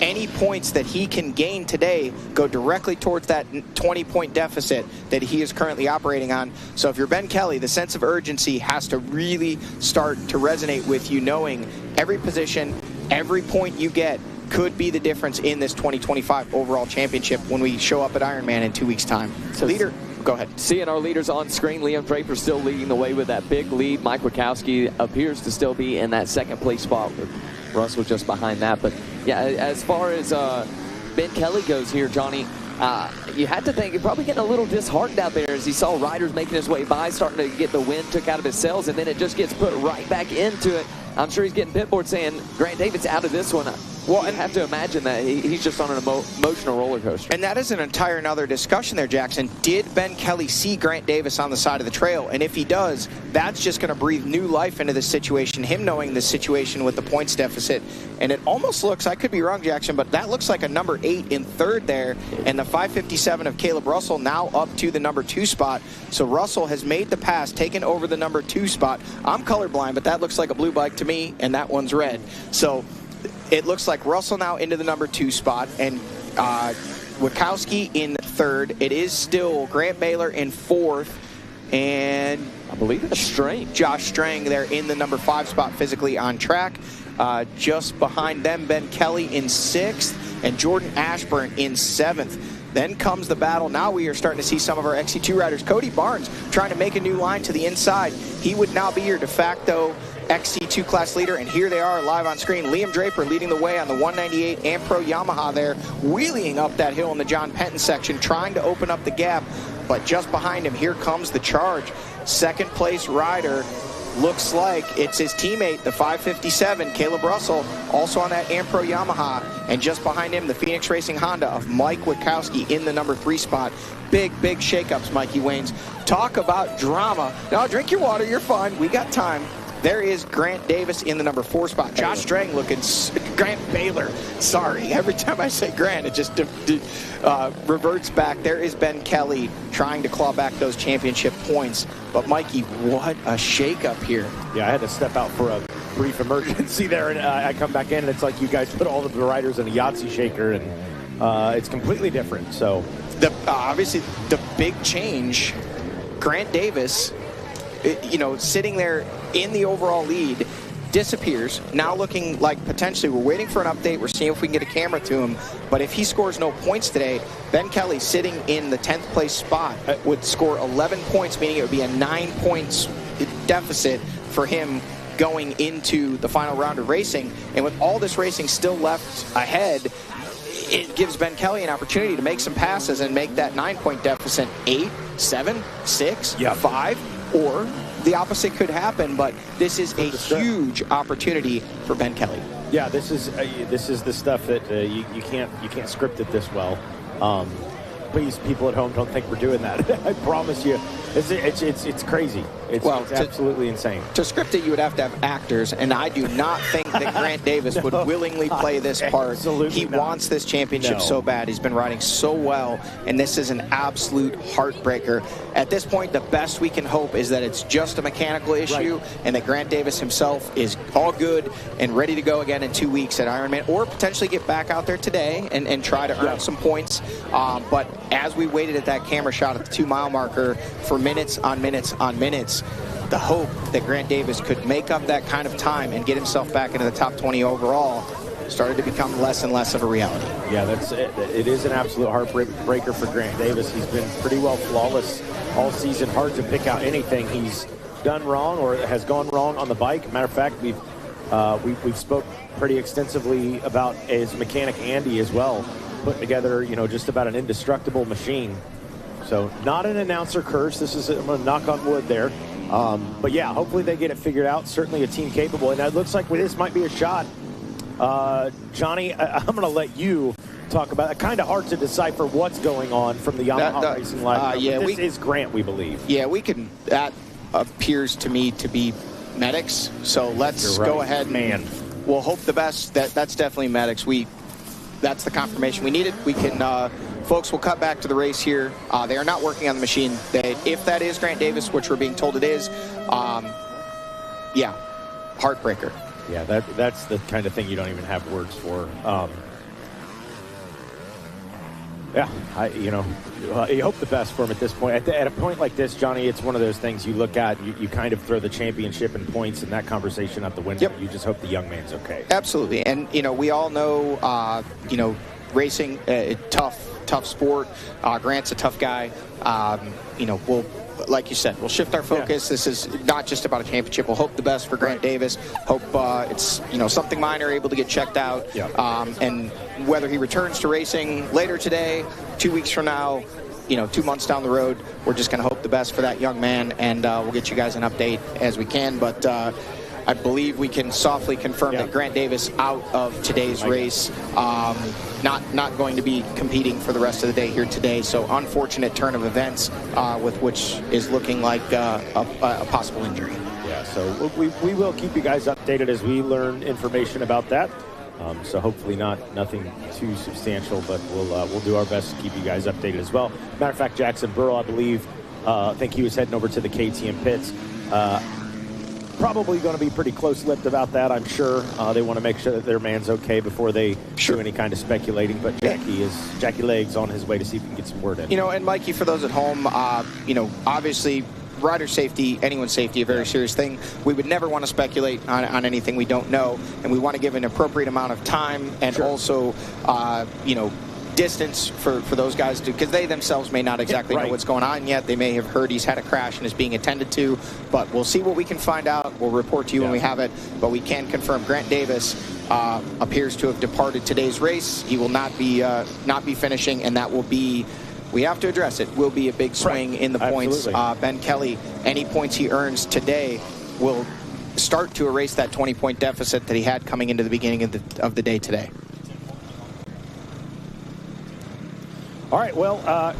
[SPEAKER 13] Any points that he can gain today go directly towards that 20-point deficit that he is currently operating on. So if you're Ben Kelly, the sense of urgency has to really start to resonate with you, knowing every position, every point you get could be the difference in this 2025 overall championship when we show up at Ironman in 2 weeks' time. So leader, go ahead.
[SPEAKER 4] Seeing our leaders on screen, Liam Draper still leading the way with that big lead. Mike Witkowski appears to still be in that second place spot, with Russell just behind that. But yeah, as far as Ben Kelly goes here, Johnny, you had to think you're probably getting a little disheartened out there as he saw riders making his way by, starting to get the wind took out of his sails, and then it just gets put right back into it. I'm sure he's getting pitboard saying, Grant Davis out of this one. Well, I have to imagine that he's just on an emotional roller coaster.
[SPEAKER 13] And that is an entire another discussion there, Jackson. Did Ben Kelly see Grant Davis on the side of the trail? And if he does, that's just going to breathe new life into this situation, him knowing the situation with the points deficit. And it almost looks, I could be wrong, Jackson, but that looks like a number 8 in third there. And the 5:57 of Caleb Russell now up to the number 2 spot. So Russell has made the pass, taken over the number 2 spot. I'm colorblind, but that looks like a blue bike to me, and that one's red. So it looks like Russell now into the number 2 spot, and Witkowski in third. It is still Grant Baylor in fourth, and
[SPEAKER 4] I believe it's
[SPEAKER 13] Josh Strang there in the number 5 spot, physically on track. Just behind them, Ben Kelly in 6th, and Jordan Ashburn in 7th. Then comes the battle. Now we are starting to see some of our XC2 riders. Cody Barnes trying to make a new line to the inside. He would now be your de facto XC2 class leader, and here they are live on screen. Liam Draper leading the way on the 198 Ampro Yamaha there, wheeling up that hill in the John Penton section, trying to open up the gap, but just behind him, here comes the charge. Second place rider, looks like it's his teammate, the 557, Caleb Russell, also on that Ampro Yamaha, and just behind him, the Phoenix Racing Honda of Mike Witkowski in the number 3 spot. Big shakeups, Mikey Waynes. Talk about drama. Now, drink your water, you're fine, we got time. There is Grant Davis in the number 4 spot. Josh Strang looking, Grant Baylor, sorry. Every time I say Grant, it just reverts back. There is Ben Kelly trying to claw back those championship points. But Mikey, what a shakeup here.
[SPEAKER 3] Yeah, I had to step out for a brief emergency there, and I come back in, and it's like you guys put all of the riders in a Yahtzee shaker, and it's completely different. So
[SPEAKER 13] obviously the big change, Grant Davis, sitting there in the overall lead, disappears. Now looking like potentially, we're waiting for an update. We're seeing if we can get a camera to him. But if he scores no points today, Ben Kelly sitting in the 10th place spot would score 11 points, meaning it would be a 9 points deficit for him going into the final round of racing. And with all this racing still left ahead, it gives Ben Kelly an opportunity to make some passes and make that 9-point deficit 8, 7, 6, 5, or the opposite could happen. But this is a huge opportunity for Ben Kelly.
[SPEAKER 3] Yeah, this is the stuff that you can't script it this well. Please, people at home, don't think we're doing that. I promise you, it's crazy. It's absolutely insane.
[SPEAKER 13] To script it, you would have to have actors, and I do not think that Grant Davis would willingly play this part.
[SPEAKER 3] Absolutely
[SPEAKER 13] he
[SPEAKER 3] not.
[SPEAKER 13] wants this championship so bad. He's been riding so well, and this is an absolute heartbreaker. At this point, the best we can hope is that it's just a mechanical issue, and that Grant Davis himself is all good and ready to go again in 2 weeks at Ironman, or potentially get back out there today and try to earn some points. But as we waited at that camera shot at the 2-mile marker for minutes on minutes on minutes, the hope that Grant Davis could make up that kind of time and get himself back into the top 20 overall started to become less and less of a reality.
[SPEAKER 3] Yeah, it is an absolute heartbreaker for Grant Davis. He's been pretty well flawless all season. Hard to pick out anything he's done wrong or has gone wrong on the bike. Matter of fact, we've spoke pretty extensively about his mechanic Andy as well, putting together just about an indestructible machine. So not an announcer curse. I'm going to knock on wood there. But yeah, hopefully they get it figured out. Certainly a team capable. And it looks like this might be a shot. Johnny, I'm going to let you talk about it. Kind of hard to decipher what's going on from the Yamaha Racing Live. This is Grant, we believe.
[SPEAKER 13] Yeah, that appears to me to be medics. So let's go ahead and we'll hope the best. That's definitely medics. That's the confirmation we needed. We can... folks will cut back to the race here. They are not working on the machine. If that is Grant Davis, which we're being told it is, heartbreaker.
[SPEAKER 3] Yeah, that's the kind of thing you don't even have words for. You hope the best for him at this point. At a point like this, Johnny, it's one of those things you look at, you kind of throw the championship and points and that conversation out the window. Yep. You just hope the young man's okay.
[SPEAKER 13] Absolutely. And, we all know, racing, tough sport. Grant's a tough guy. We'll, like you said, we'll shift our focus. This is not just about a championship. We'll hope the best for Grant Davis. Hope it's something minor, able to get checked out. And whether he returns to racing later today, 2 weeks from now, 2 months down the road, we're just going to hope the best for that young man, and we'll get you guys an update as we can. But I believe we can softly confirm that Grant Davis out of today's race, not going to be competing for the rest of the day here today. So unfortunate turn of events with which is looking like a possible injury.
[SPEAKER 3] Yeah, so we will keep you guys updated as we learn information about that. So hopefully nothing too substantial, but we'll do our best to keep you guys updated as well. Matter of fact, Jackson Burrow, I believe, I think he was heading over to the KTM pits. Probably going to be pretty close-lipped about that, I'm sure. They want to make sure that their man's okay before they do any kind of speculating. But Jackie Legs on his way to see if he can get some word in.
[SPEAKER 13] And Mikey, for those at home, obviously rider safety, anyone's safety, a very serious thing. We would never want to speculate on anything we don't know, and we want to give an appropriate amount of time and also, distance for those guys, because they themselves may not exactly know what's going on yet. They may have heard he's had a crash and is being attended to, but we'll see what we can find out. We'll report to you when we have it, but we can confirm Grant Davis appears to have departed today's race. He will not be finishing, and that will be, we have to address it, will be a big swing in the points. Ben Kelly, any points he earns today will start to erase that 20-point deficit that he had coming into the beginning of the day today.
[SPEAKER 3] All right, well,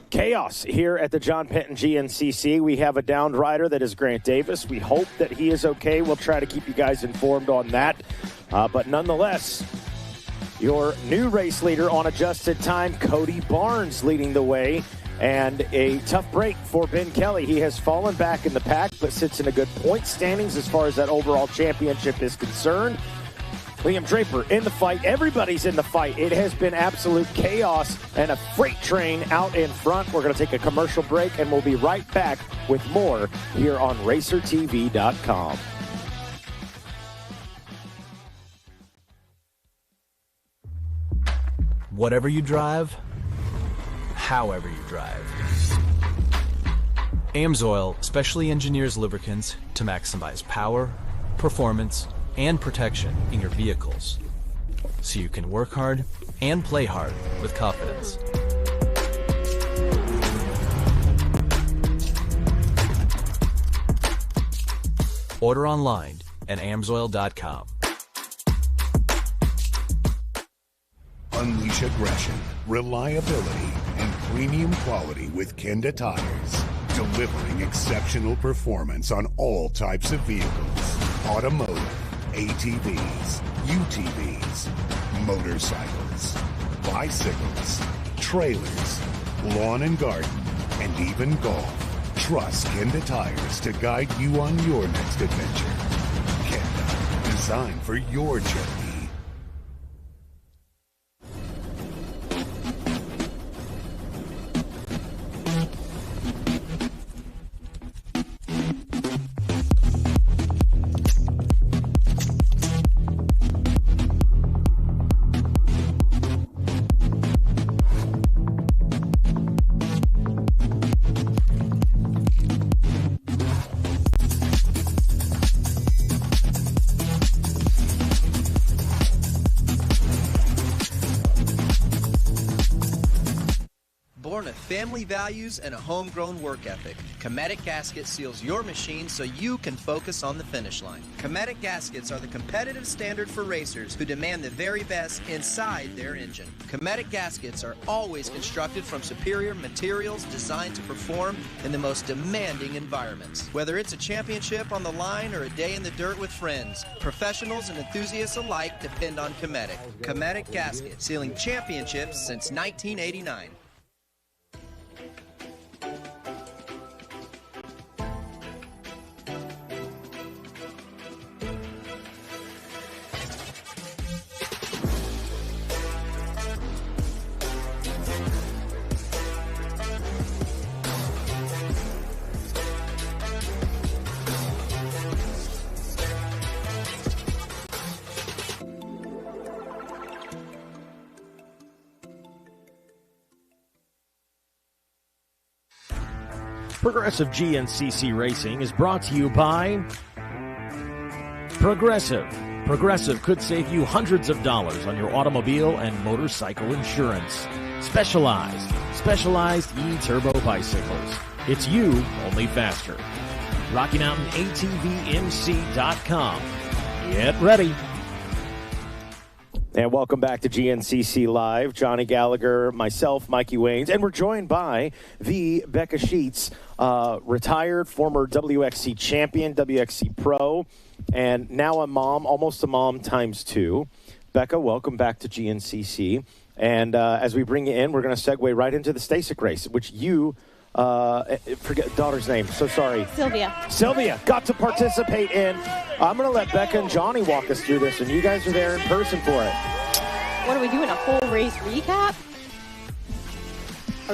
[SPEAKER 3] chaos here at the John Penton GNCC. We have a downed rider that is Grant Davis. We hope that he is okay. We'll try to keep you guys informed on that. But nonetheless, your new race leader on adjusted time, Cody Barnes, leading the way. And a tough break for Ben Kelly. He has fallen back in the pack, but sits in a good point standings as far as that overall championship is concerned. Liam Draper in the fight. Everybody's in the fight. It has been absolute chaos and a freight train out in front. We're going to take a commercial break, and we'll be right back with more here on RacerTV.com.
[SPEAKER 14] Whatever you drive, however you drive. AMSOIL specially engineers lubricants to maximize power, performance, and protection in your vehicles, so you can work hard and play hard with confidence. Order online at amsoil.com.
[SPEAKER 15] Unleash aggression, reliability, and premium quality with Kenda tires. delivering exceptional performance on all types of vehicles. Automotive, ATVs, UTVs, motorcycles, bicycles, trailers, lawn and garden, and even golf. Trust Kenda Tires to guide you on your next adventure. Kenda, designed for your journey.
[SPEAKER 18] Born of family values and a homegrown work ethic, Cometic Gasket seals your machine so you can focus on the finish line. Cometic Gaskets are the competitive standard for racers who demand the very best inside their engine. Cometic Gaskets are always constructed from superior materials designed to perform in the most demanding environments. Whether it's a championship on the line or a day in the dirt with friends, professionals and enthusiasts alike depend on Cometic. Cometic Gasket, sealing championships since 1989.
[SPEAKER 3] Progressive GNCC Racing is brought to you by Progressive. Progressive could save you hundreds of dollars on your automobile and motorcycle insurance. Specialized E-Turbo bicycles. It's you, only faster. Rocky Mountain ATVMC.com. Get ready.
[SPEAKER 19] And welcome back to GNCC Live. Johnny Gallagher, myself, Mikey Waynes, and we're joined by the Becca Sheets, retired former WXC champion, WXC pro, and now a mom, almost a mom times two. Becca, welcome back to GNCC. And as we bring you in, we're going to segue right into the Stasic race, which you, forget daughter's name, so sorry. Sylvia got to participate in. I'm going to let Becca and Johnny walk us through this, and you guys are there in person for it.
[SPEAKER 24] What are we doing, a full race recap?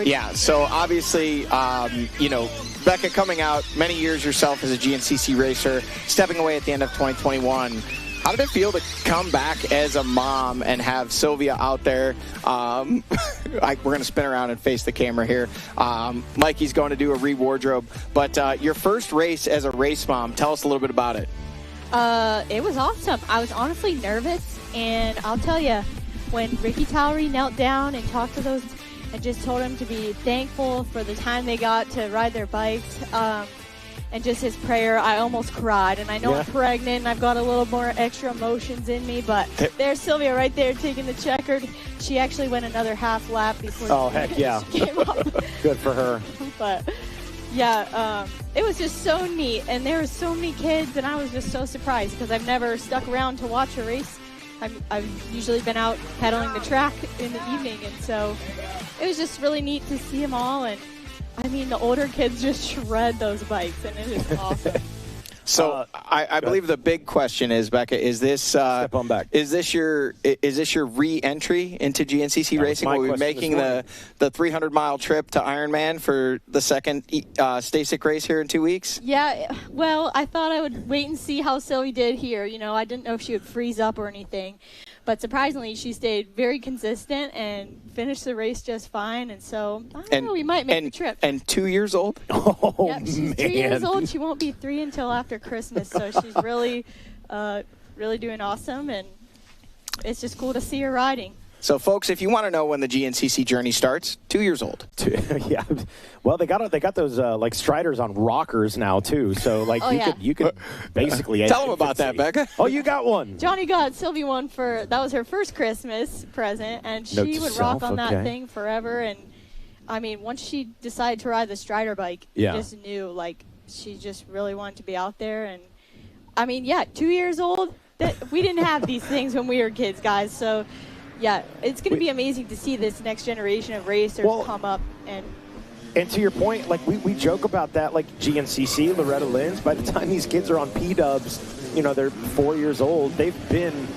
[SPEAKER 13] Yeah, so obviously, Becca coming out many years yourself as a GNCC racer, stepping away at the end of 2021. How did it feel to come back as a mom and have Sylvia out there? We're going to spin around and face the camera here. Mikey's going to do a re-wardrobe. But your first race as a race mom, tell us a little bit about it.
[SPEAKER 24] It was awesome. I was honestly nervous, and I'll tell you, when Ricky Towery knelt down and talked to those and just told them to be thankful for the time they got to ride their bikes, and just his prayer, I almost cried. And I know I'm pregnant and I've got a little more extra emotions in me, but there's Sylvia right there taking the checkered. She actually went another half lap before she came up.
[SPEAKER 19] Good for her.
[SPEAKER 24] But yeah, it was just so neat, and there were so many kids, and I was just so surprised because I've never stuck around to watch a race. I've usually been out pedaling the track in the evening, and so it was just really neat to see them all. And I mean, the older kids just shred those bikes, and it is awesome.
[SPEAKER 13] So I believe the big question is, Becca, is this
[SPEAKER 19] step on back.
[SPEAKER 13] Is this your re-entry into GNCC racing? Will we be making the 300-mile trip to Ironman for the second Stasic race here in 2 weeks?
[SPEAKER 24] Yeah, well, I thought I would wait and see how Sylvie did here. I didn't know if she would freeze up or anything. But surprisingly, she stayed very consistent and finished the race just fine. And so, I don't know, we might make the trip.
[SPEAKER 13] And 2 years old?
[SPEAKER 19] Oh,
[SPEAKER 24] yep, she's 2 years old. She won't be 3 until after Christmas. So she's really, really doing awesome. And it's just cool to see her riding.
[SPEAKER 13] So, folks, if you want to know when the GNCC journey starts, 2 years old.
[SPEAKER 19] Yeah. Well, they got those like Striders on rockers now too. So like you could basically
[SPEAKER 13] tell them about that, Becca.
[SPEAKER 19] Oh, you got one.
[SPEAKER 24] Johnny got Sylvie one that was her first Christmas present, and she would rock on that thing forever. And I mean, once she decided to ride the Strider bike,
[SPEAKER 19] Yeah.
[SPEAKER 24] you just knew, like, she just really wanted to be out there. And, I mean, yeah, 2 years old, we didn't have these things when we were kids, guys. So, yeah, it's going to be amazing to see this next generation of racers come up.
[SPEAKER 19] And to your point, like we joke about that, like GNCC, Loretta Lynn's, by the time these kids are on P-dubs, you know, they're 4 years old, they've been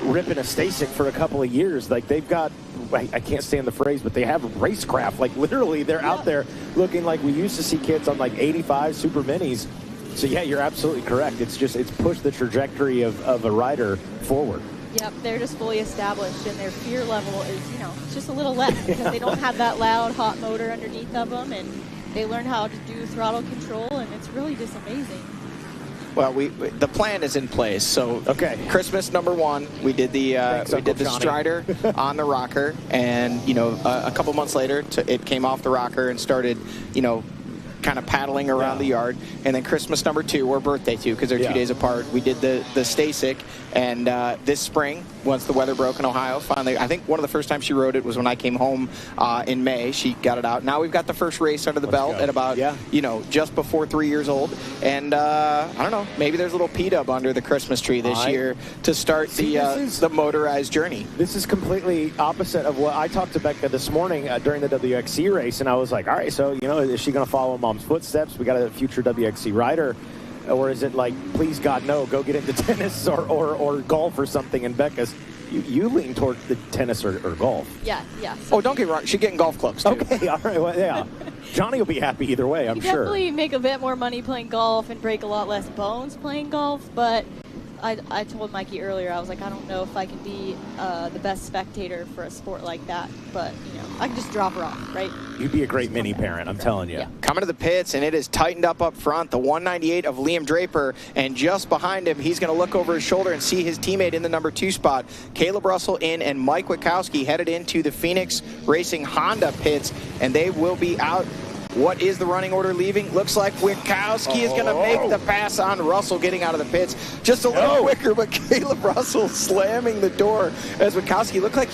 [SPEAKER 19] ripping a Stasic for a couple of years. Like they've got, I can't stand the phrase, but they have racecraft. Like literally they're out there looking like we used to see kids on like 85 Super Minis. So yeah, you're absolutely correct. It's pushed the trajectory of a rider forward.
[SPEAKER 24] Yep, they're just fully established, and their fear level is, you know, just a little less because they don't have that loud, hot motor underneath of them, and they learn how to do throttle control, and it's really just amazing.
[SPEAKER 13] Well, the plan is in place. So Christmas #1, we did the Strider on the rocker, and you know, a couple months later, it came off the rocker and started, you know, kind of paddling around the yard. And then Christmas #2, or birthday too, because they're 2 days apart, we did the Stasic. And this spring, once the weather broke in Ohio, finally, I think one of the first times she rode it was when I came home in May. She got it out. Now we've got the first race under the belt at about, you know, just before 3 years old. And I don't know, maybe there's a little P-dub under the Christmas tree this year to start the motorized journey.
[SPEAKER 19] This is completely opposite of what I talked to Becca this morning during the WXC race, and I was like, all right, so, you know, is she going to follow Mom's footsteps? We got a future WXC rider. Or is it like, please God, no, go get into tennis or golf or something? And Becca's, you lean toward the tennis or golf.
[SPEAKER 24] Yeah.
[SPEAKER 13] Oh, don't get me wrong. She's getting golf clubs, too.
[SPEAKER 19] Okay, all right. Well, yeah. Johnny will be happy either way, I'm
[SPEAKER 24] you
[SPEAKER 19] sure.
[SPEAKER 24] definitely make a bit more money playing golf and break a lot less bones playing golf, but I told Mikey earlier, I was like, I don't know if I can be the best spectator for a sport like that, but, you know, I can just drop her off, right?
[SPEAKER 19] You'd be a great mini parent, I'm telling you.
[SPEAKER 24] Yeah.
[SPEAKER 13] Coming to the pits, and it is tightened up front, the 198 of Liam Draper, and just behind him, he's going to look over his shoulder and see his teammate in the #2 spot. Caleb Russell in, and Mike Witkowski headed into the Phoenix Racing Honda pits, and they will be out. What is the running order leaving? Looks like Witkowski is going to make the pass on Russell getting out of the pits. Just a little quicker, but Caleb Russell slamming the door as Witkowski looked like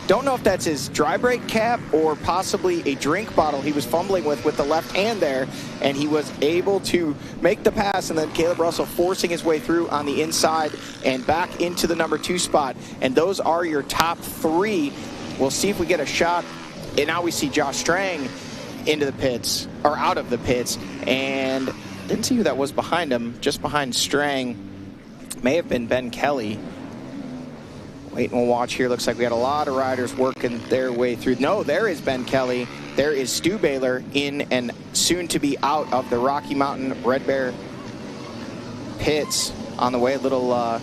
[SPEAKER 13] don't know if that's his dry brake cap or possibly a drink bottle he was fumbling with the left hand there, and he was able to make the pass, and then Caleb Russell forcing his way through on the inside and back into the #2 spot. And those are your top 3. We'll see if we get a shot. And now we see Josh Strang into the pits, or out of the pits, and didn't see who that was behind him. Just behind Strang may have been Ben Kelly. Wait and we'll watch here. Looks like we had a lot of riders working their way through. No, there is Ben Kelly. There is Stu Baylor in and soon to be out of the Rocky Mountain Red Bear pits on the way. Little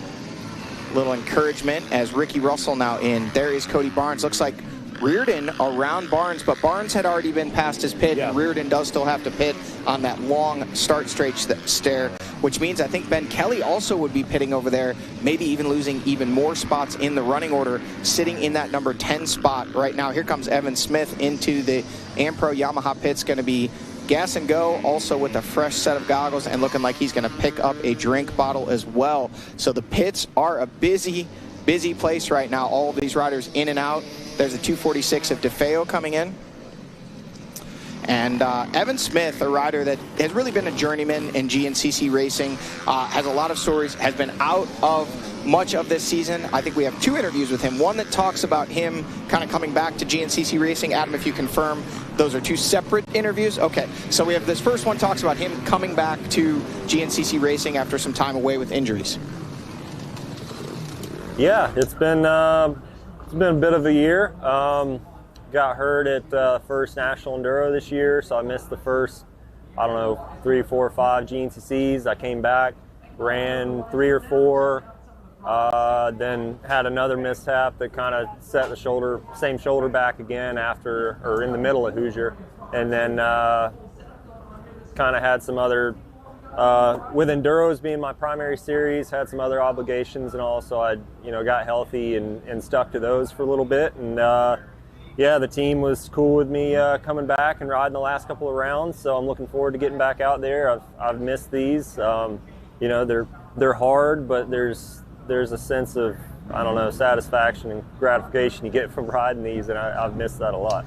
[SPEAKER 13] encouragement as Ricky Russell now in. There is Cody Barnes. Looks like Reardon around Barnes, but Barnes had already been past his pit, and Reardon does still have to pit on that long start straight stair, which means I think Ben Kelly also would be pitting over there, maybe even losing even more spots in the running order, sitting in that #10 spot right now. Here comes Evan Smith into the Ampro Yamaha pits, going to be gas and go, also with a fresh set of goggles, and looking like he's going to pick up a drink bottle as well. So the pits are a busy place right now. All of these riders in and out. There's a 246 of DeFeo coming in. And Evan Smith, a rider that has really been a journeyman in GNCC racing, has a lot of stories, has been out of much of this season. I think we have 2 interviews with him. One that talks about him kind of coming back to GNCC racing. Adam, if you confirm, those are 2 separate interviews? Okay, so we have this first one talks about him coming back to GNCC racing after some time away with injuries.
[SPEAKER 17] Yeah, it's been a bit of a year. Got hurt at first National Enduro this year, so I missed the first, 3, 4, 5 GNCCs. I came back, ran 3 or 4, then had another mishap that kind of set the same shoulder back again in the middle of Hoosier, and then kind of had some other, with Enduros being my primary series, had some other obligations and all, so I got healthy and stuck to those for a little bit, and yeah, the team was cool with me coming back and riding the last couple of rounds, so I'm looking forward to getting back out there. I've missed these. They're hard, but there's a sense of, satisfaction and gratification you get from riding these, and I've missed that a lot.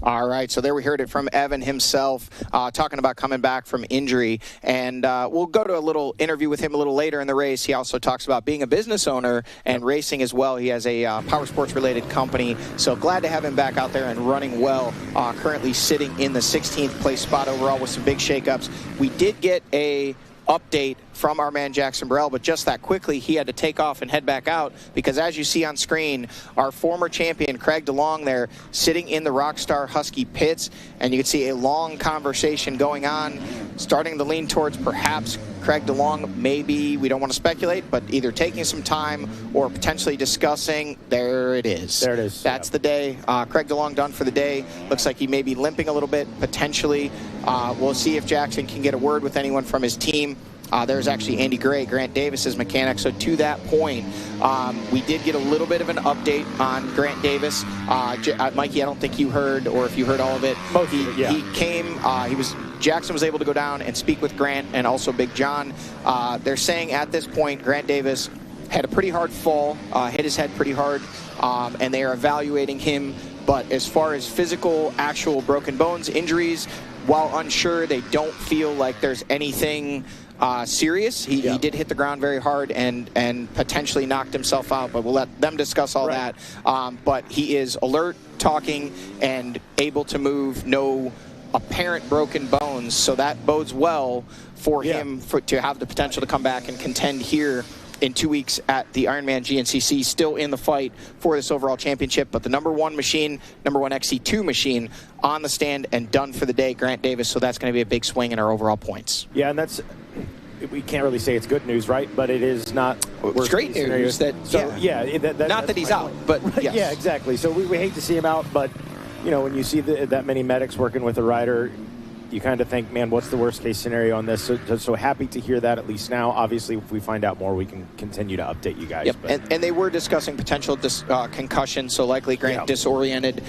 [SPEAKER 13] All right, so there we heard it from Evan himself, talking about coming back from injury. And we'll go to a little interview with him a little later in the race. He also talks about being a business owner and racing as well. He has a power sports-related company, so glad to have him back out there and running well. Currently sitting in the 16th place spot overall with some big shakeups. We did get a update from our man Jackson Burrell, but just that quickly he had to take off and head back out because, as you see on screen, our former champion Craig DeLong there sitting in the Rockstar Husky pits, and you can see a long conversation going on, starting to lean towards perhaps Craig DeLong maybe, we don't want to speculate, but either taking some time or potentially discussing. There it is.
[SPEAKER 19] There it is.
[SPEAKER 13] That's the day. Craig DeLong done for the day. Looks like he may be limping a little bit potentially. We'll see if Jackson can get a word with anyone from his team. There's actually Andy Gray, Grant Davis's mechanic. So to that point, we did get a little bit of an update on Grant Davis. Mikey, I don't think you heard, or if you heard all of it. He came, Jackson was able to go down and speak with Grant and also Big John. They're saying at this point, Grant Davis had a pretty hard fall, hit his head pretty hard, and they are evaluating him. But as far as physical, actual broken bones, injuries, while unsure, they don't feel like there's anything serious. He did hit the ground very hard and potentially knocked himself out, but we'll let them discuss all that. But he is alert, talking, and able to move. No apparent broken bones, so that bodes well for him to have the potential to come back and contend here in 2 weeks at the Ironman GNCC, still in the fight for this overall championship. But the number one machine, number one XC2 machine on the stand and done for the day, Grant Davis. So that's going to be a big swing in our overall points.
[SPEAKER 19] Yeah, and that's, we can't really say it's good news, right? But it is not
[SPEAKER 13] it's great news. That, not that he's out, but yes.
[SPEAKER 19] Yeah, exactly. So we hate to see him out, but you know, when you see that many medics working with a rider, you kind of think, man, what's the worst case scenario on this? So happy to hear that at least now. Obviously, if we find out more, we can continue to update you guys.
[SPEAKER 13] Yep. And they were discussing potential concussion, so likely Grant disoriented,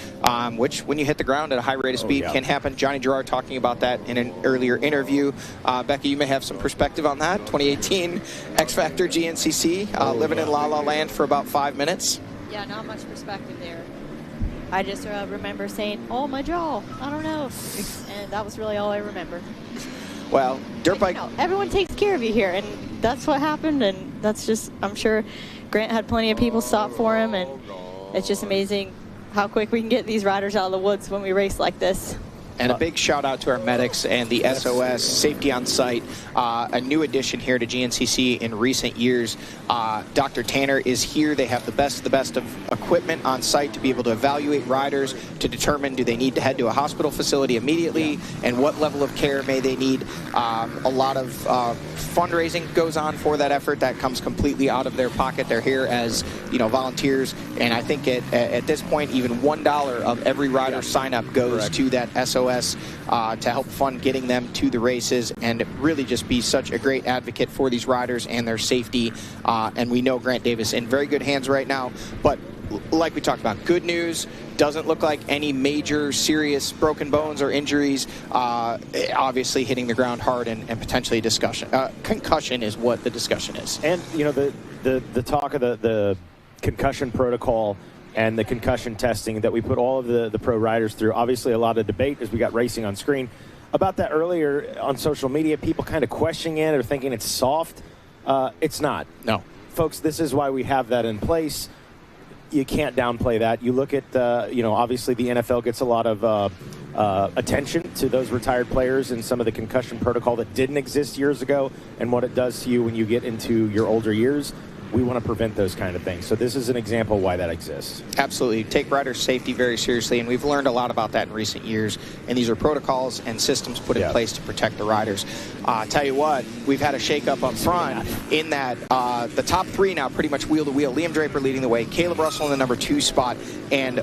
[SPEAKER 13] which when you hit the ground at a high rate of speed can happen. Johnny Girard talking about that in an earlier interview. Becky, you may have some perspective on that. 2018 X Factor GNCC, living in La La Land for about 5 minutes.
[SPEAKER 24] Yeah, not much perspective there. I just remember saying, oh, my jaw, I don't know. And that was really all I remember.
[SPEAKER 13] Well, dirt bike.
[SPEAKER 24] You know, everyone takes care of you here, and that's what happened. And that's just, I'm sure Grant had plenty of people stop for him. And it's just amazing how quick we can get these riders out of the woods when we race like this.
[SPEAKER 13] And a big shout out to our medics and the SOS, Safety on Site, a new addition here to GNCC in recent years. Dr. Tanner is here. They have the best of equipment on site to be able to evaluate riders to determine do they need to head to a hospital facility immediately and what level of care may they need. A lot of fundraising goes on for that effort. That comes completely out of their pocket. They're here as, you know, volunteers. And I think at this point, even $1 of every rider sign up goes to that SOS to help fund getting them to the races and really just be such a great advocate for these riders and their safety. And we know Grant Davis in very good hands right now. But like we talked about, good news. Doesn't look like any major serious broken bones or injuries. Obviously hitting the ground hard and potentially concussion is what the discussion is.
[SPEAKER 19] And, you know, the talk of the concussion protocol and the concussion testing that we put all of the pro riders through. Obviously, a lot of debate as we got racing on screen about that earlier on social media. People kind of questioning it or thinking it's soft. It's not.
[SPEAKER 13] No.
[SPEAKER 19] Folks, this is why we have that in place. You can't downplay that. You look at, you know, obviously the NFL gets a lot of attention to those retired players and some of the concussion protocol that didn't exist years ago and what it does to you when you get into your older years. We want to prevent those kind of things. So this is an example why that exists.
[SPEAKER 13] Absolutely. Take rider safety very seriously, and we've learned a lot about that in recent years. And these are protocols and systems put in place to protect the riders. Tell you what, we've had a shakeup up front in that the top three now pretty much wheel to wheel. Liam Draper leading the way, Caleb Russell in the number 2 spot, and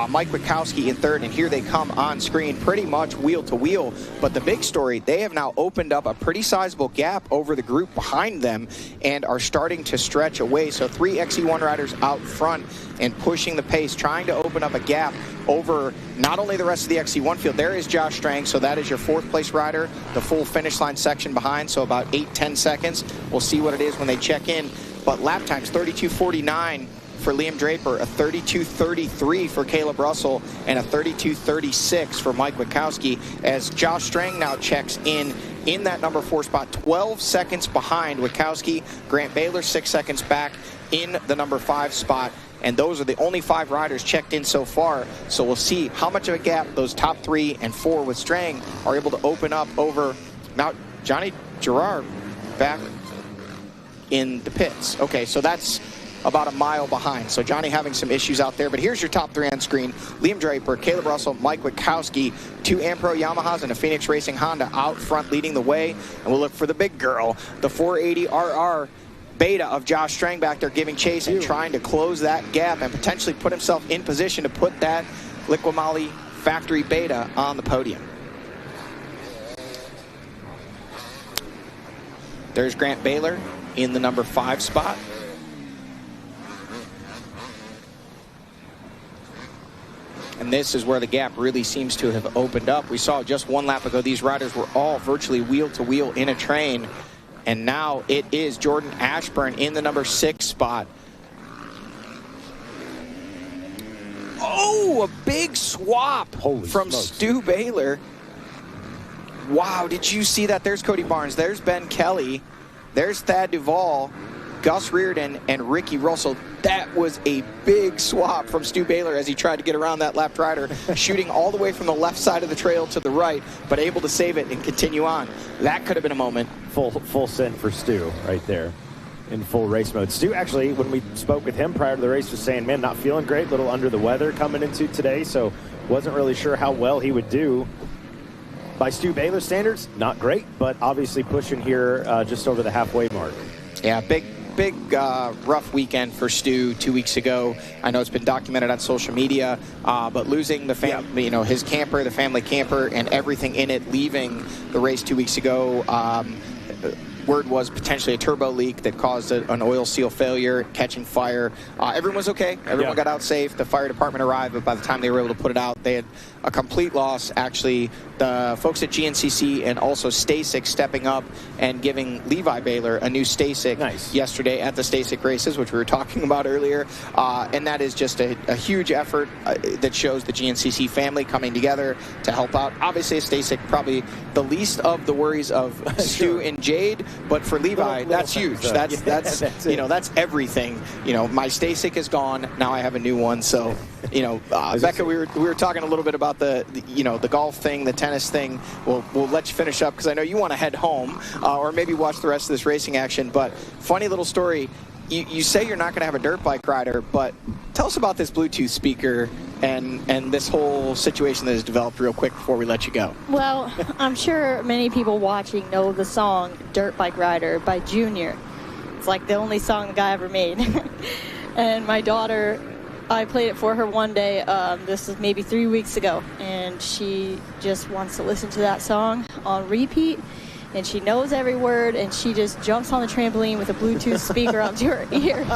[SPEAKER 13] Mike Witkowski in 3rd. And here they come on screen pretty much wheel to wheel. But the big story, they have now opened up a pretty sizable gap over the group behind them and are starting to stretch away. So 3 XC1 riders out front and pushing the pace, trying to open up a gap over not only the rest of the XC1 field. There is Josh Strang, so that is your 4th place rider, the full finish line section behind, so about 8-10 seconds. We'll see what it is when they check in. But lap times 32:49 for Liam Draper, a 32.33 for Caleb Russell, and a 32.36 for Mike Witkowski, as Josh Strang now checks in that number 4 spot, 12 seconds behind Witkowski. Grant Baylor 6 seconds back in the number 5 spot. And those are the only 5 riders checked in so far. So we'll see how much of a gap those top 3 and 4 with Strang are able to open up over. Now, Johnny Gerard back in the pits. Okay, so that's about a mile behind. So Johnny having some issues out there. But here's your top 3 on screen. Liam Draper, Caleb Russell, Mike Witkowski, 2 Ampro Yamahas and a Phoenix Racing Honda out front leading the way. And we'll look for the big girl, the 480 RR Beta of Josh Strang back there giving chase and trying to close that gap and potentially put himself in position to put that Liqui-Moly factory Beta on the podium. There's Grant Baylor in the number 5 spot. And this is where the gap really seems to have opened up. We saw just 1 lap ago, these riders were all virtually wheel to wheel in a train. And now it is Jordan Ashburn in the number 6 spot. Oh, a big swap from Stu Baylor. Wow, did you see that? There's Cody Barnes. There's Ben Kelly. There's Thad Duvall, Gus Reardon, and Ricky Russell. That was a big swap from Stu Baylor as he tried to get around that left rider, shooting all the way from the left side of the trail to the right, but able to save it and continue on. That could have been a moment.
[SPEAKER 19] Full send for Stu right there in full race mode. Stu, actually, when we spoke with him prior to the race, was saying, man, not feeling great, a little under the weather coming into today, so wasn't really sure how well he would do. By Stu Baylor standards, not great, but obviously pushing here just over the halfway mark.
[SPEAKER 13] Yeah, big rough weekend for Stu 2 weeks ago. I know it's been documented on social media, but losing the his camper, the family camper, and everything in it, leaving the race 2 weeks ago. Word was potentially a turbo leak that caused an oil seal failure, catching fire. Everyone was okay. Everyone got out safe. The fire department arrived, but by the time they were able to put it out, they had a complete loss. Actually, the folks at GNCC and also Stasic stepping up and giving Levi Baylor a new Stasic yesterday at the Stasic races, which we were talking about earlier. And that is just a huge effort that shows the GNCC family coming together to help out. Obviously, Stasic probably the least of the worries of Stu and Jade. But for Levi, that's huge. That's that's everything. My Stasic is gone. Now I have a new one. So, Becca, we were talking a little bit about the golf thing, the tennis thing. We'll let you finish up because I know you want to head home or maybe watch the rest of this racing action. But funny little story. You say you're not going to have a dirt bike rider, but tell us about this Bluetooth speaker and this whole situation that has developed real quick before we let you go.
[SPEAKER 24] Well, I'm sure many people watching know the song Dirt Bike Rider by Junior. It's like the only song the guy ever made. And my daughter, I played it for her one day, this is maybe 3 weeks ago, and she just wants to listen to that song on repeat. And she knows every word, and she just jumps on the trampoline with a Bluetooth speaker up to her ear.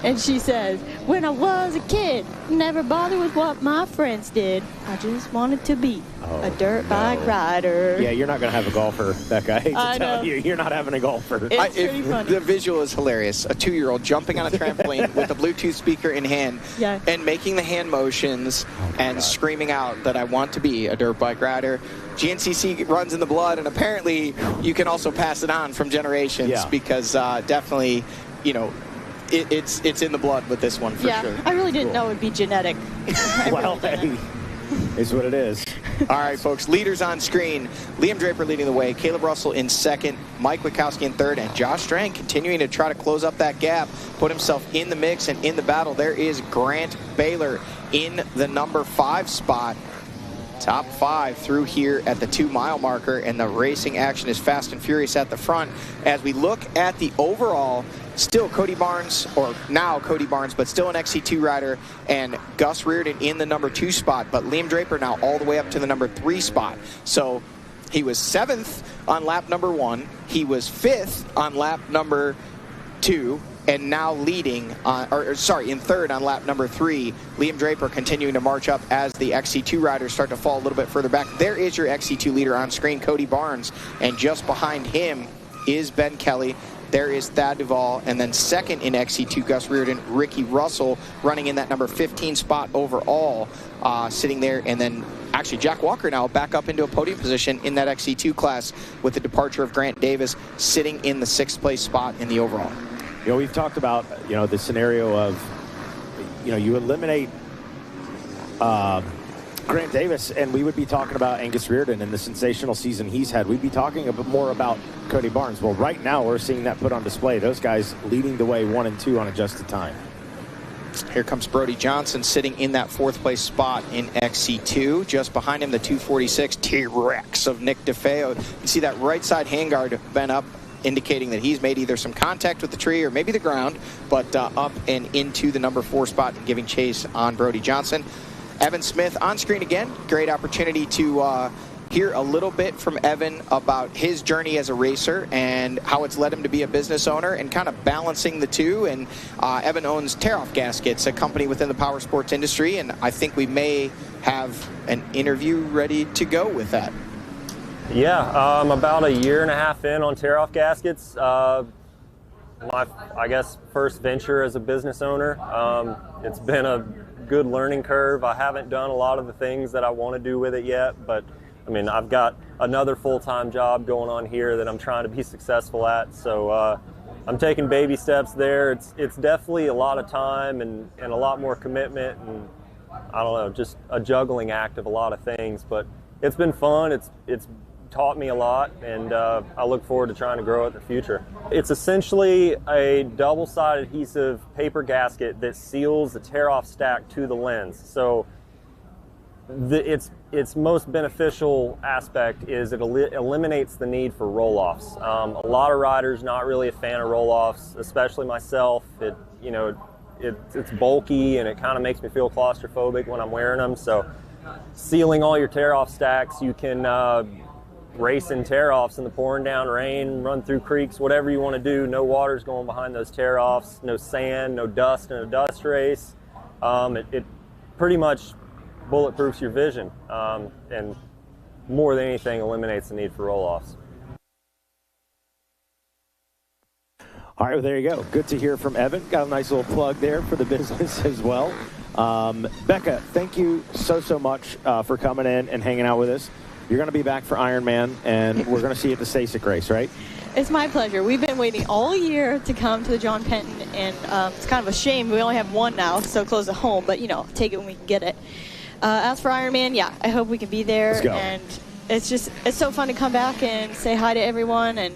[SPEAKER 24] And she says, when I was a kid, never bothered with what my friends did. I just wanted to be a dirt bike rider.
[SPEAKER 19] Yeah, you're not going to have a golfer, Becca. I hate to tell you, you're not having a golfer.
[SPEAKER 24] It's pretty funny.
[SPEAKER 13] The visual is hilarious. A 2-year-old jumping on a trampoline with a Bluetooth speaker in hand and making the hand motions and screaming out that I want to be a dirt bike rider. GNCC runs in the blood, and apparently you can also pass it on from generations because definitely, it's in the blood with this one for sure.
[SPEAKER 24] I really didn't know it would be genetic.
[SPEAKER 19] Well, hey, is what it is.
[SPEAKER 13] All right, folks, leaders on screen. Liam Draper leading the way, Caleb Russell in second, Mike Witkowski in third, and Josh Strang continuing to try to close up that gap, put himself in the mix and in the battle. There is Grant Baylor in the number 5 spot. Top 5 through here at the 2-mile marker, and the racing action is fast and furious at the front. As we look at the overall, still Cody Barnes, or now Cody Barnes, but still an XC2 rider, and Gus Reardon in the number 2 spot, but Liam Draper now all the way up to the number 3 spot. So he was 7th on lap number 1, he was 5th on lap number 2, and now leading, in third on lap number 3. Liam Draper continuing to march up as the XC2 riders start to fall a little bit further back. There is your XC2 leader on screen, Cody Barnes, and just behind him is Ben Kelly. there is Thad Duvall. And then second in XC2, Gus Reardon, Ricky Russell running in that number 15 spot overall, sitting there. And then actually Jack Walker now back up into a podium position in that XC2 class with the departure of Grant Davis sitting in the 6th place spot in the overall.
[SPEAKER 19] You know, we've talked about, you know, the scenario of, you know, you eliminate Grant Davis, and we would be talking about Angus Reardon and the sensational season he's had. We'd be talking a bit more about Cody Barnes. Well, right now we're seeing that put on display. Those guys leading the way 1 and 2 on adjusted time.
[SPEAKER 13] Here comes Brody Johnson sitting in that 4th place spot in XC2. Just behind him, the 246 T-Rex of Nick DeFeo. You see that right side handguard bent up, indicating that he's made either some contact with the tree or maybe the ground, but up and into the number 4 spot and giving chase on Brody Johnson. Evan Smith on screen again. Great opportunity to hear a little bit from Evan about his journey as a racer and how it's led him to be a business owner and kind of balancing the two. And Evan owns Tear-Off Gaskets, a company within the power sports industry, and I think we may have an interview ready to go with that.
[SPEAKER 17] Yeah, I'm about a year and a half in on Tear-Off Gaskets. My, I guess, first venture as a business owner. It's been a good learning curve. I haven't done a lot of the things that I want to do with it yet, but I mean, I've got another full-time job going on here that I'm trying to be successful at, so I'm taking baby steps there. It's definitely a lot of time and a lot more commitment, and I don't know, just a juggling act of a lot of things, but it's been fun. It's taught me a lot, and I look forward to trying to grow it in the future. It's essentially a double-sided adhesive paper gasket that seals the tear-off stack to the lens. So its most beneficial aspect is it eliminates the need for roll-offs. A lot of riders not really a fan of roll-offs, especially myself. It's bulky and it kind of makes me feel claustrophobic when I'm wearing them. So sealing all your tear-off stacks, you can race in tear-offs in the pouring down rain, run through creeks, whatever you want to do. No water's going behind those tear-offs, no sand, no dust in a dust race. It pretty much bulletproofs your vision, and more than anything eliminates the need for roll-offs.
[SPEAKER 19] All right, well, there you go. Good to hear from Evan. Got a nice little plug there for the business as well. Becca, thank you so much for coming in and hanging out with us. You're going to be back for Ironman, and we're going to see you at the STACYC race, right?
[SPEAKER 24] It's my pleasure. We've been waiting all year to come to the John Penton, and it's kind of a shame we only have one now, so close to home, but, you know, take it when we can get it. As for Ironman, yeah, I hope we can be there.
[SPEAKER 19] Let's go.
[SPEAKER 24] And it's so fun to come back and say hi to everyone and,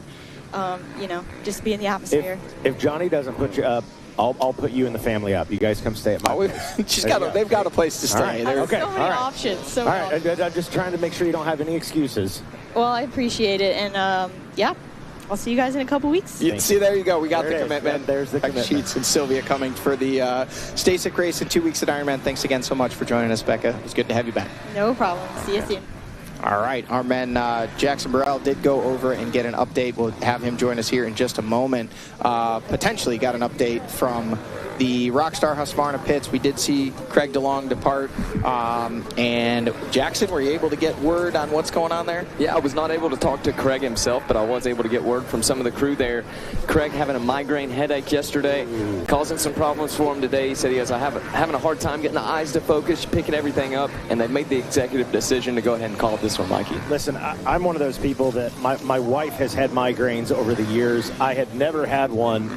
[SPEAKER 24] you know, just be in the atmosphere.
[SPEAKER 19] If Johnny doesn't put you up, I'll put you and the family up. You guys come stay at my place.
[SPEAKER 13] They've got a place to stay.
[SPEAKER 24] Right. Okay. So many options. So
[SPEAKER 19] all right. I'm just trying to make sure you don't have any excuses.
[SPEAKER 24] Well, I appreciate it. And, yeah, I'll see you guys in a couple weeks.
[SPEAKER 13] See, there you go. We got the commitment.
[SPEAKER 19] There's the commitment.
[SPEAKER 13] Sheets and Sylvia coming for the STACYC race in 2 weeks at Ironman. Thanks again so much for joining us, Becca. It's good to have you back.
[SPEAKER 24] No problem. See you soon.
[SPEAKER 13] All right, our man Jackson Burrell did go over and get an update. We'll have him join us here in just a moment. Potentially got an update from the Rockstar Husqvarna pits. We did see Craig DeLong depart. And Jackson, were you able to get word on what's going on there?
[SPEAKER 4] Yeah, I was not able to talk to Craig himself, but I was able to get word from some of the crew there. Craig having a migraine headache yesterday, causing some problems for him today. He said he was having a hard time getting the eyes to focus, picking everything up, and they made the executive decision to go ahead and call this one, Mikey.
[SPEAKER 19] Listen, I'm one of those people that my wife has had migraines over the years. I had never had one.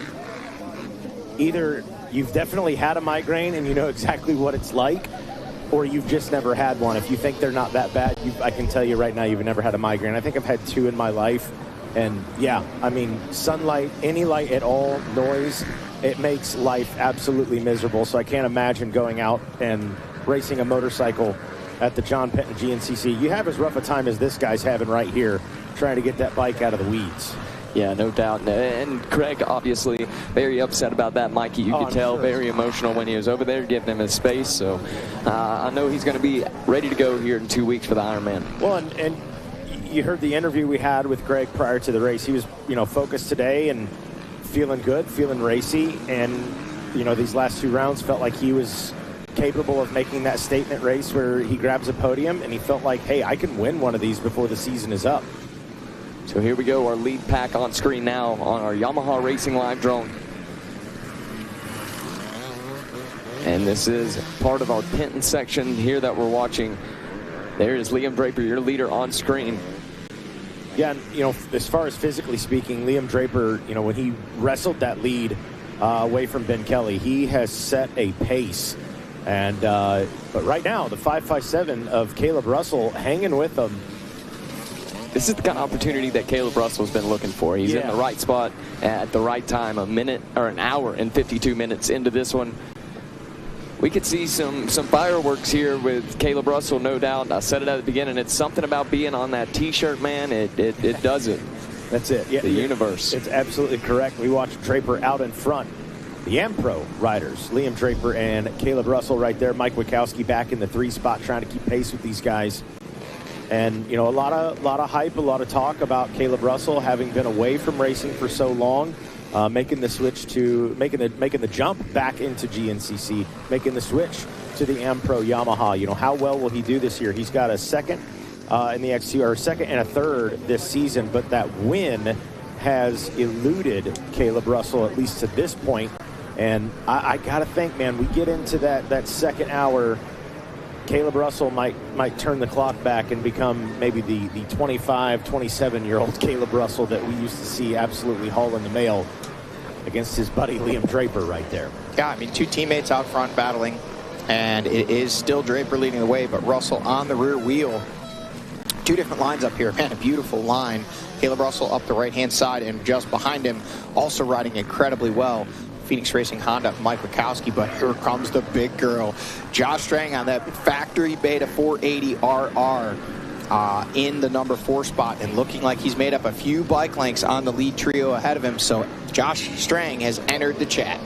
[SPEAKER 19] Either you've definitely had a migraine and you know exactly what it's like, or you've just never had one. If you think they're not that bad, I can tell you right now you've never had a migraine. I think I've had 2 in my life. And yeah, I mean, sunlight, any light at all, noise, it makes life absolutely miserable. So I can't imagine going out and racing a motorcycle at the John Penton GNCC. You have as rough a time as this guy's having right here, trying to get that bike out of the weeds.
[SPEAKER 4] Yeah, no doubt. And Craig, obviously, very upset about that, Mikey. You could tell, very emotional when he was over there, giving him his space. So I know he's going to be ready to go here in 2 weeks for the Ironman.
[SPEAKER 19] Well, and you heard the interview we had with Greg prior to the race. He was, focused today and feeling good, feeling racy. And, these last 2 rounds felt like he was capable of making that statement race where he grabs a podium, and he felt like, hey, I can win one of these before the season is up.
[SPEAKER 4] So here we go, our lead pack on screen now on our Yamaha Racing Live drone. And this is part of our Penton section here that we're watching. There is Liam Draper, your leader, on screen.
[SPEAKER 19] Yeah, and, you know, as far as physically speaking, Liam Draper, you know, when he wrestled that lead away from Ben Kelly, he has set a pace. And but right now, the 5.57 of Caleb Russell hanging with him.
[SPEAKER 4] This is the kind of opportunity that Caleb Russell's been looking for. He's in the right spot at the right time, an hour and 52 minutes into this one. We could see some fireworks here with Caleb Russell, no doubt. I said it at the beginning. It's something about being on that T-shirt, man. It does it.
[SPEAKER 19] That's it. Yeah,
[SPEAKER 4] the universe.
[SPEAKER 19] It's absolutely correct. We watched Draper out in front. The AmPro riders, Liam Draper and Caleb Russell right there. Mike Witkowski back in the 3 spot trying to keep pace with these guys. And, you know, a lot of hype, a lot of talk about Caleb Russell having been away from racing for so long, making the switch to making the jump back into GNCC, making the switch to the AmPro Yamaha. You know, how well will he do this year? He's got a second in the XC, or a second and a third this season, but that win has eluded Caleb Russell, at least to this point. And I got to think, man, we get into that second hour, Caleb Russell might turn the clock back and become maybe the 25, 27-year-old Caleb Russell that we used to see absolutely hauling the mail against his buddy Liam Draper right there.
[SPEAKER 13] Yeah, I mean, 2 teammates out front battling, and it is still Draper leading the way, but Russell on the rear wheel. 2 different lines up here. Man, a beautiful line. Caleb Russell up the right-hand side, and just behind him, also riding incredibly well, Phoenix Racing Honda, Mike Witkowski. But here comes the big girl, Josh Strang on that factory Beta 480 RR in the number 4 spot, and looking like he's made up a few bike lengths on the lead trio ahead of him. So Josh Strang has entered the chat.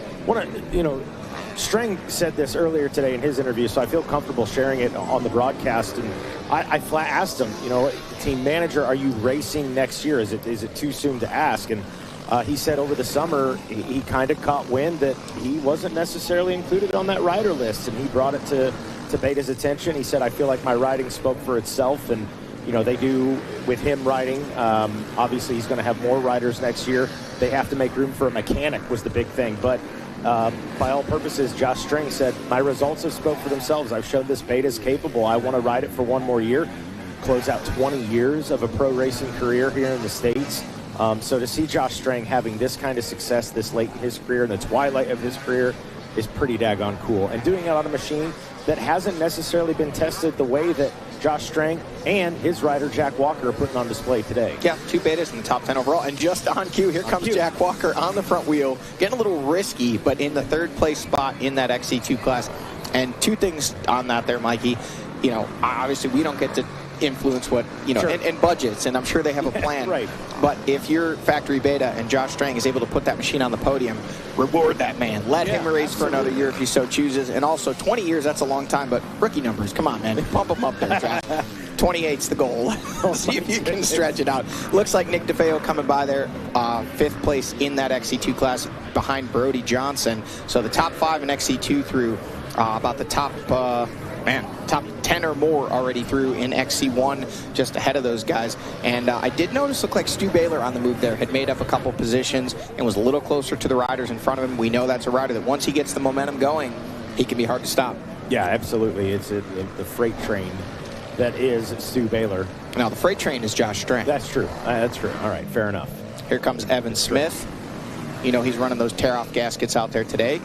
[SPEAKER 19] Strang said this earlier today in his interview, so I feel comfortable sharing it on the broadcast. And I flat asked him, you know, team manager, are you racing next year? Is it too soon to ask? And he said over the summer he kind of caught wind that he wasn't necessarily included on that rider list, and he brought it to Beta's attention. He said, I feel like my riding spoke for itself, and you know, they do with him riding. Obviously, he's going to have more riders next year. They have to make room for a mechanic was the big thing. But by all purposes, Josh Strang said, my results have spoke for themselves. I've shown this Beta's capable. I want to ride it for one more year, close out 20 years of a pro racing career here in the States. So to see Josh Strang having this kind of success this late in his career, in the twilight of his career, is pretty daggone cool. And doing it on a machine that hasn't necessarily been tested the way that Josh Strang and his rider Jack Walker are putting on display today.
[SPEAKER 13] Yeah, 2 Betas in the top 10 overall. And just on cue, here comes Jack Walker on the front wheel, getting a little risky, but in the 3rd place spot in that XC2 class. And 2 things on that there, Mikey. You know, obviously we don't get to influence what, you know, and budgets, and I'm sure they have a plan.
[SPEAKER 19] Right.
[SPEAKER 13] But if your factory Beta and Josh Strang is able to put that machine on the podium, reward that man. Let him race for another year if he so chooses. And also, 20 years, that's a long time, but rookie numbers, come on, man. Pump them up there, Josh. 28's the goal. See if you can stretch it out. Looks like Nick DeFeo coming by there, 5th place in that XC2 class behind Brody Johnson. So the top 5 in XC2 through about the top... top 10 or more already through in XC1, just ahead of those guys. And I did notice, look like Stu Baylor on the move there had made up a couple positions and was a little closer to the riders in front of him. We know that's a rider that once he gets the momentum going, he can be hard to stop.
[SPEAKER 19] Yeah, absolutely. It's the freight train that is Stu Baylor.
[SPEAKER 13] Now, the freight train is Josh Strang.
[SPEAKER 19] That's true. That's true. All right, fair enough.
[SPEAKER 13] Here comes Evan Smith. You know, he's running those tear-off gaskets out there today.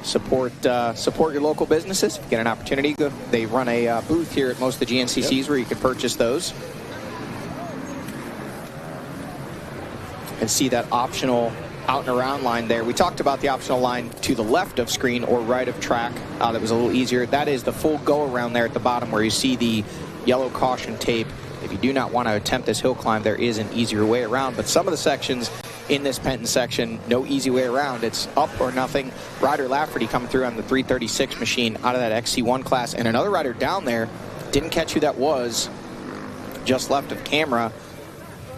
[SPEAKER 13] Support your local businesses. If you get an opportunity, go. They run a booth here at most of the GNCCs where you can purchase those. And see that optional out and around line there. We talked about the optional line to the left of screen or right of track. That was a little easier. That is the full go around there at the bottom where you see the yellow caution tape. If you do not want to attempt this hill climb, there is an easier way around. But some of the sections in this Penton section, no easy way around. It's up or nothing. Ryder Lafferty coming through on the 336 machine out of that XC1 class. And another rider down there, didn't catch who that was, just left of camera.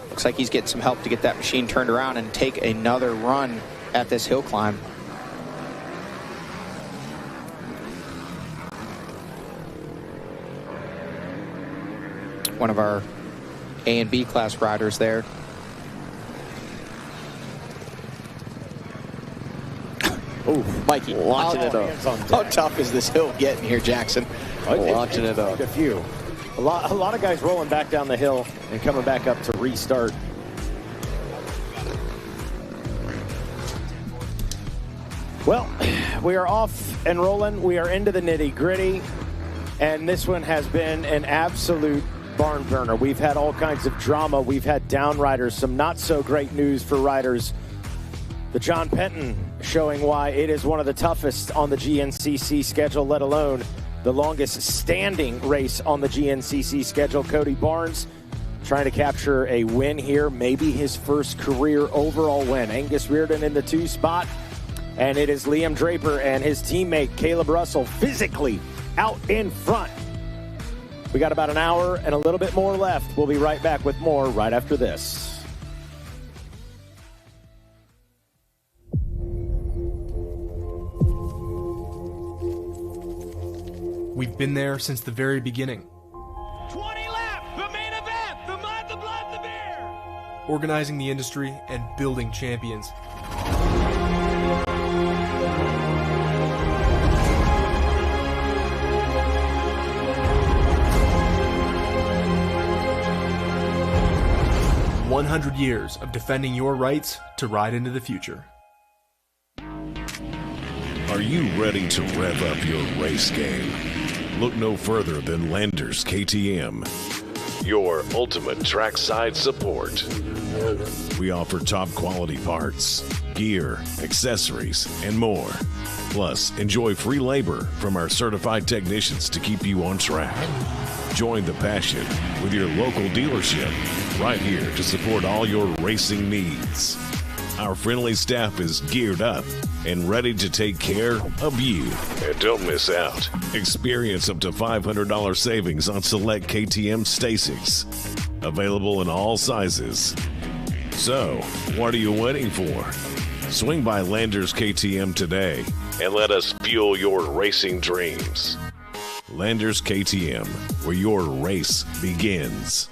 [SPEAKER 13] Looks like he's getting some help to get that machine turned around and take another run at this hill climb. One of our A and B class riders there.
[SPEAKER 19] Ooh,
[SPEAKER 13] Mikey,
[SPEAKER 19] launching it up.
[SPEAKER 13] How tough is this hill getting here, Jackson?
[SPEAKER 19] Launching it up. A few. A lot of guys rolling back down the hill and coming back up to restart. Well, we are off and rolling. We are into the nitty-gritty, and this one has been an absolute barn burner. We've had all kinds of drama. We've had downriders, some not so great news for riders. The John Penton showing why it is one of the toughest on the GNCC schedule, let alone the longest standing race on the GNCC schedule. Cody Barnes trying to capture a win here, maybe his first career overall win. Angus Reardon in the 2 spot, and it is Liam Draper and his teammate Caleb Russell physically out in front. We got about an hour and a little bit more left. We'll be right back with more right after this.
[SPEAKER 16] We've been there since the very beginning.
[SPEAKER 2] 20 left, the main event, the mud, the blood, the beer.
[SPEAKER 16] Organizing the industry and building champions. "100 years of defending your rights to ride into the future."
[SPEAKER 20] Are you ready to rev up your race game? Look no further than Landers KTM, your ultimate trackside support. We offer top quality parts, gear, accessories, and more. Plus, enjoy free labor from our certified technicians to keep you on track. Join the passion with your local dealership right here to support all your racing needs. Our friendly staff is geared up and ready to take care of you. And don't miss out. Experience up to $500 savings on select KTM Stasics. Available in all sizes. So, what are you waiting for? Swing by Landers KTM today and let us fuel your racing dreams. Landers KTM, where your race begins.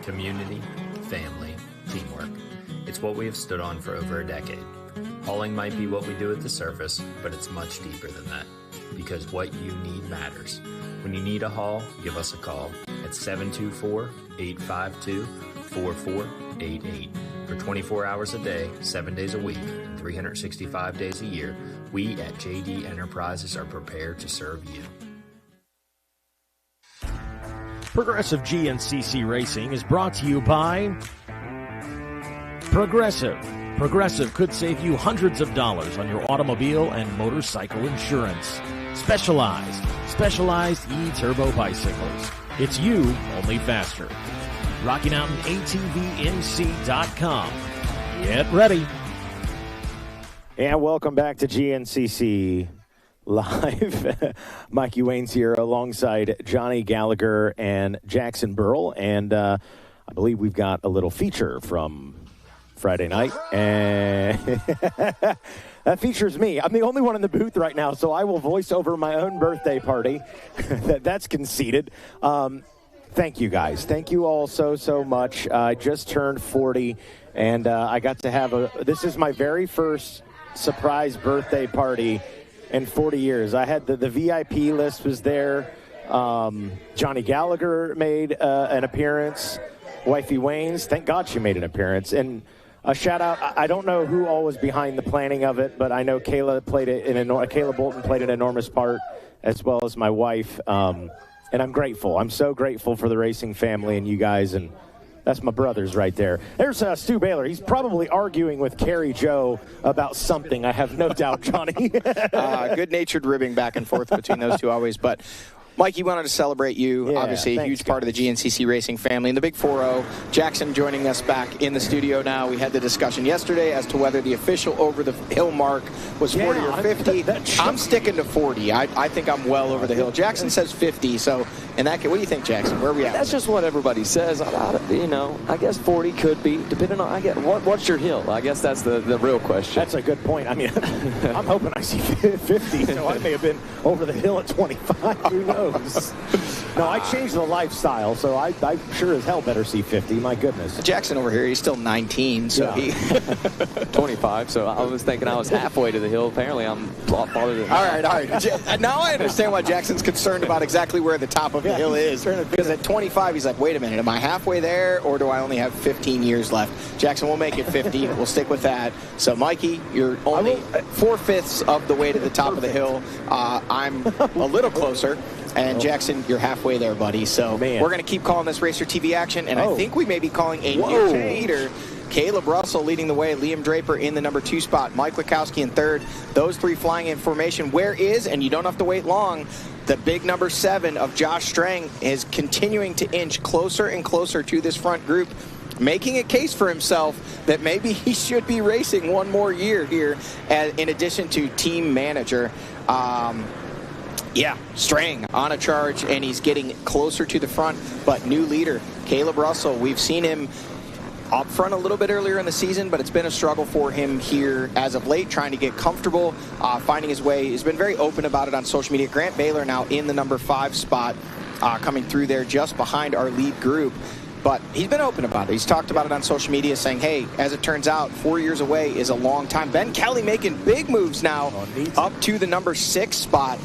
[SPEAKER 21] Community, family, teamwork. It's what we have stood on for over a decade. Hauling might be what we do at the surface, but it's much deeper than that. Because what you need matters. When you need a haul, give us a call at 724-852-4488. For 24 hours a day, 7 days a week, and 365 days a year, we at JD Enterprises are prepared to serve you.
[SPEAKER 19] Progressive GNCC Racing is brought to you by Progressive. Progressive could save you hundreds of dollars on your automobile and motorcycle insurance. Specialized E-Turbo bicycles. It's you, only faster. RockyMountainATVMC.com. Get ready. And welcome back to GNCC Live. Mikey Wayne's here alongside Johnny Gallagher and Jackson Burrell. And I believe we've got a little feature from Friday night. And that features me. I'm the only one in the booth right now, so I will voice over my own birthday party. That's conceited. Thank you, guys. Thank you all so much. I just turned 40, and I got to have this is my very first surprise birthday party in 40 years. I had the VIP list was there. Johnny Gallagher made an appearance. Wifey Wayne's, thank God she made an appearance. And a shout out, I don't know who all was behind the planning of it, but I know Kayla Bolton played an enormous part, as well as my wife. And I'm grateful. I'm so grateful for the racing family and you guys, and That's my brothers right there. There's Stu Baylor. He's probably arguing with Carrie Joe about something, I have no doubt, Johnny.
[SPEAKER 13] Good-natured ribbing back and forth between those two always. But, Mike, he wanted to celebrate you.
[SPEAKER 19] Yeah,
[SPEAKER 13] obviously a huge part of the GNCC racing family. And the Big 4-0, Jackson joining us back in the studio now. We had the discussion yesterday as to whether the official over-the-hill mark was 40 or 50. I'm sticking to 40. I think I'm well over the hill. Jackson says 50. So, in that case, what do you think, Jackson? Where are we at?
[SPEAKER 4] That's just what everybody says. I guess 40 could be, depending on, what's your hill? I guess that's the real question.
[SPEAKER 19] That's a good point. I mean, I'm hoping I see 50, so I may have been over the hill at 25. Who knows? No, I changed the lifestyle, so I sure as hell better see 50. My goodness.
[SPEAKER 13] Jackson over here, he's still 19, so he
[SPEAKER 4] 25. So I was thinking I was halfway to the hill. Apparently, I'm a lot farther than that.
[SPEAKER 13] All right. Now I understand why Jackson's concerned about exactly where the top of the hill is. Because at 25, he's like, wait a minute, am I halfway there, or do I only have 15 years left? Jackson, we'll make it 50. We'll stick with that. So, Mikey, you're only 4/5 of the way to the top of the hill. I'm a little closer. And Jackson, you're halfway there, buddy. So we're going to keep calling this Racer TV action, and I think we may be calling a new leader. Caleb Russell leading the way, Liam Draper in the number 2 spot, Mike Witkowski in 3rd. Those 3 flying in formation. Where is, and you don't have to wait long, the big number 7 of Josh Strang is continuing to inch closer and closer to this front group, making a case for himself that maybe he should be racing one more year here in addition to team manager. Yeah, Strang on a charge, and he's getting closer to the front, but new leader, Caleb Russell. We've seen him up front a little bit earlier in the season, but it's been a struggle for him here as of late, trying to get comfortable, finding his way. He's been very open about it on social media. Grant Baylor now in the number 5 spot, coming through there just behind our lead group. But he's been open about it. He's talked about it on social media, saying, hey, as it turns out, 4 years away is a long time. Ben Kelly making big moves now up to the number 6 spot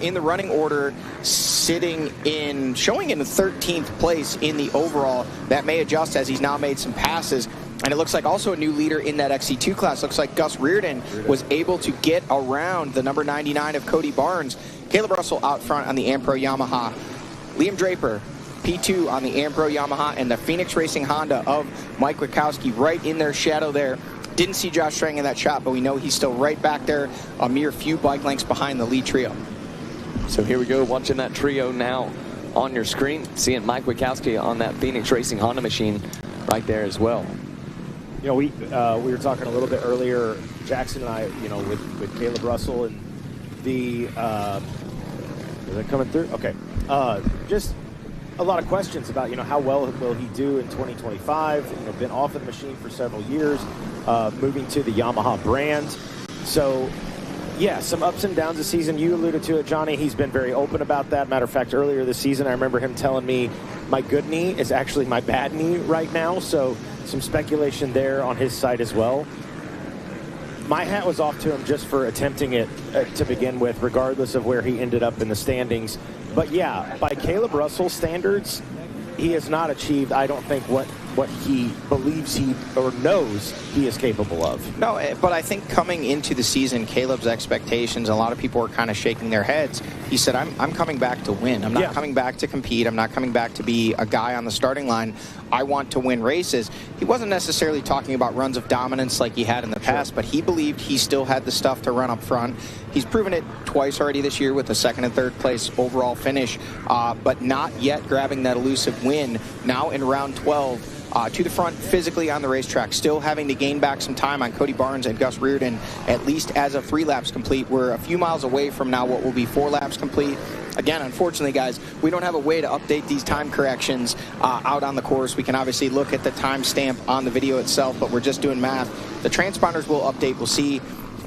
[SPEAKER 13] in the running order, showing in the 13th place in the overall. That may adjust as he's now made some passes. And it looks like also a new leader in that XC2 class. Looks like Gus Reardon was able to get around the number 99 of Cody Barnes. Caleb Russell out front on the Ampro Yamaha. Liam Draper, P2 on the Ampro Yamaha, and the Phoenix Racing Honda of Mike Witkowski right in their shadow there. Didn't see Josh Strang in that shot, but we know he's still right back there, a mere few bike lengths behind the lead trio.
[SPEAKER 4] So here we go, watching that trio now on your screen, seeing Mike Witkowski on that Phoenix Racing Honda machine right there as well.
[SPEAKER 19] You know, we were talking a little bit earlier, Jackson and I, with Caleb Russell and the, is that coming through? Okay. Just a lot of questions about, how well will he do in 2025? Been off of the machine for several years, moving to the Yamaha brand. So, yeah, some ups and downs this season. You alluded to it, Johnny. He's been very open about that. Matter of fact, earlier this season, I remember him telling me my good knee is actually my bad knee right now. So some speculation there on his side as well. My hat was off to him just for attempting it to begin with, regardless of where he ended up in the standings. But yeah, by Caleb Russell standards, he has not achieved, I don't think, what he believes he or knows he is capable of.
[SPEAKER 13] No, but I think coming into the season, Caleb's expectations, a lot of people are kind of shaking their heads. He said, I'm coming back to win. I'm not coming back to compete. I'm not coming back to be a guy on the starting line. I want to win races. He wasn't necessarily talking about runs of dominance like he had in the past, but he believed he still had the stuff to run up front. He's proven it twice already this year with a 2nd and 3rd place overall finish, but not yet grabbing that elusive win. Now in round 12, to the front physically on the racetrack, still having to gain back some time on Cody Barnes and Gus Reardon, at least as of 3 laps complete. We're a few miles away from now what will be 4 laps complete. Again, unfortunately, guys, we don't have a way to update these time corrections out on the course. We can obviously look at the timestamp on the video itself, but we're just doing math. The transponders will update. We'll see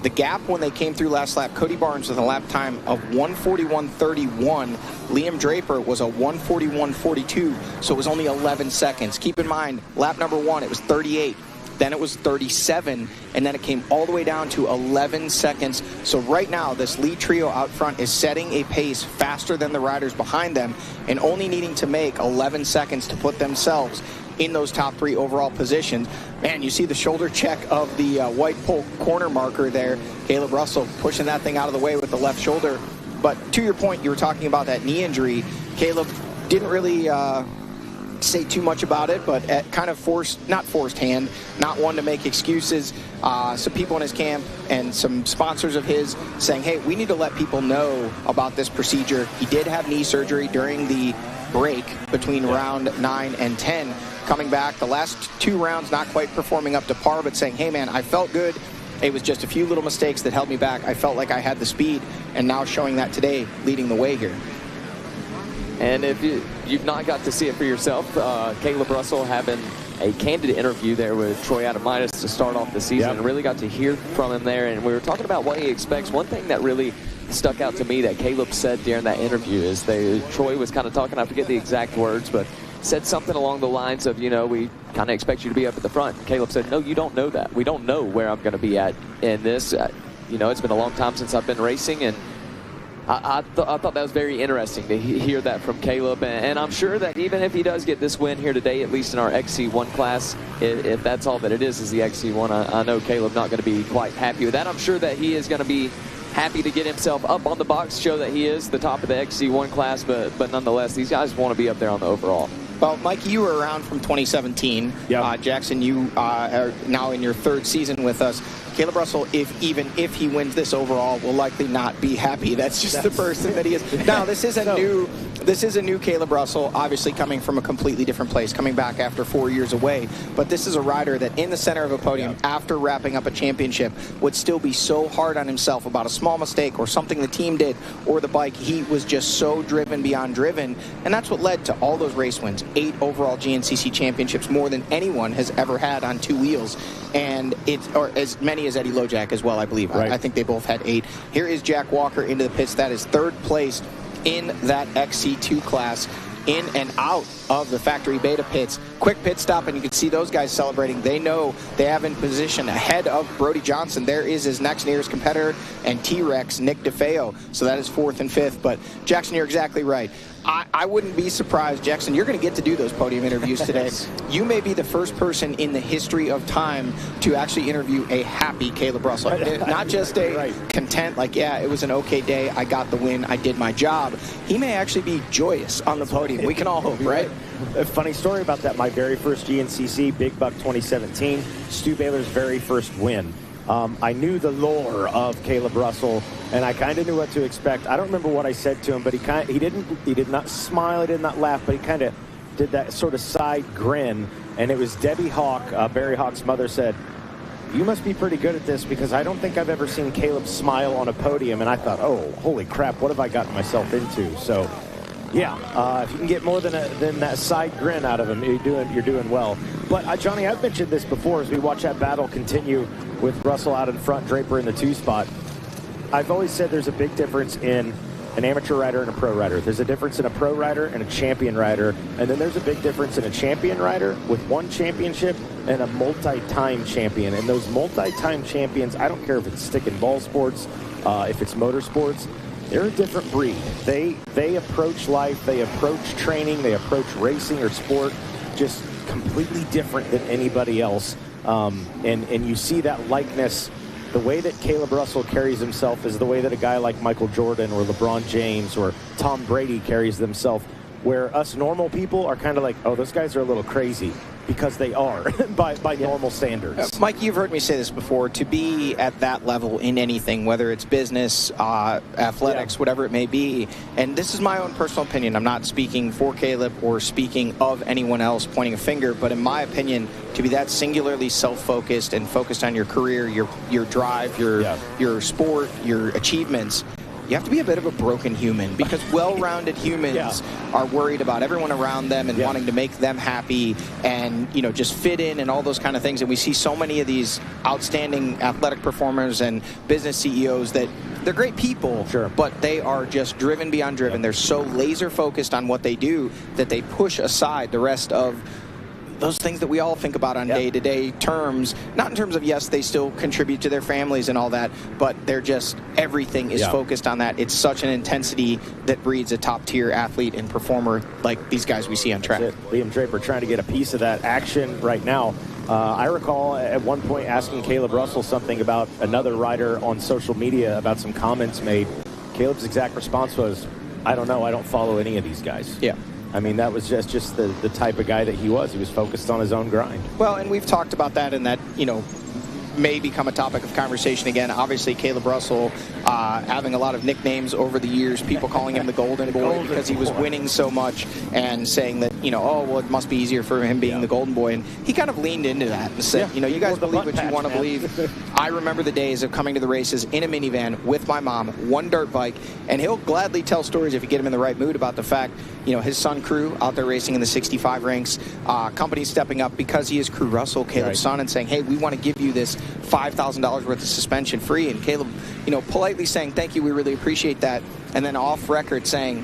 [SPEAKER 13] the gap when they came through last lap. Cody Barnes with a lap time of 1:41.31. Liam Draper was a 1:41.42, so it was only 11 seconds. Keep in mind, lap number 1, it was 38. Then it was 37, and then it came all the way down to 11 seconds. So right now, this lead trio out front is setting a pace faster than the riders behind them and only needing to make 11 seconds to put themselves in those top 3 overall positions. Man, you see the shoulder check of the white pole corner marker there. Caleb Russell pushing that thing out of the way with the left shoulder. But to your point, you were talking about that knee injury. Caleb didn't really say too much about it, but kind of not forced hand, not one to make excuses. Some people in his camp and some sponsors of his saying, hey, we need to let people know about this procedure. He did have knee surgery during the break between round 9 and 10. Coming back, the last 2 rounds not quite performing up to par, but saying, hey, man, I felt good. It was just a few little mistakes that held me back. I felt like I had the speed, and now showing that today, leading the way here.
[SPEAKER 4] And if you've not got to see it for yourself, Caleb Russell having a candid interview there with Troy Adamitis to start off the season, and really got to hear from him there. And we were talking about what he expects. One thing that really stuck out to me that Caleb said during that interview is Troy was kind of talking, I forget the exact words, but said something along the lines of, we kind of expect you to be up at the front. And Caleb said, no, you don't know that. We don't know where I'm going to be at in this. It's been a long time since I've been racing, and I thought that was very interesting to hear that from Caleb. And I'm sure that even if he does get this win here today, at least in our XC1 class, if that's all that it is the XC1, I know Caleb not going to be quite happy with that. I'm sure that he is going to be happy to get himself up on the box, show that he is the top of the XC1 class, but nonetheless, these guys want to be up there on the overall.
[SPEAKER 13] Well, Mikey, you were around from 2017. Yep. Jackson, you are now in your 3rd season with us. Caleb Russell, even if he wins this overall, will likely not be happy. That's just the person that he is. Now, this is a new Caleb Russell, obviously coming from a completely different place, coming back after 4 years away. But this is a rider that in the center of a podium, after wrapping up a championship, would still be so hard on himself about a small mistake or something the team did or the bike. He was just so driven beyond driven, and that's what led to all those race wins. 8 overall GNCC championships, more than anyone has ever had on 2 wheels. And or as many as Eddie Lojak as well, I believe. Right. I think they both had 8. Here is Jack Walker into the pits. That is 3rd place in that XC2 class, in and out of the factory beta pits. Quick pit stop, and you can see those guys celebrating. They know they have in position ahead of Brody Johnson. There is his next nearest competitor, and T-Rex, Nick DeFeo. So that is 4th and 5th. But Jackson, you're exactly right. I wouldn't be surprised, Jackson, you're going to get to do those podium interviews today. You may be the first person in the history of time to actually interview a happy Caleb Russell. Not just a content, like, yeah, it was an okay day, I got the win, I did my job. He may actually be joyous on the podium. We can all hope, right?
[SPEAKER 19] A funny story about that, my very first GNCC, Big Buck 2017, Stu Baylor's very first win. I knew the lore of Caleb Russell, and I kind of knew what to expect. I don't remember what I said to him, but he did not smile, he did not laugh, but he kind of did that sort of side grin. And it was Debbie Hawk, Barry Hawk's mother, said, "You must be pretty good at this, because I don't think I've ever seen Caleb smile on a podium." And I thought, oh, holy crap, what have I gotten myself into? So, yeah, if you can get more than that side grin out of him, you're doing well. But Johnny, I've mentioned this before as we watch that battle continue with Russell out in front, Draper in the 2 spot. I've always said there's a big difference in an amateur rider and a pro rider. There's a difference in a pro rider and a champion rider, and then there's a big difference in a champion rider with 1 championship and a multi-time champion. And those multi-time champions, I don't care if it's stick and ball sports, if it's motorsports, they're a different breed. They approach life, they approach training, they approach racing or sport just completely different than anybody else. And you see that likeness. The way that Caleb Russell carries himself is the way that a guy like Michael Jordan or LeBron James or Tom Brady carries themselves, where us normal people are kind of like, oh, those guys are a little crazy, because they are by normal standards.
[SPEAKER 13] Mike, you've heard me say this before. To be at that level in anything, whether it's business, athletics, whatever it may be, and this is my own personal opinion. I'm not speaking for Caleb or speaking of anyone else pointing a finger, but in my opinion, to be that singularly self-focused and focused on your career, your drive, your sport, your achievements, you have to be a bit of a broken human, because well-rounded humans are worried about everyone around them and wanting to make them happy and, just fit in and all those kind of things. And we see so many of these outstanding athletic performers and business CEOs that they're great people, but they are just driven beyond driven. They're so laser-focused on what they do that they push aside the rest of those things that we all think about on day-to-day terms, not in terms of, yes, they still contribute to their families and all that, but they're just, everything is focused on that. It's such an intensity that breeds a top-tier athlete and performer like these guys we see on track.
[SPEAKER 19] Liam Draper trying to get a piece of that action right now. I recall at one point asking Caleb Russell something about another rider on social media about some comments made. Caleb's exact response was, I don't know, I don't follow any of these guys.
[SPEAKER 13] Yeah.
[SPEAKER 19] I mean, that was just the type of guy that he was. He was focused on his own grind.
[SPEAKER 13] Well, and we've talked about that, and that, you know, may become a topic of conversation again. Obviously, Caleb Russell having a lot of nicknames over the years, people calling him the Golden Boy because he was winning so much, and saying that, you know, oh, well, it must be easier for him being the Golden Boy. And he kind of leaned into that and said, you know, you guys believe what you want to believe. I remember the days of coming to the races in a minivan with my mom, one dirt bike, and he'll gladly tell stories if you get him in the right mood about the fact, you know, his son Crew out there racing in the 65 ranks, companies stepping up because he is Crew Russell, Caleb's son, and saying, hey, we want to give you this $5,000 worth of suspension free. And Caleb, you know, politely saying, thank you, we really appreciate that. And then off record saying,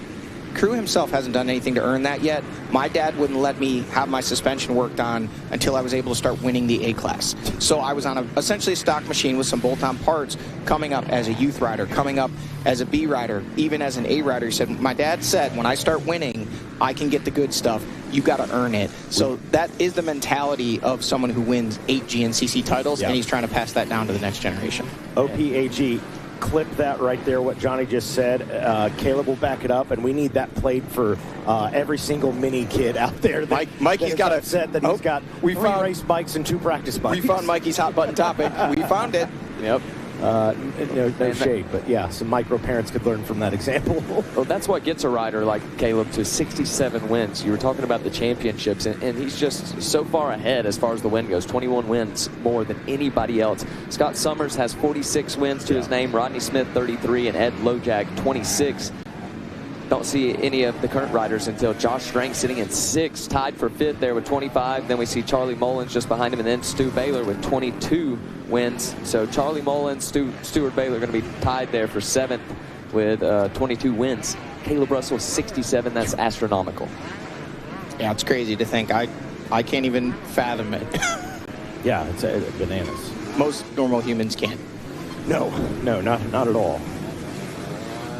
[SPEAKER 13] Crew himself hasn't done anything to earn that yet. My dad wouldn't let me have my suspension worked on until I was able to start winning the A-Class. So I was on essentially a stock machine with some bolt-on parts coming up as a youth rider, coming up as a B rider, even as an A rider. He said, my dad said, when I start winning, I can get the good stuff. You got to earn it. So that is the mentality of someone who wins 8 GNCC titles, and he's trying to pass that down to the next generation.
[SPEAKER 19] OPAG. Clip that right there, what Johnny just said. Caleb will back it up, and we need that played for every single mini kid out there.
[SPEAKER 13] Mikey's got a
[SPEAKER 19] set that he's got 3 race bikes and 2 practice bikes.
[SPEAKER 13] We found Mikey's hot button topic. We found it.
[SPEAKER 4] Yep.
[SPEAKER 19] No shade, but yeah, some micro parents could learn from that example.
[SPEAKER 4] Well, that's what gets a rider like Caleb to 67 wins. You were talking about the championships, and he's just so far ahead as far as the win goes. 21 wins more than anybody else. Scott Summers has 46 wins to his name. Rodney Smith 33, and Ed Lojag 26. Don't see any of the current riders until Josh Strang sitting in 6th, tied for 5th there with 25. Then we see Charlie Mullins just behind him, and then Stu Baylor with 22 wins. So Charlie Mullins, Stuart Baylor going to be tied there for 7th with 22 wins. Caleb Russell 67. That's astronomical.
[SPEAKER 13] Yeah, it's crazy to think. I can't even fathom it.
[SPEAKER 19] Yeah, it's bananas.
[SPEAKER 13] Most normal humans can't.
[SPEAKER 19] No, not at all.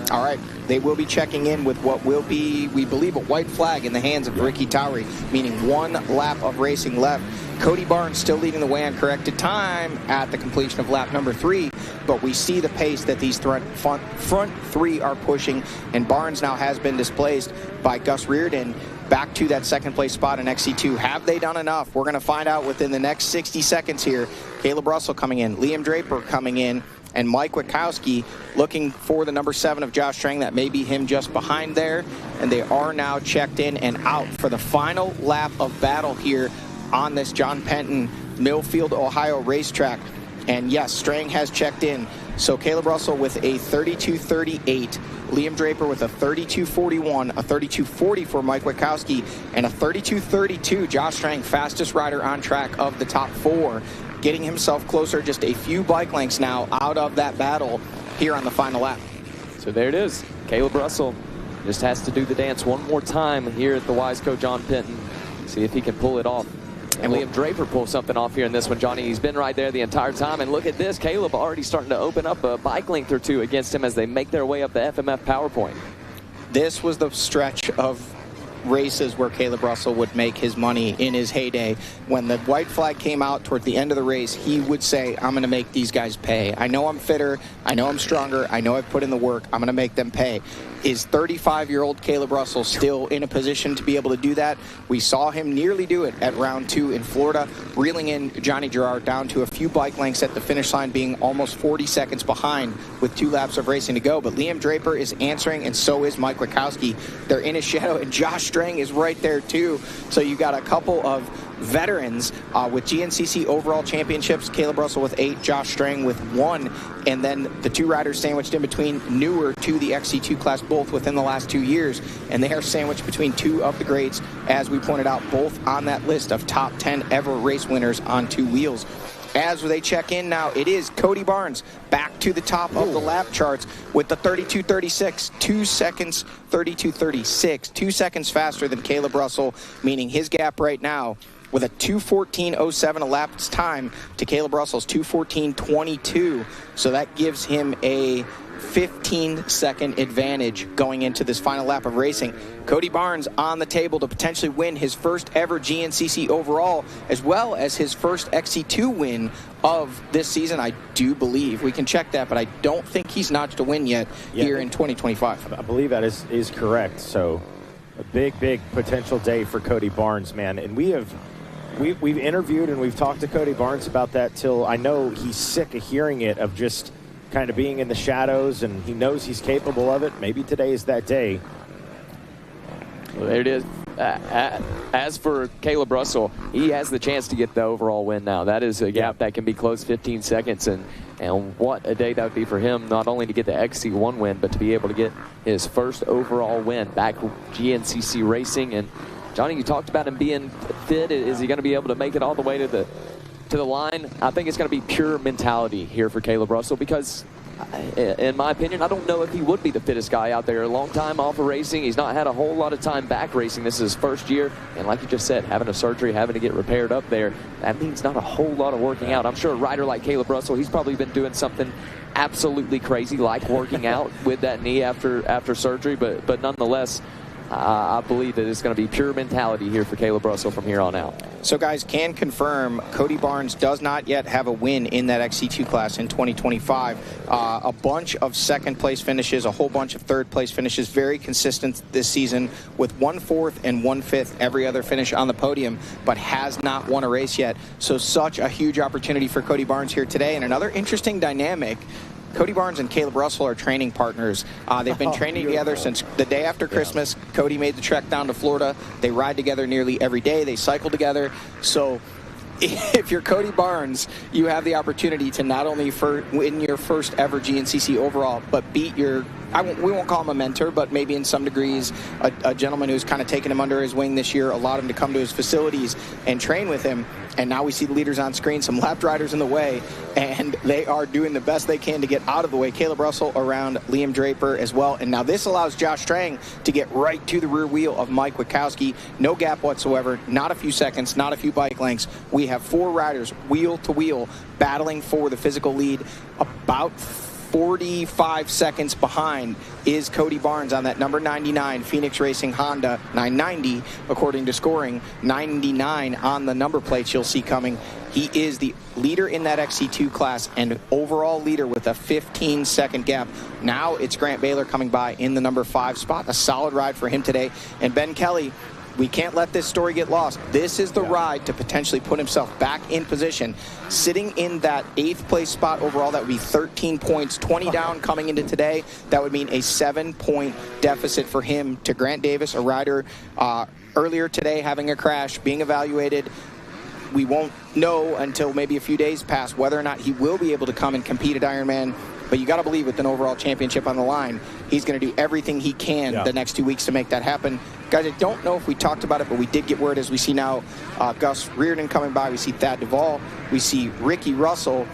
[SPEAKER 13] All right, they will be checking in with what will be, we believe, a white flag in the hands of Ricky Towery, meaning 1 lap of racing left. Cody Barnes still leading the way on corrected time at the completion of lap number 3, but we see the pace that these front 3 are pushing, and Barnes now has been displaced by Gus Reardon back to that 2nd place spot in XC2. Have they done enough? We're going to find out within the next 60 seconds here. Caleb Russell coming in, Liam Draper coming in, and Mike Witkowski looking for the number 7 of Josh Strang. That may be him just behind there. And they are now checked in and out for the final lap of battle here on this John Penton Millfield, Ohio racetrack. And yes, Strang has checked in. So Caleb Russell with a 32.38, Liam Draper with a 32.41, a 32.40 for Mike Witkowski, and a 32.32. Josh Strang, fastest rider on track of the top 4. Getting himself closer, just a few bike lengths now out of that battle here on the final lap.
[SPEAKER 4] So there it is. Caleb Russell just has to do the dance one more time here at the Wiseco John Penton. See if he can pull it off. And Liam Draper pulls something off here in this one, Johnny. He's been right there the entire time. And look at this. Caleb already starting to open up a bike length or 2 against him as they make their way up the FMF PowerPoint.
[SPEAKER 13] This was the stretch of races where Caleb Russell would make his money in his heyday. When the white flag came out toward the end of the race, he would say, I'm going to make these guys pay. I know I'm fitter. I know I'm stronger. I know I've put in the work. I'm going to make them pay. Is 35-year-old Caleb Russell still in a position to be able to do that? We saw him nearly do it at round 2 in Florida, reeling in Johnny Girard down to a few bike lengths at the finish line, being almost 40 seconds behind with 2 laps of racing to go. But Liam Draper is answering, and so is Mike Witkowski. They're in his shadow, and Josh Strang is right there too. So you got a couple of veterans with GNCC overall championships. Caleb Russell with 8, Josh Strang with 1, and then the 2 riders sandwiched in between, newer to the XC2 class, both within the last 2 years, and they are sandwiched between 2 of the greats, as we pointed out, both on that list of top 10 ever race winners on 2 wheels. As they check in now, it is Cody Barnes back to the top of the lap charts with the 32.36, 2 seconds, 32.36, 2 seconds faster than Caleb Russell, meaning his gap right now with a 2:14.07 elapsed time to Caleb Russell's 2:14.22. So that gives him a 15-second advantage going into this final lap of racing. Cody Barnes on the table to potentially win his first ever GNCC overall, as well as his first XC2 win of this season, I do believe. We can check that, but I don't think he's notched a win yet here in 2025.
[SPEAKER 19] I believe that is correct. So A big potential day for Cody Barnes, man. And we've interviewed and we've talked to Cody Barnes about that till I know he's sick of hearing it, of just kind of being in the shadows, and he knows he's capable of it. Maybe today is that day.
[SPEAKER 4] Well, there it is. As for Caleb Russell, he has the chance to get the overall win now. That is a gap that can be closed 15 seconds, and what a day that would be for him, not only to get the XC1 win, but to be able to get his first overall win back GNCC Racing. And Johnny, you talked about him being fit. Is he going to be able to make it all the way to the line? I think it's going to be pure mentality here for Caleb Russell, because in my opinion, I don't know if he would be the fittest guy out there. A long time off of racing. He's not had a whole lot of time back racing. This is his first year. And like you just said, having a surgery, having to get repaired up there, that means not a whole lot of working out. I'm sure a rider like Caleb Russell, he's probably been doing something absolutely crazy, like working out with that knee after surgery. But nonetheless, I believe that it's going to be pure mentality here for Caleb Russell from here on out.
[SPEAKER 13] So, guys, can confirm Cody Barnes does not yet have a win in that XC2 class in 2025. A bunch of second-place finishes, a whole bunch of third-place finishes, very consistent this season with 1 4th and 1 5th every other finish on the podium, but has not won a race yet. So such a huge opportunity for Cody Barnes here today. And another interesting dynamic, Cody Barnes and Caleb Russell are training partners. They've been training together since the day after Christmas. Cody made the trek down to Florida. They ride together nearly every day. They cycle together. So if you're Cody Barnes, you have the opportunity to not only win your first ever GNCC overall, but beat your, we won't call him a mentor, but maybe in some degrees a gentleman who's kind of taken him under his wing this year, allowed him to come to his facilities and train with him. And now we see the leaders on screen, some lap riders in the way, and they are doing the best they can to get out of the way. Caleb Russell around Liam Draper as well. And now this allows Josh Strang to get right to the rear wheel of Mike Witkowski. No gap whatsoever, not a few seconds, not a few bike lengths. We have 4 riders wheel to wheel battling for the physical lead. About 45 seconds behind is Cody Barnes on that number 99 Phoenix Racing Honda 990, according to scoring. 99 on the number plates you'll see coming. He is the leader in that XC2 class and overall leader with a 15-second gap. Now it's Grant Baylor coming by in the number 5 spot. A solid ride for him today. And Ben Kelly, we can't let this story get lost. This is the ride to potentially put himself back in position. Sitting in that 8th place spot overall, that would be 13 points, 20 down coming into today. That would mean a 7-point deficit for him to Grant Davis, a rider earlier today having a crash, being evaluated. We won't know until maybe a few days pass whether or not he will be able to come and compete at Ironman. But you got to believe with an overall championship on the line, he's going to do everything he can the next 2 weeks to make that happen. Guys, I don't know if we talked about it, but we did get word as we see now Gus Reardon coming by. We see Thad Duvall. We see Ricky Russell.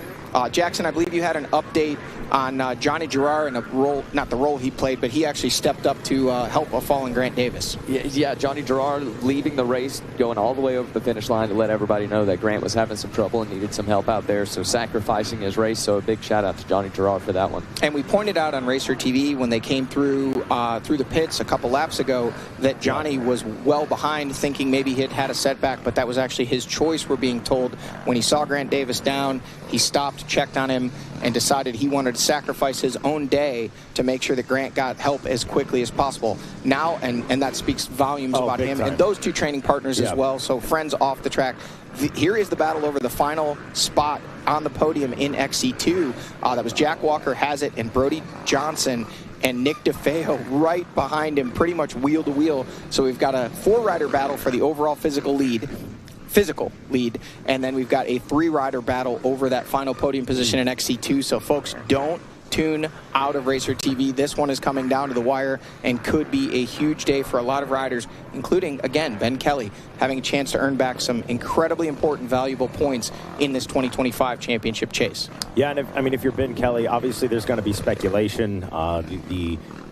[SPEAKER 13] Jackson, I believe you had an update on Johnny Gerard and a role, not the role he played, but he actually stepped up to help a fallen Grant Davis.
[SPEAKER 4] Yeah, Johnny Gerard leaving the race, going all the way over the finish line to let everybody know that Grant was having some trouble and needed some help out there, so sacrificing his race. So a big shout out to Johnny Gerard for that one.
[SPEAKER 13] And we pointed out on Racer TV when they came through the pits a couple laps ago that Johnny was well behind, thinking maybe he had had a setback, but that was actually his choice, we're being told. When he saw Grant Davis down, he stopped, checked on him, and decided he wanted to sacrifice his own day to make sure that Grant got help as quickly as possible. Now, and that speaks volumes about him and those 2 training partners as well, so friends off the track. Here is the battle over the final spot on the podium in XC2. That was Jack Walker has it, and Brody Johnson and Nick DeFeo right behind him, pretty much wheel to wheel. So we've got a 4-rider battle for the overall physical lead, and then we've got a 3-rider battle over that final podium position in XC2. So folks, don't tune out of Racer TV. This one is coming down to the wire and could be a huge day for a lot of riders, including, again, Ben Kelly, having a chance to earn back some incredibly important, valuable points in this 2025 championship chase.
[SPEAKER 19] Yeah, and if you're Ben Kelly, obviously there's going to be speculation.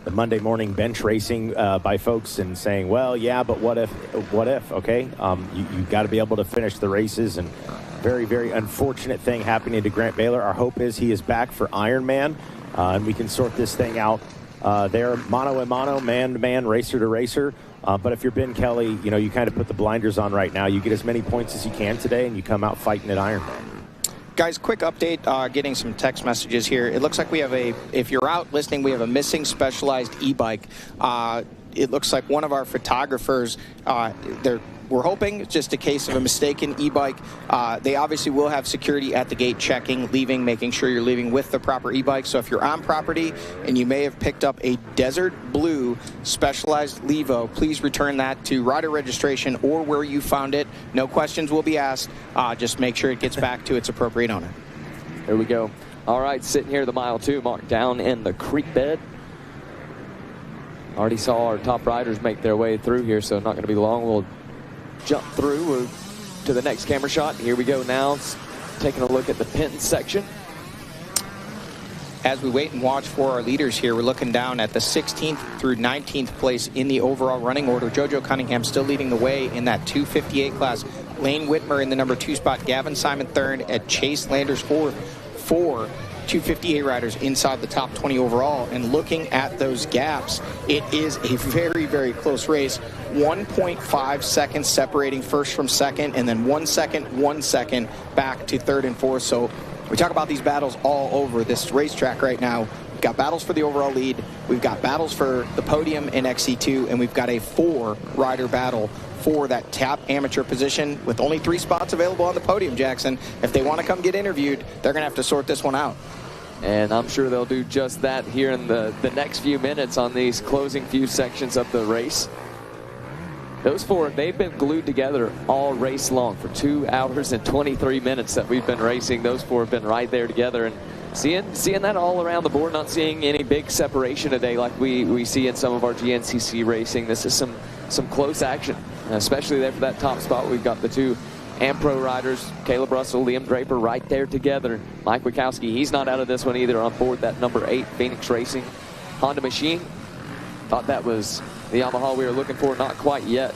[SPEAKER 19] The Monday morning bench racing by folks and saying, well, yeah, but what if, okay? You got to be able to finish the races, and very, very unfortunate thing happening to Grant Baylor. Our hope is he is back for Ironman, and we can sort this thing out there, mano a mano, man to man, racer to racer. But if you're Ben Kelly, you kind of put the blinders on right now. You get as many points as you can today, and you come out fighting at Ironman.
[SPEAKER 13] Guys, quick update, getting some text messages here. It looks like we have if you're out listening, we have a missing Specialized e-bike. it looks like one of our photographers, we're hoping it's just a case of a mistaken e-bike. They obviously will have security at the gate checking, leaving, making sure you're leaving with the proper e-bike. So if you're on property and you may have picked up a desert blue Specialized Levo, please return that to rider registration or where you found it. No questions will be asked. Just make sure it gets back to its appropriate owner.
[SPEAKER 4] There we go. All right, sitting here the mile 2 mark down in the creek bed. Already saw our top riders make their way through here, so not going to be long. We'll jump through to the next camera shot. Here we go now, taking a look at the Penton section.
[SPEAKER 13] As we wait and watch for our leaders here, we're looking down at the 16th through 19th place in the overall running order. JoJo Cunningham still leading the way in that 258 class. Lane Whitmer in the number 2 spot. Gavin Simon third at Chase Landers fourth. 4 258 riders inside the top 20 overall. And looking at those gaps, it is a very, very close race. 1.5 seconds separating first from second, and then 1 second back to third and fourth. So we talk about these battles all over this racetrack right now. We've got battles for the overall lead. We've got battles for the podium in XC2, and we've got a 4-rider battle for that top amateur position with only 3 spots available on the podium, Jackson. If they want to come get interviewed, they're going to have to sort this one out.
[SPEAKER 4] And I'm sure they'll do just that here in the next few minutes on these closing few sections of the race. Those 4, they've been glued together all race long for 2 hours and 23 minutes that we've been racing. Those 4 have been right there together, and seeing that all around the board, not seeing any big separation today like we see in some of our GNCC racing. This is some close action, especially there for that top spot. We've got the 2 Ampro riders, Caleb Russell, Liam Draper, right there together. Mike Wachowski, he's not out of this one either, on board that number 8 Phoenix Racing Honda machine. Thought that was the Yamaha we were looking for, not quite yet.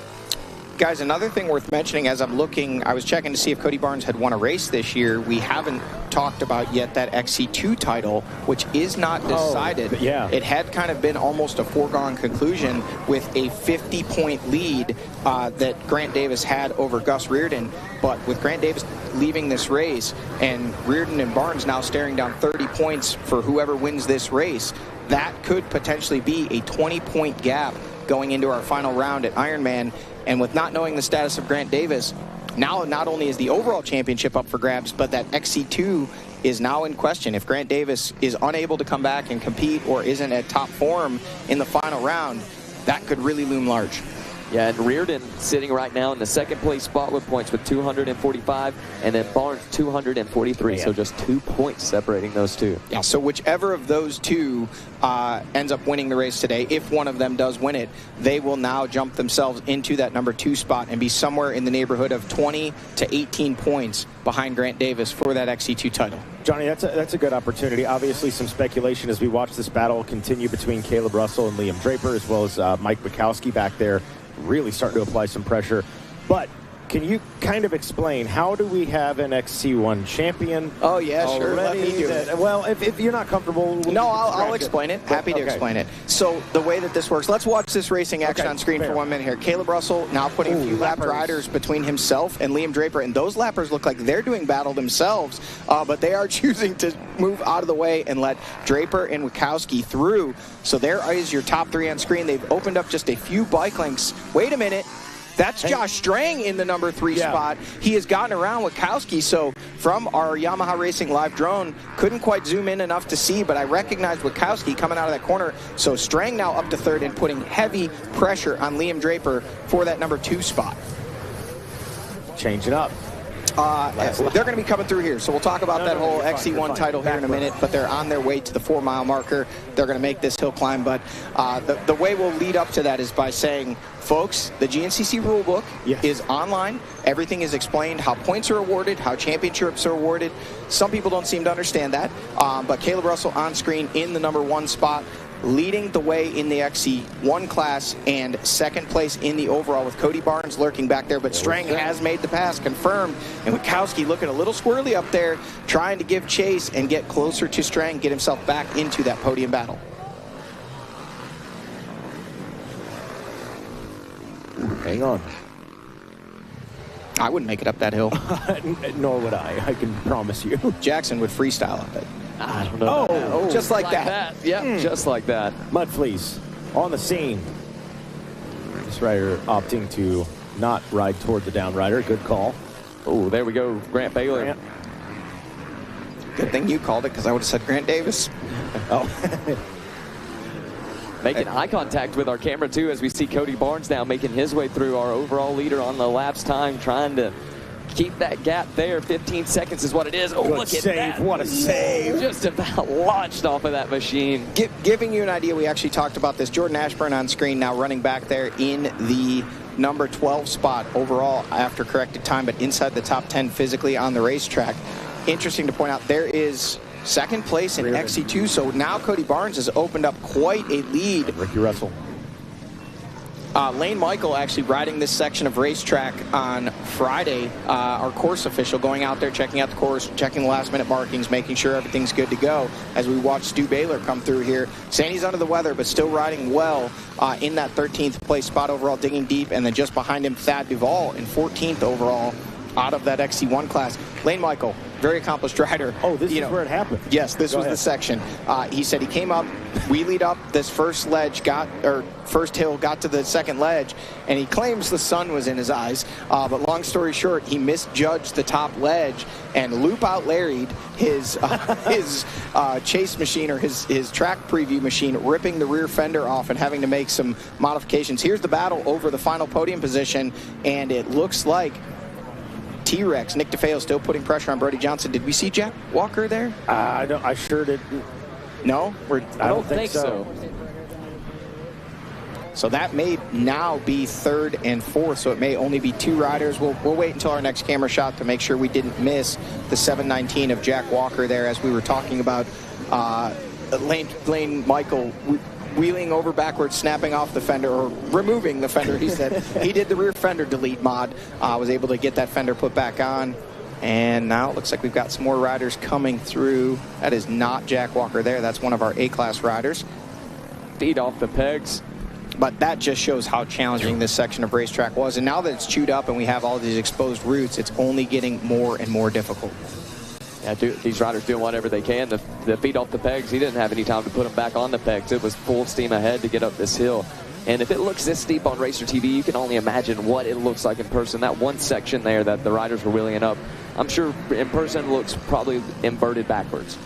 [SPEAKER 13] Guys, another thing worth mentioning, as I'm looking, I was checking to see if Cody Barnes had won a race this year. We haven't talked about yet that XC2 title, which is not decided.
[SPEAKER 19] Yeah.
[SPEAKER 13] It had kind of been almost a foregone conclusion with a 50-point lead that Grant Davis had over Gus Reardon. But with Grant Davis leaving this race and Reardon and Barnes now staring down 30 points for whoever wins this race, that could potentially be a 20-point gap going into our final round at Ironman. And with not knowing the status of Grant Davis, now not only is the overall championship up for grabs, but that XC2 is now in question. If Grant Davis is unable to come back and compete or isn't at top form in the final round, that could really loom large.
[SPEAKER 4] Yeah, and Reardon sitting right now in the 2nd place spot with points with 245, and then Barnes 243, so just 2 points separating those 2.
[SPEAKER 13] Yeah, so whichever of those 2 ends up winning the race today, if one of them does win it, they will now jump themselves into that number 2 spot and be somewhere in the neighborhood of 20 to 18 points behind Grant Davis for that XC2 title.
[SPEAKER 19] Johnny, that's a good opportunity. Obviously, some speculation as we watch this battle continue between Caleb Russell and Liam Draper, as well as Mike Wachowski back there, really starting to apply some pressure. But can you kind of explain, how do we have an XC1 champion?
[SPEAKER 13] Oh, yeah, sure. Let me do it.
[SPEAKER 19] Well, if you're not comfortable...
[SPEAKER 13] No, I'll explain it. Happy to explain it. So the way that this works, let's watch this racing action on screen for 1 minute here. Caleb Russell now putting a few lapped riders between himself and Liam Draper, and those lappers look like they're doing battle themselves, but they are choosing to move out of the way and let Draper and Wachowski through. So there is your top 3 on screen. They've opened up just a few bike lengths. Wait a minute. That's Josh Strang in the number 3 spot. He has gotten around Wachowski, so from our Yamaha Racing live drone, couldn't quite zoom in enough to see, but I recognized Wachowski coming out of that corner. So Strang now up to 3rd and putting heavy pressure on Liam Draper for that number 2 spot.
[SPEAKER 19] Change it up.
[SPEAKER 13] They're going to be coming through here, so we'll talk about that whole XC1 title here in a minute, but they're on their way to the 4-mile marker. They're going to make this hill climb, but the way we'll lead up to that is by saying, folks, the GNCC rulebook is online. Everything is explained, how points are awarded, how championships are awarded. Some people don't seem to understand that, but Caleb Russell on screen in the number 1 spot, leading the way in the XC1 class, and 2nd place in the overall with Cody Barnes lurking back there. But Strang has made the pass, confirmed, and Wachowski looking a little squirrely up there, trying to give chase and get closer to Strang, get himself back into that podium battle.
[SPEAKER 19] Hang on.
[SPEAKER 13] I wouldn't make it up that hill.
[SPEAKER 19] Nor would I can promise you.
[SPEAKER 13] Jackson would freestyle up it.
[SPEAKER 4] I don't know.
[SPEAKER 13] Just like that.
[SPEAKER 4] Yeah, just like that.
[SPEAKER 19] Mud Fleece on the scene. Fox rider opting to not ride toward the down rider. Good call.
[SPEAKER 4] Oh, there we go. Grant Baylor.
[SPEAKER 19] Grant.
[SPEAKER 13] Good thing you called it, because I would have said Grant Davis.
[SPEAKER 19] Oh.
[SPEAKER 4] Making eye contact with our camera, too, as we see Cody Barnes now making his way through, our overall leader on the laps time, trying to keep that gap there. 15 seconds is what it is. Oh,
[SPEAKER 19] Good
[SPEAKER 4] look
[SPEAKER 19] save.
[SPEAKER 4] at that.
[SPEAKER 19] What a save.
[SPEAKER 4] Just about launched off of that machine.
[SPEAKER 13] Giving you an idea, we actually talked about this. Jordan Ashburn on screen now running back there in the number 12 spot overall after corrected time, but inside the top 10 physically on the racetrack. Interesting to point out, there is second place in XC2, so now Cody Barnes has opened up quite a lead.
[SPEAKER 19] Ricky Russell.
[SPEAKER 13] Lane Michael actually riding this section of racetrack on Friday, our course official, going out there, checking out the course, checking the last minute markings, making sure everything's good to go as we watch Stu Baylor come through here. Saying he's under the weather, but still riding well in that 13th place spot overall, digging deep, and then just behind him, Thad Duvall in 14th overall out of that XC1 class. Lane Michael, very accomplished rider.
[SPEAKER 19] Oh, this is where it happened.
[SPEAKER 13] Yes, this was the section. He said he came up, wheelied up this first ledge, first hill, got to the second ledge, and he claims the sun was in his eyes. But long story short, he misjudged the top ledge and loop out Larry'd his chase machine, or his track preview machine, ripping the rear fender off and having to make some modifications. Here's the battle over the final podium position, and it looks like T-Rex, Nick DeFeo, still putting pressure on Brody Johnson. Did we see Jack Walker there?
[SPEAKER 19] I sure didn't.
[SPEAKER 13] No?
[SPEAKER 19] I don't think so.
[SPEAKER 13] So that may now be third and fourth, so it may only be two riders. We'll wait until our next camera shot to make sure we didn't miss the 719 of Jack Walker there, as we were talking about Lane Michael wheeling over backwards, snapping off the fender, or removing the fender. He said he did the rear fender delete mod, was able to get that fender put back on. And now it looks like we've got some more riders coming through. That is not Jack Walker there. That's one of our A-class riders.
[SPEAKER 4] Feet off the pegs.
[SPEAKER 13] But that just shows how challenging this section of racetrack was. And now that it's chewed up and we have all these exposed routes, it's only getting more and more difficult.
[SPEAKER 4] Yeah, these riders doing whatever they can. The feet off the pegs, he didn't have any time to put them back on the pegs. It was full steam ahead to get up this hill. And if it looks this steep on Racer TV, you can only imagine what it looks like in person. That one section there that the riders were wheeling up, I'm sure in person looks probably inverted backwards.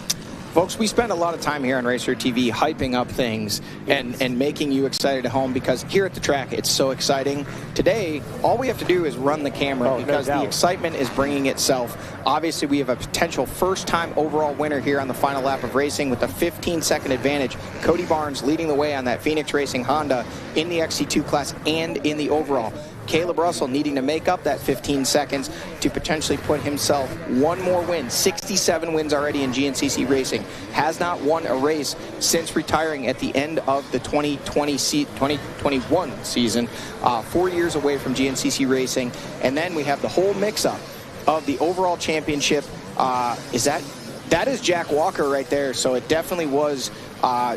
[SPEAKER 13] Folks, we spend a lot of time here on Racer TV hyping up things and making you excited at home, because here at the track, it's so exciting. Today, all we have to do is run the camera, because the excitement is bringing itself. Obviously, we have a potential first-time overall winner here on the final lap of racing with a 15-second advantage. Cody Barnes leading the way on that Phoenix Racing Honda in the XC2 class and in the overall. Caleb Russell needing to make up that 15 seconds to potentially put himself one more win. 67 wins already in GNCC racing. Has not won a race since retiring at the end of the 2021 season. 4 years away from GNCC racing. And then we have the whole mix-up of the overall championship. That is Jack Walker right there. So it definitely was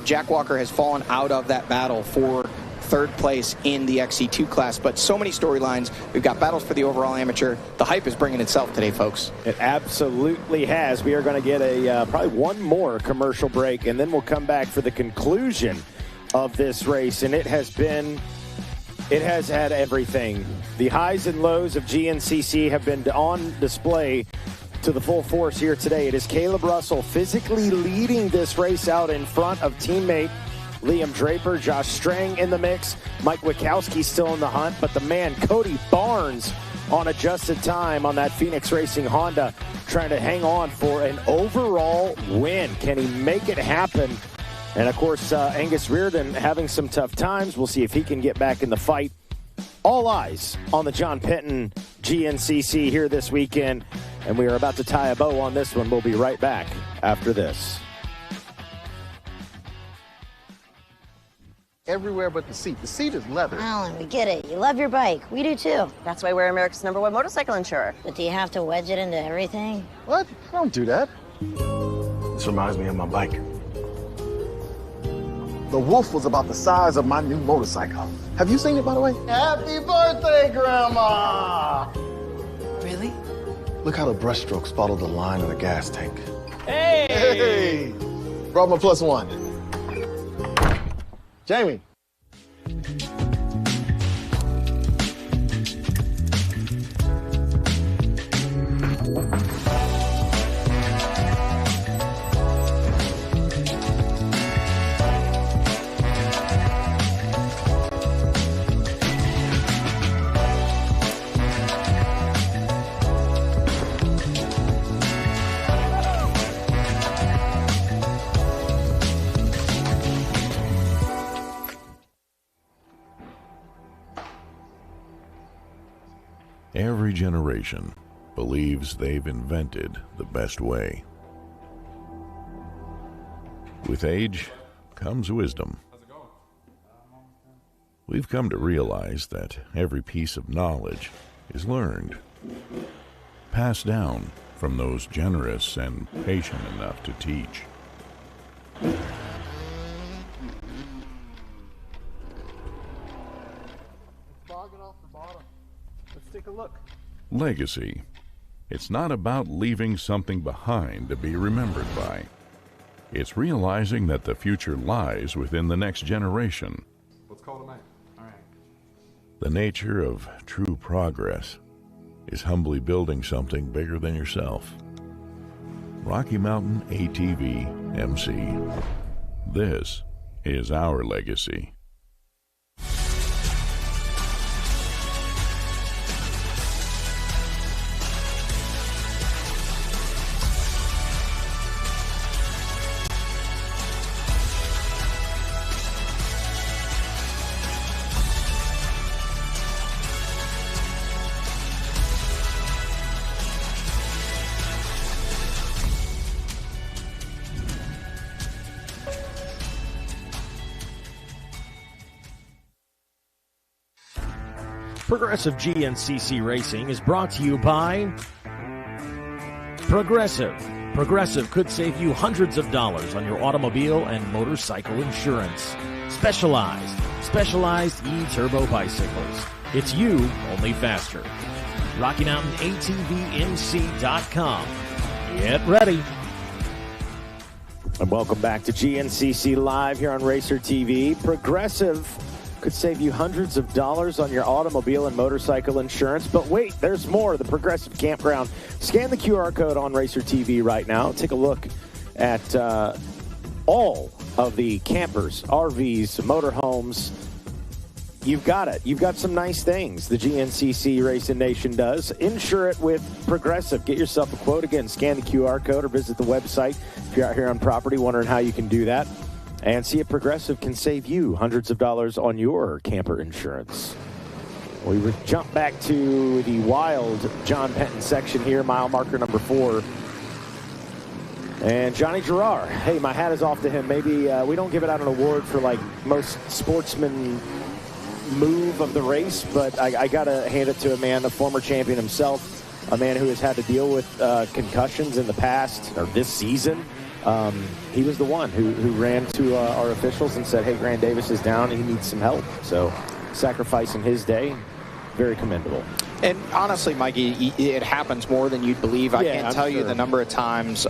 [SPEAKER 13] Jack Walker has fallen out of that battle for third place in the XC2 class. But so many storylines. We've got battles for the overall amateur. The hype is bringing itself today, folks.
[SPEAKER 19] It absolutely has. We are going to get a probably one more commercial break, and then we'll come back for the conclusion of this race. And it has had everything. The highs and lows of GNCC have been on display to the full force here today. It is Caleb Russell physically leading this race out in front of teammate Liam Draper, Josh Strang in the mix, Mike Wachowski still in the hunt, but the man Cody Barnes on adjusted time on that Phoenix Racing Honda, trying to hang on for an overall win. Can he make it happen? And of course, Angus Reardon having some tough times. We'll see if he can get back in the fight. All eyes on the John Penton GNCC here this weekend, and we are about to tie a bow on this one. We'll be right back after this.
[SPEAKER 9] Everywhere but the seat. The seat is leather.
[SPEAKER 1] Alan, we get it. You love your bike. We do too. That's why we're America's #1 motorcycle insurer. But do you have to wedge it into everything?
[SPEAKER 9] What? I don't do that. This reminds me of my bike. The Wolf was about the size of my new motorcycle. Have you seen it, by the way? Happy birthday, Grandma!
[SPEAKER 1] Really?
[SPEAKER 9] Look how the brushstrokes follow the line of the gas tank.
[SPEAKER 2] Hey!
[SPEAKER 9] Hey! Brought my +1. Jamie.
[SPEAKER 12] generation believes they've invented the best way. With age comes wisdom. We've come to realize that every piece of knowledge is learned, passed down from those generous and patient enough to teach.
[SPEAKER 8] Let's take a look.
[SPEAKER 12] Legacy. It's not about leaving something behind to be remembered by. It's realizing that the future lies within the next generation.
[SPEAKER 16] Let's call it a night. All right.
[SPEAKER 12] The nature of true progress is humbly building something bigger than yourself. Rocky Mountain ATV MC. This is our legacy.
[SPEAKER 3] Progressive GNCC Racing is brought to you by Progressive. Progressive could save you hundreds of dollars on your automobile and motorcycle insurance. Specialized E-Turbo bicycles. It's you, only faster. RockyMountainATVMC.com. Get ready.
[SPEAKER 19] And welcome back to GNCC Live here on Racer TV. Progressive could save you hundreds of dollars on your automobile and motorcycle insurance. But wait, there's more. The Progressive Campground. Scan the QR code on Racer TV right now. Take a look at all of the campers, RVs, motorhomes. You've got it. You've got some nice things. The GNCC Racing Nation does. Insure it with Progressive. Get yourself a quote. Again, scan the QR code or visit the website if you're out here on property wondering how you can do that. And see if Progressive can save you hundreds of dollars on your camper insurance. We jump back to the wild John Penton section here, mile marker number 4. And Johnny Gerard, hey, my hat is off to him. Maybe we don't give it out an award for like most sportsman move of the race, but I got to hand it to a man, a former champion himself, a man who has had to deal with concussions in the past or this season. He was the one who ran to our officials and said, hey, Grant Davis is down and he needs some help. So sacrificing his day, very commendable.
[SPEAKER 13] And honestly, Mikey, it happens more than you'd believe. I can't tell you the number of times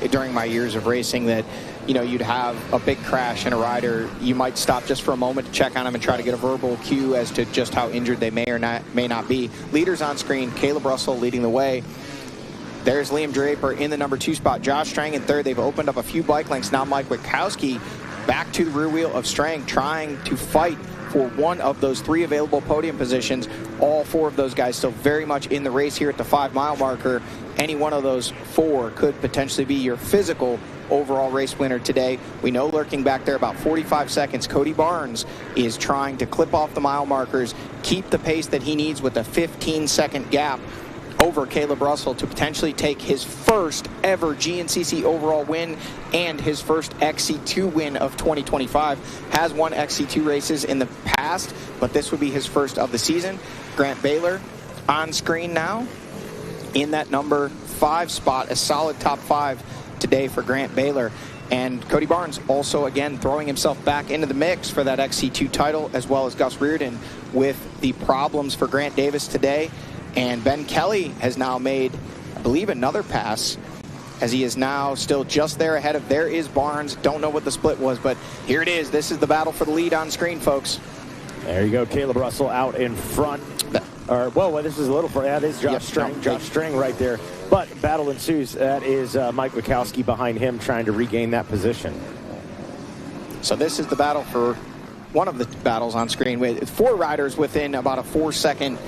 [SPEAKER 13] during my years of racing that, you know, you'd have a big crash and a rider, you might stop just for a moment to check on them and try to get a verbal cue as to just how injured they may or may not be. Leaders on screen, Caleb Russell leading the way. There's Liam Draper in the number 2 spot. Josh Strang in 3rd. They've opened up a few bike lengths. Now Mike Witkowski back to the rear wheel of Strang, trying to fight for one of those 3 available podium positions. All 4 of those guys still very much in the race here at the 5-mile marker. Any one of those 4 could potentially be your physical overall race winner today. We know lurking back there about 45 seconds, Cody Barnes is trying to clip off the mile markers, keep the pace that he needs with a 15-second gap over Caleb Russell to potentially take his first ever GNCC overall win and his first XC2 win of 2025. Has won XC2 races in the past, but this would be his first of the season. Grant Baylor on screen now in that number 5 spot, a solid top 5 today for Grant Baylor. And Cody Barnes also again throwing himself back into the mix for that XC2 title, as well as Gus Reardon with the problems for Grant Davis today. And Ben Kelly has now made, I believe, another pass, as he is now still just there ahead of, there is Barnes. Don't know what the split was, but here it is. This is the battle for the lead on screen, folks.
[SPEAKER 19] There you go. Caleb Russell out in front. Or, whoa, this is a little far. That is Josh Strang. Josh Strang right there. But battle ensues. That is Mike Witkowski behind him trying to regain that position.
[SPEAKER 13] So this is the battle for one of the battles on screen with 4 riders within about a 4-second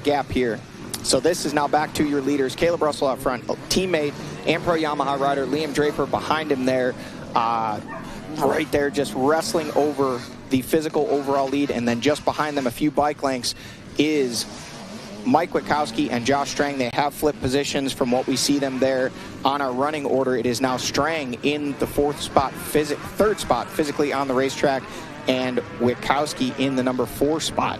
[SPEAKER 13] gap here. So this is now back to your leaders. Caleb Russell out front, teammate and pro Yamaha rider Liam Draper behind him there, right there, just wrestling over the physical overall lead. And then just behind them, a few bike lengths, is Mike Witkowski and Josh Strang, they have flipped positions from what we see them there on our running order. It is now Strang in the third spot physically on the racetrack, and Witkowski in the number 4 spot.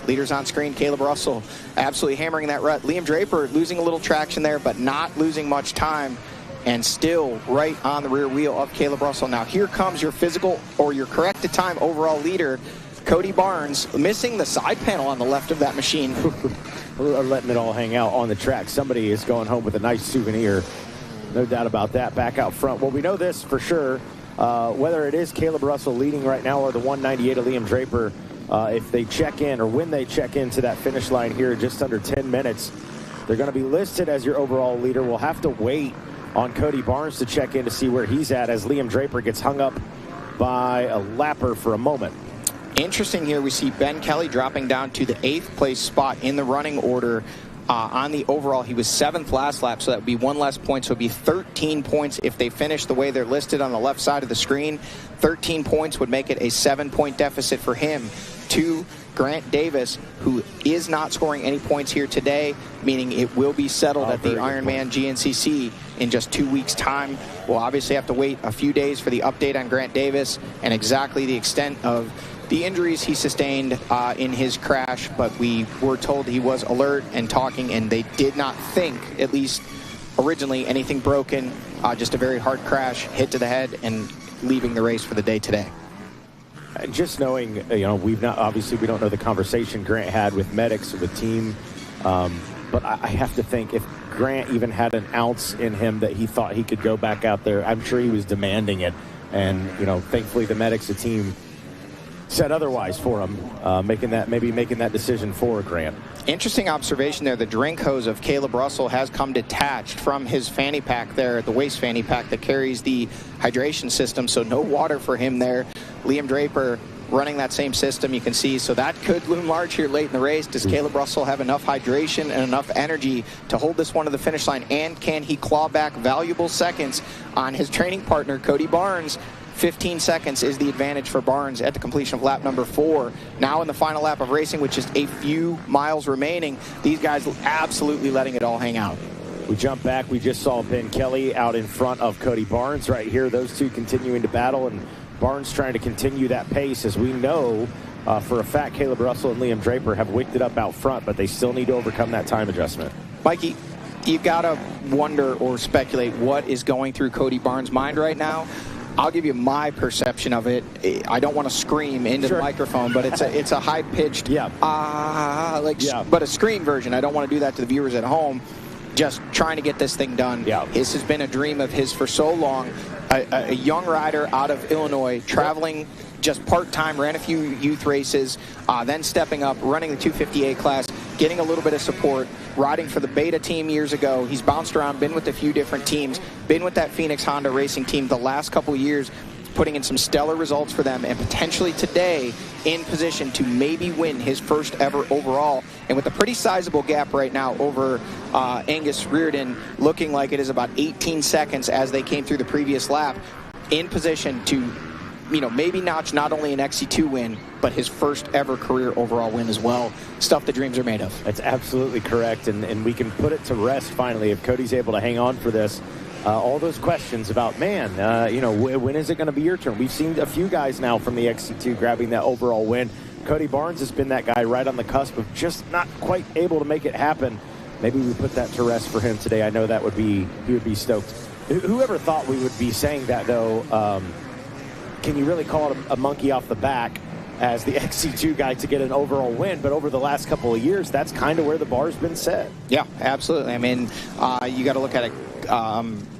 [SPEAKER 13] Leaders on screen, Caleb Russell absolutely hammering that rut. Liam Draper losing a little traction there, but not losing much time, and still right on the rear wheel of Caleb Russell. Now here comes your physical or your corrected time overall leader, Cody Barnes, missing the side panel on the left of that machine.
[SPEAKER 19] We're letting it all hang out on the track. Somebody is going home with a nice souvenir. No doubt about that. Back out front. Well, we know this for sure. Whether it is Caleb Russell leading right now or the 198 of Liam Draper, if they check in or when they check into that finish line here in just under 10 minutes, they're going to be listed as your overall leader. We'll have to wait on Cody Barnes to check in to see where he's at as Liam Draper gets hung up by a lapper for a moment.
[SPEAKER 13] Interesting here, we see Ben Kelly dropping down to the 8th place spot in the running order. On the overall, he was 7th last lap, so that would be 1 less point, so it would be 13 points if they finish the way they're listed on the left side of the screen. 13 points would make it a 7-point deficit for him to Grant Davis, who is not scoring any points here today, meaning it will be settled at the Ironman GNCC in just 2 weeks' time. We'll obviously have to wait a few days for the update on Grant Davis and exactly the extent of the injuries he sustained in his crash, but we were told he was alert and talking, and they did not think, at least originally, anything broken, just a very hard crash, hit to the head, and leaving the race for the day today.
[SPEAKER 19] Just knowing, we don't know the conversation Grant had with medics, with team, but I have to think if Grant even had an ounce in him that he thought he could go back out there, I'm sure he was demanding it, and thankfully the medics, the team, said otherwise for him, making that decision for Grant.
[SPEAKER 13] Interesting observation there. The drink hose of Caleb Russell has come detached from his fanny pack there, the waist fanny pack that carries the hydration system, so no water for him there. Liam Draper running that same system, you can see, so that could loom large here late in the race. Does Caleb Russell have enough hydration and enough energy to hold this one to the finish line, and can he claw back valuable seconds on his training partner, Cody Barnes? 15 seconds is the advantage for Barnes at the completion of lap number 4. Now in the final lap of racing, with just a few miles remaining, these guys absolutely letting it all hang out.
[SPEAKER 19] We jump back. We just saw Ben Kelly out in front of Cody Barnes right here. Those two continuing to battle, and Barnes trying to continue that pace. As we know for a fact, Caleb Russell and Liam Draper have wicked it up out front, but they still need to overcome that time adjustment.
[SPEAKER 13] Mikey, you got to wonder or speculate what is going through Cody Barnes' mind right now. I'll give you my perception of it. I don't want to scream into the microphone, but it's a high-pitched, but a scream version. I don't want to do that to the viewers at home. Just trying to get this thing done. Yeah. This has been a dream of his for so long. A young rider out of Illinois, traveling just part-time, ran a few youth races, then stepping up, running the 250A class, getting a little bit of support, riding for the Beta team years ago. He's bounced around, been with a few different teams, been with that Phoenix Honda racing team the last couple years, putting in some stellar results for them, and potentially today in position to maybe win his first ever overall. And with a pretty sizable gap right now over Angus Reardon, looking like it is about 18 seconds as they came through the previous lap, in position to maybe notch not only an XC2 win, but his first ever career overall win as well. Stuff the dreams are made of.
[SPEAKER 19] That's absolutely correct, and we can put it to rest finally if Cody's able to hang on for this. All those questions about, when is it going to be your turn? We've seen a few guys now from the XC2 grabbing that overall win. Cody Barnes has been that guy right on the cusp of just not quite able to make it happen. Maybe we put that to rest for him today. I know he would be stoked. Whoever thought we would be saying that, though, can you really call it a monkey off the back as the XC2 guy to get an overall win? But over the last couple of years, that's kind of where the bar's been set.
[SPEAKER 13] Yeah, absolutely. I mean, you got to look at it.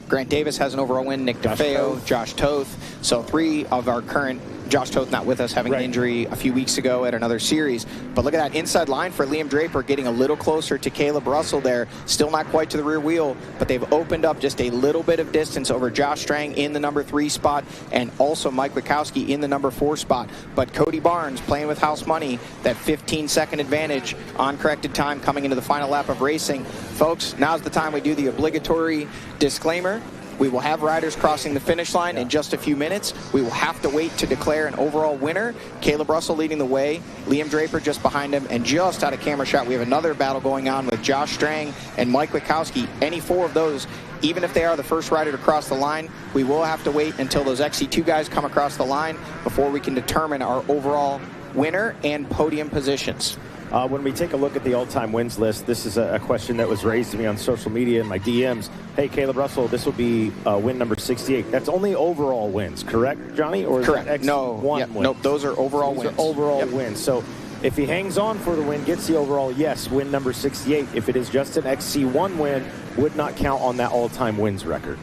[SPEAKER 13] Grant Davis has an overall win, Nick DeFeo, Josh Toth. So 3 of our current, Josh Toth not with us, having an injury a few weeks ago at another series. But look at that inside line for Liam Draper, getting a little closer to Caleb Russell there. Still not quite to the rear wheel, but they've opened up just a little bit of distance over Josh Strang in the number 3 spot, and also Mike Witkowski in the number 4 spot. But Cody Barnes playing with house money, that 15-second advantage on corrected time coming into the final lap of racing. Folks, now's the time we do the obligatory disclaimer. We will have riders crossing the finish line in just a few minutes. We will have to wait to declare an overall winner. Caleb Russell leading the way, Liam Draper just behind him, and just out of camera shot, we have another battle going on with Josh Strang and Mike Witkowski. Any four of those, even if they are the first rider to cross the line, we will have to wait until those XC2 guys come across the line before we can determine our overall winner and podium positions.
[SPEAKER 19] When we take a look at the all-time wins list, this is a question that was raised to me on social media and my DMs. Hey, Caleb Russell, this will be win number 68. That's only overall wins, correct, Johnny? Or
[SPEAKER 13] correct.
[SPEAKER 19] Is
[SPEAKER 13] No, those are overall wins.
[SPEAKER 19] Overall wins. So if he hangs on for the win, gets the overall, yes, win number 68. If it is just an XC1 win, would not count on that all-time wins record.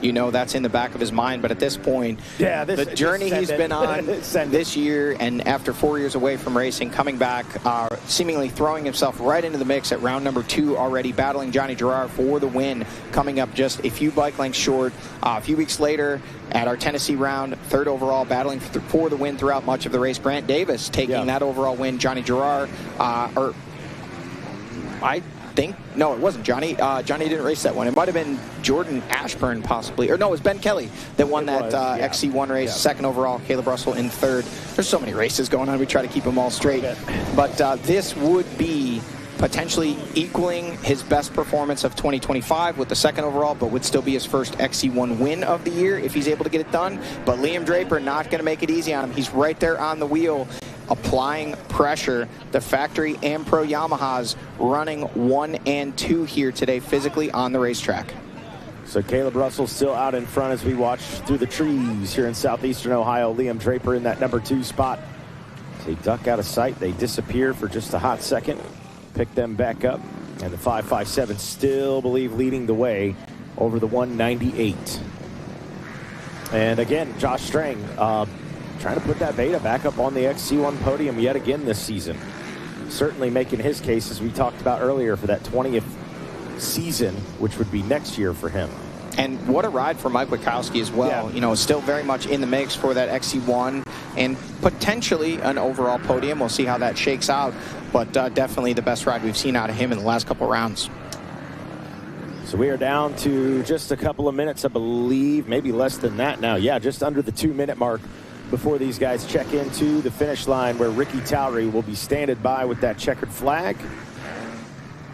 [SPEAKER 13] You know that's in the back of his mind, but at this point, the journey he's been on this year, and after 4 years away from racing, coming back, seemingly throwing himself right into the mix at round number 2 already, battling Johnny Gerard for the win, coming up just a few bike lengths short. A few weeks later, at our Tennessee round, 3rd overall, battling for the win throughout much of the race. Grant Davis taking that overall win. Johnny Gerard, no, it wasn't Johnny. Johnny didn't race that one. It might have been Jordan Ashburn, possibly. Or no, it was Ben Kelly that won XC1 race, 2nd overall. Caleb Russell in 3rd. There's so many races going on. We try to keep them all straight. But this would be potentially equaling his best performance of 2025 with the 2nd overall, but would still be his first XC1 win of the year if he's able to get it done. But Liam Draper not going to make it easy on him. He's right there on the wheel, applying pressure. The factory and pro Yamahas running 1 and 2 here today physically on the racetrack.
[SPEAKER 19] So Caleb Russell still out in front as we watch through the trees here in southeastern Ohio. Liam Draper in that number 2 spot. They duck out of sight. They disappear for just a hot second. Pick them back up. And the 557 still believe leading the way over the 198. And again, Josh Strang trying to put that Beta back up on the XC1 podium yet again this season. Certainly making his case, as we talked about earlier, for that 20th season, which would be next year for him.
[SPEAKER 13] And what a ride for Mike Witkowski as well. You know, still very much in the mix for that XC1 and potentially an overall podium. We'll see how that shakes out, but definitely the best ride we've seen out of him in the last couple of rounds.
[SPEAKER 19] So we are down to just a couple of minutes, I believe, maybe less than that now. Yeah, just under the 2-minute mark before these guys check into the finish line, where Ricky Towery will be standing by with that checkered flag.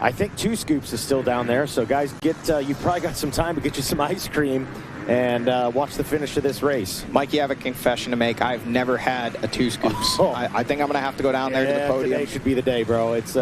[SPEAKER 19] I think 2 Scoops is still down there, so guys, you've probably got some time to get you some ice cream and watch the finish of this race.
[SPEAKER 13] Mike, you have a confession to make. I've never had a 2 Scoops. I think I'm going to have to go down there to the podium.
[SPEAKER 19] Today should be the day, bro. It's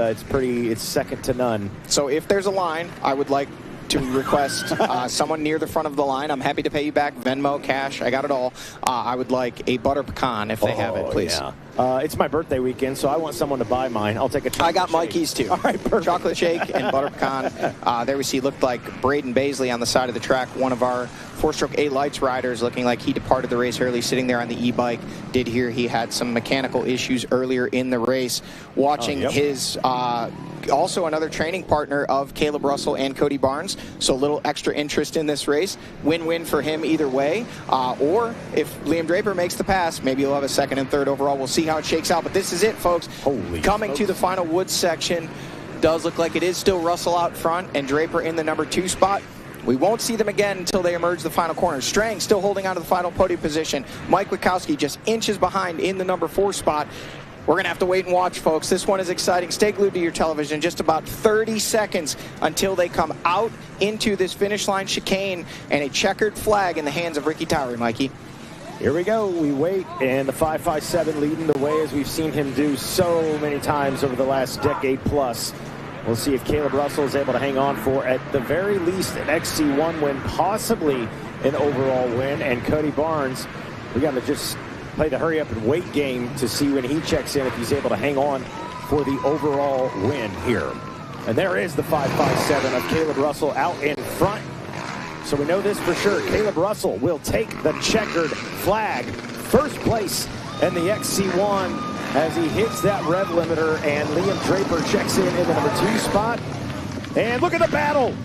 [SPEAKER 19] second to none.
[SPEAKER 13] So if there's a line, I would like to request someone near the front of the line. I'm happy to pay you back. Venmo, cash, I got it all. I would like a butter pecan if they have it, please.
[SPEAKER 19] Yeah. It's my birthday weekend, so I want someone to buy mine. I'll take a chocolate
[SPEAKER 13] I got
[SPEAKER 19] shake.
[SPEAKER 13] Mikey's too.
[SPEAKER 19] All right, perfect.
[SPEAKER 13] Chocolate shake and butter pecan. There we see, looked like Braden Baisley on the side of the track, one of our 4-stroke A-Lights riders, looking like he departed the race early, sitting there on the e-bike. Did hear he had some mechanical issues earlier in the race. Watching his, also another training partner of Caleb Russell and Cody Barnes, so a little extra interest in this race. Win-win for him either way. Or if Liam Draper makes the pass, maybe he'll have a 2nd and 3rd overall. We'll see how it shakes out, but this is it, folks. Coming to the final woods section. Does look like it is still Russell out front and Draper in the number 2 spot. We won't see them again until they emerge the final corner. Strang still holding on to the final podium position. Mike Witkowski just inches behind in the number 4 spot. We're going to have to wait and watch, folks. This one is exciting. Stay glued to your television. Just about 30 seconds until they come out into this finish line chicane and a checkered flag in the hands of Ricky Towery, Mikey.
[SPEAKER 19] Here we go. We wait, and the 557 leading the way, as we've seen him do so many times over the last decade plus. We'll see if Caleb Russell is able to hang on for, at the very least, an XC1 win, possibly an overall win. And Cody Barnes, we got to just play the hurry up and wait game to see when he checks in, if he's able to hang on for the overall win here. And there is the 557 of Caleb Russell out in front. So we know this for sure. Caleb Russell will take the checkered flag. First place in the XC1 as he hits that rev limiter, and Liam Draper checks in the number 2 spot. And look at the battle.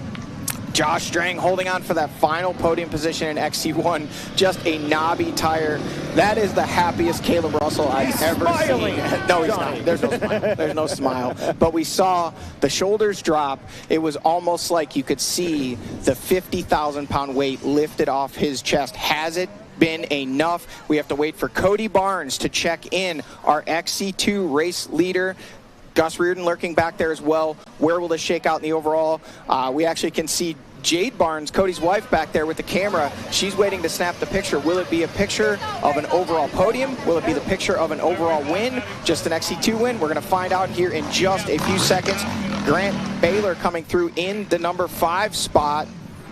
[SPEAKER 13] Josh Strang holding on for that final podium position in XC1. Just a knobby tire. That is the happiest Caleb Russell I've ever seen. No, he's not. There's no smile. There's no smile. But we saw the shoulders drop. It was almost like you could see the 50,000-pound weight lifted off his chest. Has it been enough? We have to wait for Cody Barnes to check in, our XC2 race leader. Gus Reardon lurking back there as well. Where will this shake out in the overall? We actually can see Jade Barnes, Cody's wife, back there with the camera. She's waiting to snap the picture. Will it be a picture of an overall podium? Will it be the picture of an overall win? Just an XC2 win? We're going to find out here in just a few seconds. Grant Baylor coming through in the number 5 spot.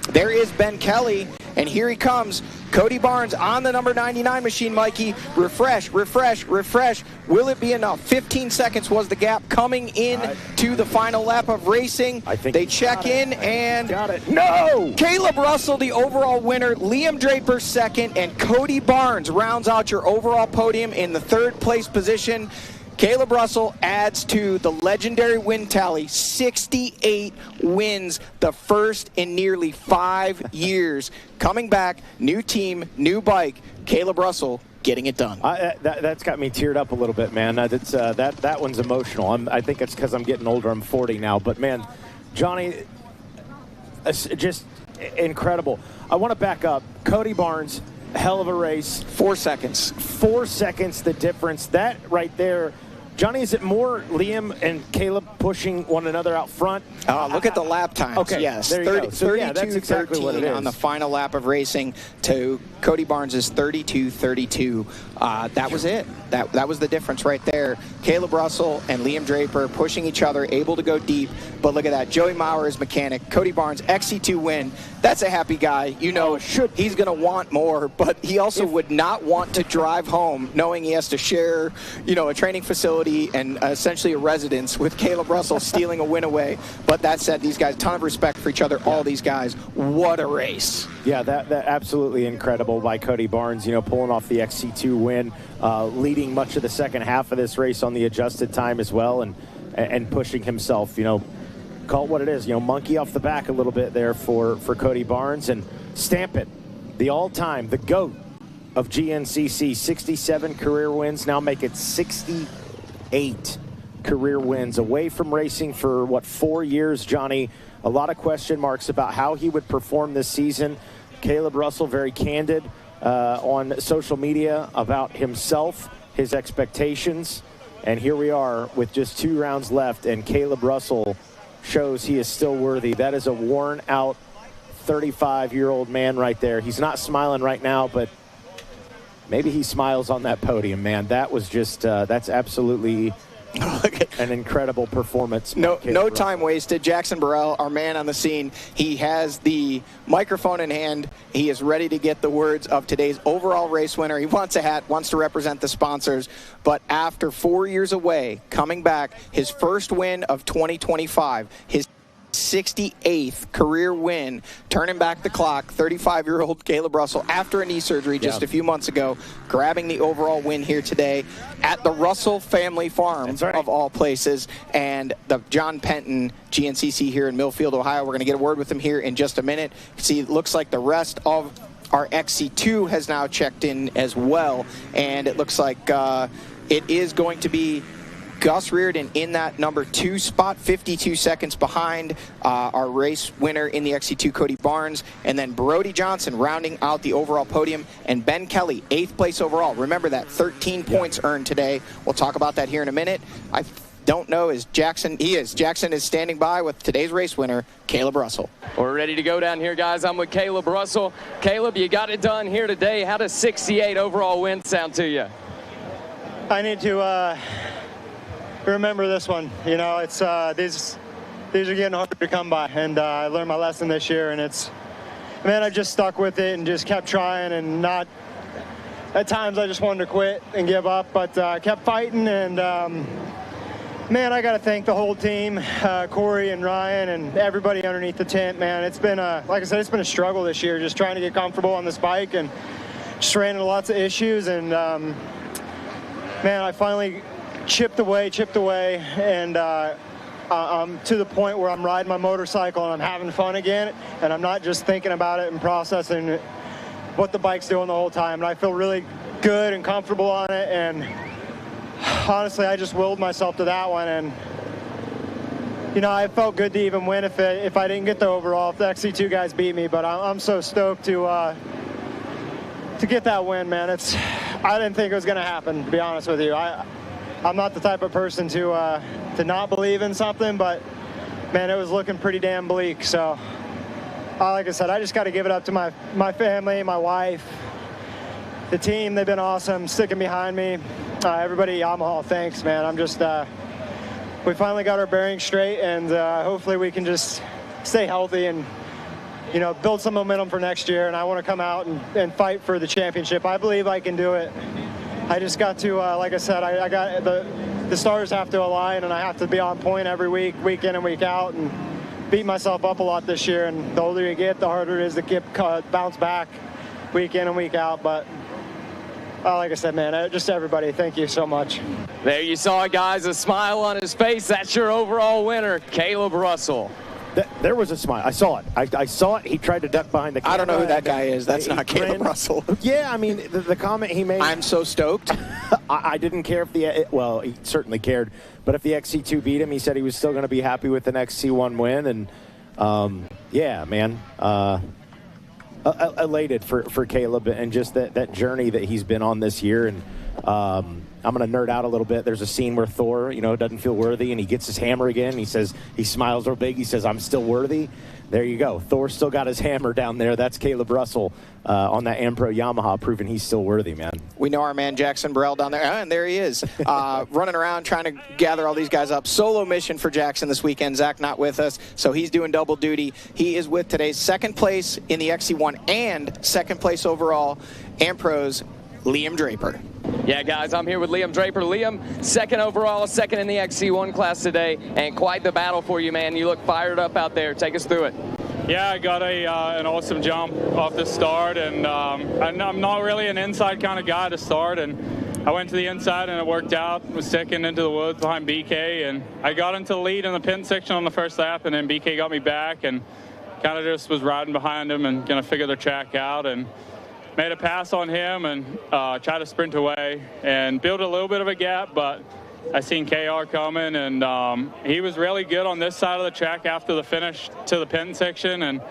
[SPEAKER 13] There is Ben Kelly, and here he comes. Cody Barnes on the number 99 machine, Mikey. Refresh, refresh, refresh. Will it be enough? 15 seconds was the gap coming in to the final lap of racing. I think they check in and got it. No! Caleb Russell, the overall winner. Liam Draper second, and Cody Barnes rounds out your overall podium in the 3rd place position. Caleb Russell adds to the legendary win tally, 68 wins, the first in nearly 5 years. Coming back, new team, new bike, Caleb Russell getting it done.
[SPEAKER 19] That's got me teared up a little bit, man. That one's emotional. I think it's because I'm getting older. I'm 40 now. But, man, Johnny, just incredible. I want to back up. Cody Barnes, hell of a race.
[SPEAKER 13] 4 seconds.
[SPEAKER 19] 4 seconds, the difference. That right there. Johnny, is it more Liam and Caleb pushing one another out front?
[SPEAKER 13] Look at the lap times.
[SPEAKER 19] Okay,
[SPEAKER 13] yes,
[SPEAKER 19] there you go. So, yeah, that's exactly what it is.
[SPEAKER 13] On the final lap of racing to Cody Barnes' 32-32. That was it. That was the difference right there. Caleb Russell and Liam Draper pushing each other, able to go deep. But look at that. Joey Maurer is mechanic. Cody Barnes, XC2 win. That's a happy guy. You know, he's going to want more, but he also would not want to drive home knowing he has to share, a training facility and essentially a residence with Caleb Russell stealing a win away. But that said, these guys, ton of respect for each other, all these guys. What a race.
[SPEAKER 19] Yeah, that absolutely incredible by Cody Barnes, pulling off the XC2 win, leading much of the second half of this race on the adjusted time as well, and pushing himself, call it what it is, monkey off the back a little bit there for Cody Barnes, and stamp it. The all-time, the GOAT of GNCC, 67 career wins, now make it 68 career wins, away from racing for, 4 years, Johnny. A lot of question marks about how he would perform this season. Caleb Russell very candid on social media about himself, his expectations, and here we are with just 2 rounds left, and Caleb Russell shows he is still worthy. That is a worn-out 35-year-old man right there. He's not smiling right now, but maybe he smiles on that podium, man. That was just, that's absolutely an incredible performance.
[SPEAKER 13] No time wasted. Jackson Burrell, our man on the scene, he has the microphone in hand. He is ready to get the words of today's overall race winner. He wants a hat, wants to represent the sponsors, but after 4 years away, coming back, his first win of 2025, his 68th career win, turning back the clock, 35-year-old Caleb Russell, after a knee surgery just a few months ago, grabbing the overall win here today at the Russell family farm, of all places, and the John Penton GNCC here in Millfield, Ohio. We're going to get a word with him here in just a minute. See, it looks like the rest of our XC2 has now checked in as well, and it looks like it is going to be Gus Reardon in that number 2 spot, 52 seconds behind our race winner in the XC2, Cody Barnes, and then Brody Johnson rounding out the overall podium, and Ben Kelly, 8th place overall. Remember that, 13 points earned today. We'll talk about that here in a minute. I don't know, Jackson is standing by with today's race winner, Caleb Russell.
[SPEAKER 4] We're ready to go down here, guys. I'm with Caleb Russell. Caleb, you got it done here today. How does 68 overall win sound to you?
[SPEAKER 10] I need to remember this one. It's these are getting harder to come by, and I learned my lesson this year, and I just stuck with it and just kept trying, and not at times I just wanted to quit and give up, but I kept fighting, and man, I got to thank the whole team, Corey and Ryan and everybody underneath the tent, man. It's been like I said, it's been a struggle this year, just trying to get comfortable on this bike, and just ran into lots of issues, and man, I finally chipped away, and I'm to the point where I'm riding my motorcycle and I'm having fun again, and I'm not just thinking about it and processing what the bike's doing the whole time. And I feel really good and comfortable on it, and honestly, I just willed myself to that one. And you know, I felt good to even win if I didn't get the overall, if the XC2 guys beat me. But I'm so stoked to get that win, man. I didn't think it was going to happen, to be honest with you. I'm not the type of person to not believe in something, but man, it was looking pretty damn bleak. So, like I said, I just got to give it up to my family, my wife, the team. They've been awesome, sticking behind me. Everybody at Yamaha, thanks, man. I'm just, we finally got our bearings straight, and hopefully we can just stay healthy and, you know, build some momentum for next year. And I want to come out and fight for the championship. I believe I can do it. I just got to, like I said, I got the stars have to align, and I have to be on point every week, week in and week out, and beat myself up a lot this year. And the older you get, the harder it is to bounce back week in and week out. But like I said, man, just everybody, thank you so much.
[SPEAKER 4] There you saw it, guys, a smile on his face. That's your overall winner, Caleb Russell.
[SPEAKER 19] There was a smile. I saw it. I saw it. He tried to duck behind the camera.
[SPEAKER 13] I don't know who that guy is. That's not Caleb Russell.
[SPEAKER 19] Yeah, I mean, the comment he made.
[SPEAKER 13] I'm so stoked.
[SPEAKER 19] I didn't care if well, he certainly cared. But if the XC2 beat him, he said he was still going to be happy with an XC1 win. And, yeah, man, elated for Caleb and just that journey that he's been on this year. And I'm going to nerd out a little bit. There's a scene where Thor, you know, doesn't feel worthy, and he gets his hammer again. He says, he smiles real big. He says, I'm still worthy. There you go. Thor still got his hammer down there. That's Caleb Russell on that Ampro Yamaha, proving he's still worthy, man.
[SPEAKER 13] We know our man Jackson Burrell down there, and there he is, running around trying to gather all these guys up. Solo mission for Jackson this weekend. Zach not with us, so he's doing double duty. He is with today's second place in the XC1 and second place overall Ampro's Liam Draper.
[SPEAKER 4] Yeah, guys, I'm here with Liam Draper. Liam, second overall, second in the XC1 class today, and quite the battle for you, man. You look fired up out there. Take us through it.
[SPEAKER 6] Yeah, I got an awesome jump off the start, and I'm not really an inside kind of guy to start, and I went to the inside and it worked out. Was sticking into the woods behind BK, and I got into the lead in the pin section on the first lap, and then BK got me back and kind of just was riding behind him and going to figure the track out, and made a pass on him and tried to sprint away and build a little bit of a gap, but I seen KR coming, and he was really good on this side of the track after the finish to the pin section, and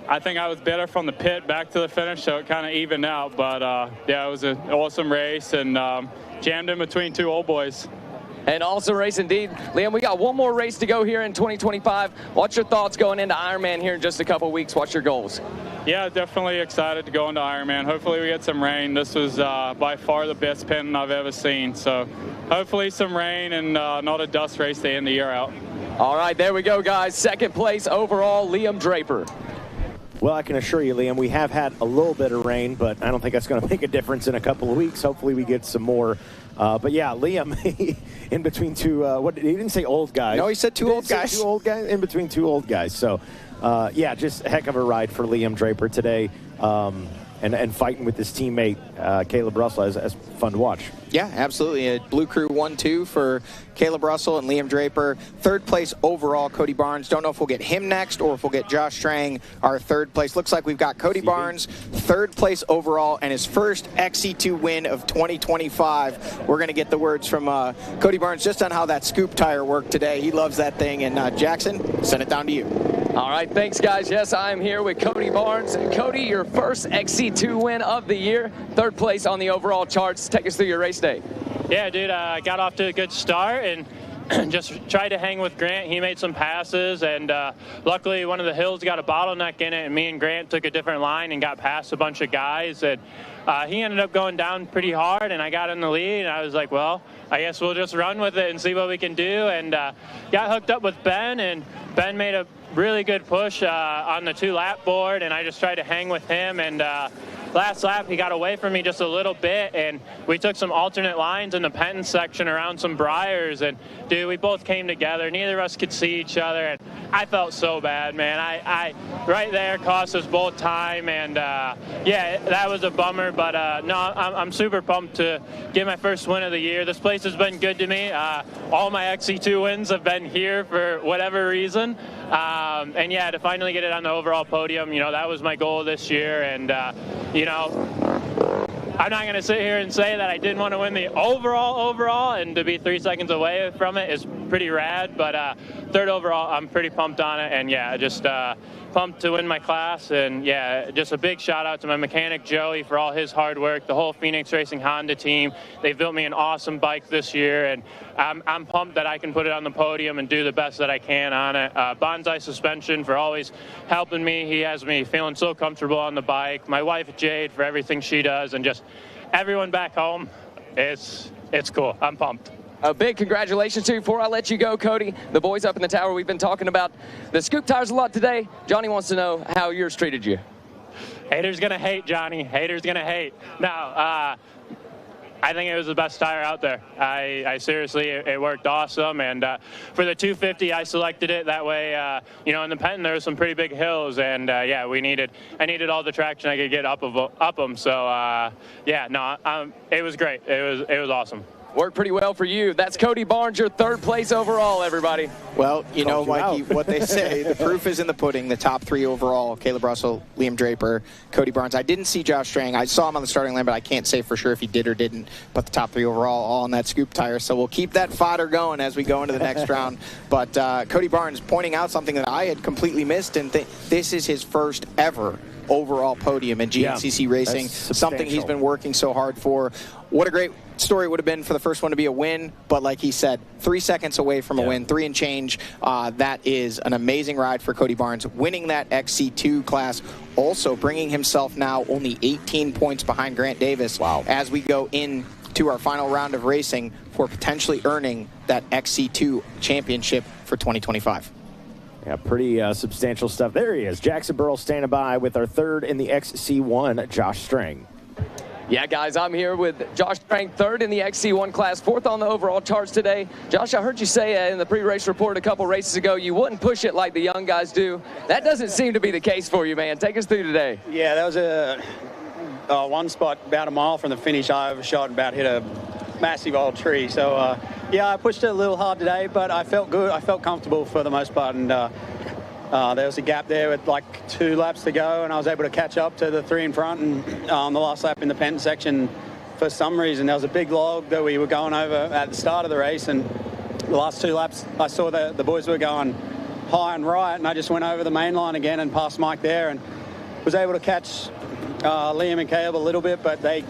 [SPEAKER 6] I think I was better from the pit back to the finish, so it kind of evened out. But yeah, it was an awesome race, and jammed in between two old boys.
[SPEAKER 4] An awesome race indeed. Liam, we got one more race to go here in 2025. What's your thoughts going into Ironman here in just a couple weeks? What's your goals?
[SPEAKER 6] Yeah, definitely excited to go into Ironman. Hopefully we get some rain. This was by far the best Penton I've ever seen. So hopefully some rain and not a dust race to end the year out.
[SPEAKER 4] All right, there we go, guys. Second place overall, Liam Draper.
[SPEAKER 19] Well, I can assure you, Liam, we have had a little bit of rain, but I don't think that's going to make a difference in a couple of weeks. Hopefully we get some more. But yeah, Liam, in between two, he didn't say old guys.
[SPEAKER 13] No, he said two old guys.
[SPEAKER 19] Two old guys, in between two old guys. So, yeah, just a heck of a ride for Liam Draper today. And fighting with his teammate, Caleb Russell, is fun to watch.
[SPEAKER 13] Yeah, absolutely. A Blue Crew 1-2 for Caleb Russell and Liam Draper. Third place overall, Cody Barnes. Don't know if we'll get him next or if we'll get Josh Strang, our third place. Looks like we've got Cody Barnes, third place overall, and his first XC2 win of 2025. We're going to get the words from Cody Barnes just on how that scoop tire worked today. He loves that thing. And Jackson, send it down to you.
[SPEAKER 4] All right, thanks, guys. Yes, I am here with Cody Barnes. Cody, your first XC2 win of the year, third place on the overall charts. Take us through your race day.
[SPEAKER 6] Yeah, dude, I got off to a good start and just tried to hang with Grant. He made some passes, and luckily one of the hills got a bottleneck in it, and me and Grant took a different line and got past a bunch of guys. And he ended up going down pretty hard, and I got in the lead, and I was like, well, I guess we'll just run with it and see what we can do. And got hooked up with Ben, and Ben made a really good push on the 2-lap board, and I just tried to hang with him. And last lap, he got away from me just a little bit, and we took some alternate lines in the Penton section around some briars, and dude, we both came together. Neither of us could see each other, and I felt so bad, man. I right there cost us both time, and yeah, that was a bummer. But no, I'm super pumped to get my first win of the year. This place has been good to me. All my XC2 wins have been here for whatever reason, and yeah, to finally get it on the overall podium, you know, that was my goal this year, and you know, I'm not going to sit here and say that I didn't want to win the overall, and to be 3 seconds away from it is pretty rad, but third overall, I'm pretty pumped on it, and yeah, just pumped to win my class, and yeah, just a big shout out to my mechanic Joey for all his hard work, the whole Phoenix Racing Honda team. They've built me an awesome bike this year, and I'm pumped that I can put it on the podium and do the best that I can on it. Bonsai Suspension for always helping me. He has me feeling so comfortable on the bike. My wife Jade for everything she does, and just everyone back home. It's cool. I'm pumped.
[SPEAKER 4] A big congratulations to you. Before I let you go, Cody, the boys up in the tower, we've been talking about the scoop tires a lot today. Johnny wants to know how yours treated you.
[SPEAKER 6] Haters gonna hate, Johnny. Haters gonna hate. No, I think it was the best tire out there. I seriously, it worked awesome. And for the 250, I selected it that way. You know, in the Penton, there were some pretty big hills, and yeah, I needed all the traction I could get up them. So yeah, no, it was great. It was awesome.
[SPEAKER 4] Worked pretty well for you. That's Cody Barnes, your third place overall, everybody.
[SPEAKER 13] Well, you know, Mikey, what they say, the proof is in the pudding. The top 3 overall, Caleb Russell, Liam Draper, Cody Barnes. I didn't see Josh Strang. I saw him on the starting line, but I can't say for sure if he did or didn't. But the top 3 overall, all on that scoop tire. So we'll keep that fodder going as we go into the next round. But Cody Barnes pointing out something that I had completely missed, and this is his first ever overall podium in GNCC racing, something he's been working so hard for. What a great story it would have been for the first one to be a win, but like he said, 3 seconds away from a win, 3 and change. That is an amazing ride for Cody Barnes, winning that XC2 class, also bringing himself now only 18 points behind Grant Davis as we go into our final round of racing for potentially earning that XC2 championship for 2025.
[SPEAKER 19] Yeah, pretty substantial stuff. There he is, Jackson Burrell standing by with our third in the XC1, Josh Strang.
[SPEAKER 4] Yeah, guys, I'm here with Josh Strang, third in the XC1 class, fourth on the overall charts today. Josh, I heard you say in the pre-race report a couple races ago you wouldn't push it like the young guys do. That doesn't seem to be the case for you, man. Take us through today.
[SPEAKER 5] Yeah, that was a one spot about a mile from the finish. I overshot and about hit a massive old tree. So, yeah, I pushed it a little hard today, but I felt good. I felt comfortable for the most part, and there was a gap there with like 2 laps to go, and I was able to catch up to the 3 in front. And the last lap in the Penton section, for some reason, there was a big log that we were going over at the start of the race, and the last 2 laps, I saw that the boys were going high and right, and I just went over the main line again and passed Mike there, and was able to catch Liam and Caleb a little bit, but they